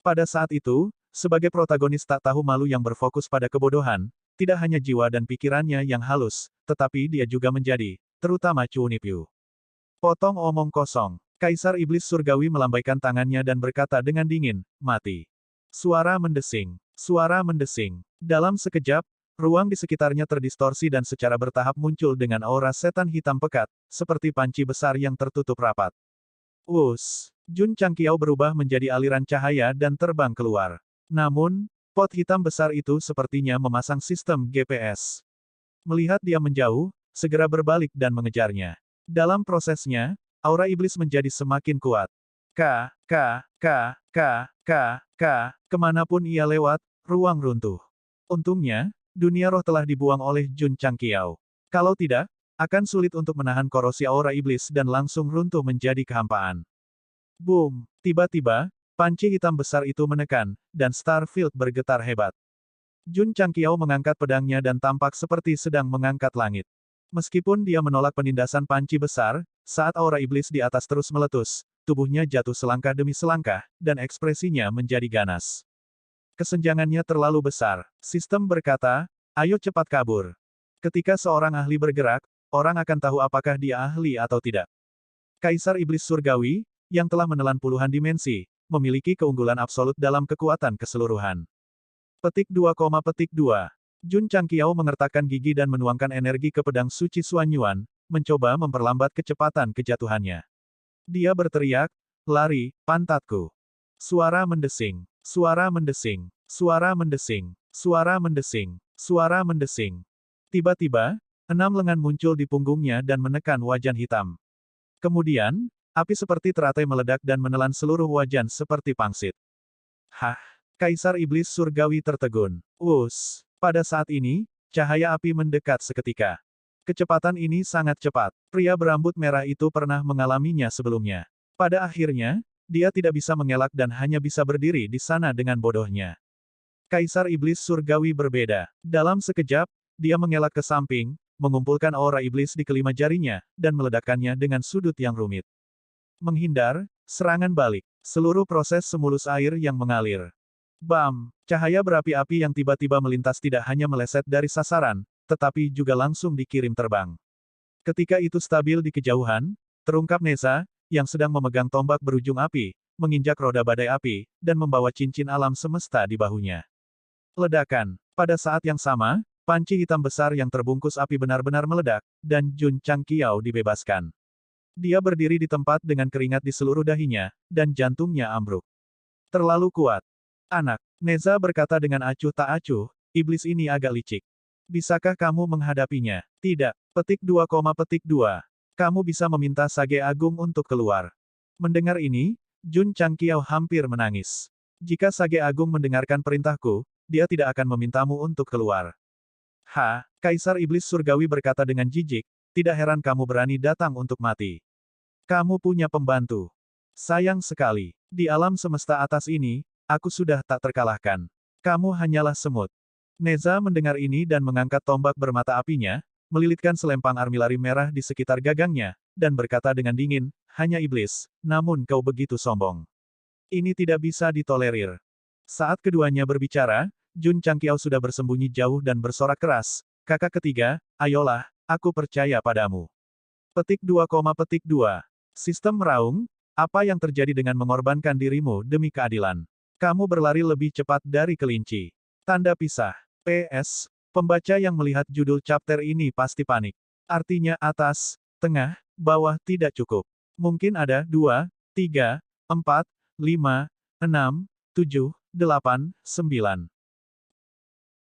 Pada saat itu, sebagai protagonis tak tahu malu yang berfokus pada kebodohan, tidak hanya jiwa dan pikirannya yang halus, tetapi dia juga menjadi, terutama Chu Nipyu. Potong omong kosong. Kaisar Iblis Surgawi melambaikan tangannya dan berkata dengan dingin, mati. Suara mendesing. Suara mendesing. Dalam sekejap, ruang di sekitarnya terdistorsi dan secara bertahap muncul dengan aura setan hitam pekat, seperti panci besar yang tertutup rapat. Jun Changqiao berubah menjadi aliran cahaya dan terbang keluar. Namun, pot hitam besar itu sepertinya memasang sistem GPS. Melihat dia menjauh, segera berbalik dan mengejarnya. Dalam prosesnya, aura iblis menjadi semakin kuat. Kemanapun ia lewat, ruang runtuh. Untungnya, dunia roh telah dibuang oleh Jun Changqiao. Kalau tidak, akan sulit untuk menahan korosi aura iblis dan langsung runtuh menjadi kehampaan. Boom! Tiba-tiba, panci hitam besar itu menekan, dan Starfield bergetar hebat. Jun Changqiao mengangkat pedangnya dan tampak seperti sedang mengangkat langit. Meskipun dia menolak penindasan panci besar, saat aura iblis di atas terus meletus, tubuhnya jatuh selangkah demi selangkah, dan ekspresinya menjadi ganas. Kesenjangannya terlalu besar. Sistem berkata, ayo cepat kabur. Ketika seorang ahli bergerak, orang akan tahu apakah dia ahli atau tidak. Kaisar Iblis Surgawi, yang telah menelan puluhan dimensi, memiliki keunggulan absolut dalam kekuatan keseluruhan. Petik 2, Jun Changqiao mengertakkan gigi dan menuangkan energi ke pedang suci Xuanyuan, mencoba memperlambat kecepatan kejatuhannya. Dia berteriak, lari, pantatku. Suara mendesing, suara mendesing, suara mendesing, suara mendesing, suara mendesing. Tiba-tiba, 6 lengan muncul di punggungnya dan menekan wajan hitam. Kemudian, api seperti teratai meledak dan menelan seluruh wajan seperti pangsit. Hah! Kaisar Iblis Surgawi tertegun. Pada saat ini, cahaya api mendekat seketika. Kecepatan ini sangat cepat. Pria berambut merah itu pernah mengalaminya sebelumnya. Pada akhirnya, dia tidak bisa mengelak dan hanya bisa berdiri di sana dengan bodohnya. Kaisar Iblis Surgawi berbeda. Dalam sekejap, dia mengelak ke samping, mengumpulkan aura iblis di kelima jarinya, dan meledakkannya dengan sudut yang rumit. Menghindar, serangan balik. Seluruh proses semulus air yang mengalir. Bam! Cahaya berapi-api yang tiba-tiba melintas tidak hanya meleset dari sasaran, tetapi juga langsung dikirim terbang. Ketika itu stabil di kejauhan, terungkap Neza, yang sedang memegang tombak berujung api, menginjak roda badai api, dan membawa cincin alam semesta di bahunya. Ledakan. Pada saat yang sama, panci hitam besar yang terbungkus api benar-benar meledak, dan Jun Changqiao dibebaskan. Dia berdiri di tempat dengan keringat di seluruh dahinya, dan jantungnya ambruk. Terlalu kuat. Anak, Neza berkata dengan acuh tak acuh, iblis ini agak licik. Bisakah kamu menghadapinya? Tidak. Petik 2, petik 2. Kamu bisa meminta Sage Agung untuk keluar. Mendengar ini, Jun Changqiao hampir menangis. Jika Sage Agung mendengarkan perintahku, dia tidak akan memintamu untuk keluar. Kaisar Iblis Surgawi berkata dengan jijik, tidak heran kamu berani datang untuk mati. Kamu punya pembantu. Sayang sekali, di alam semesta atas ini, aku sudah tak terkalahkan. Kamu hanyalah semut. Neza mendengar ini dan mengangkat tombak bermata apinya, melilitkan selempang armilari merah di sekitar gagangnya, dan berkata dengan dingin, hanya iblis, namun kau begitu sombong. Ini tidak bisa ditolerir. Saat keduanya berbicara, Jun Changqiao sudah bersembunyi jauh dan bersorak keras, kakak ketiga, ayolah, aku percaya padamu. Petik 2, petik 2. Sistem meraung, apa yang terjadi dengan mengorbankan dirimu demi keadilan? Kamu berlari lebih cepat dari kelinci. Tanda pisah. PS, pembaca yang melihat judul chapter ini pasti panik. Artinya atas, tengah, bawah tidak cukup. Mungkin ada 2, 3, 4, 5, 6, 7, 8, 9.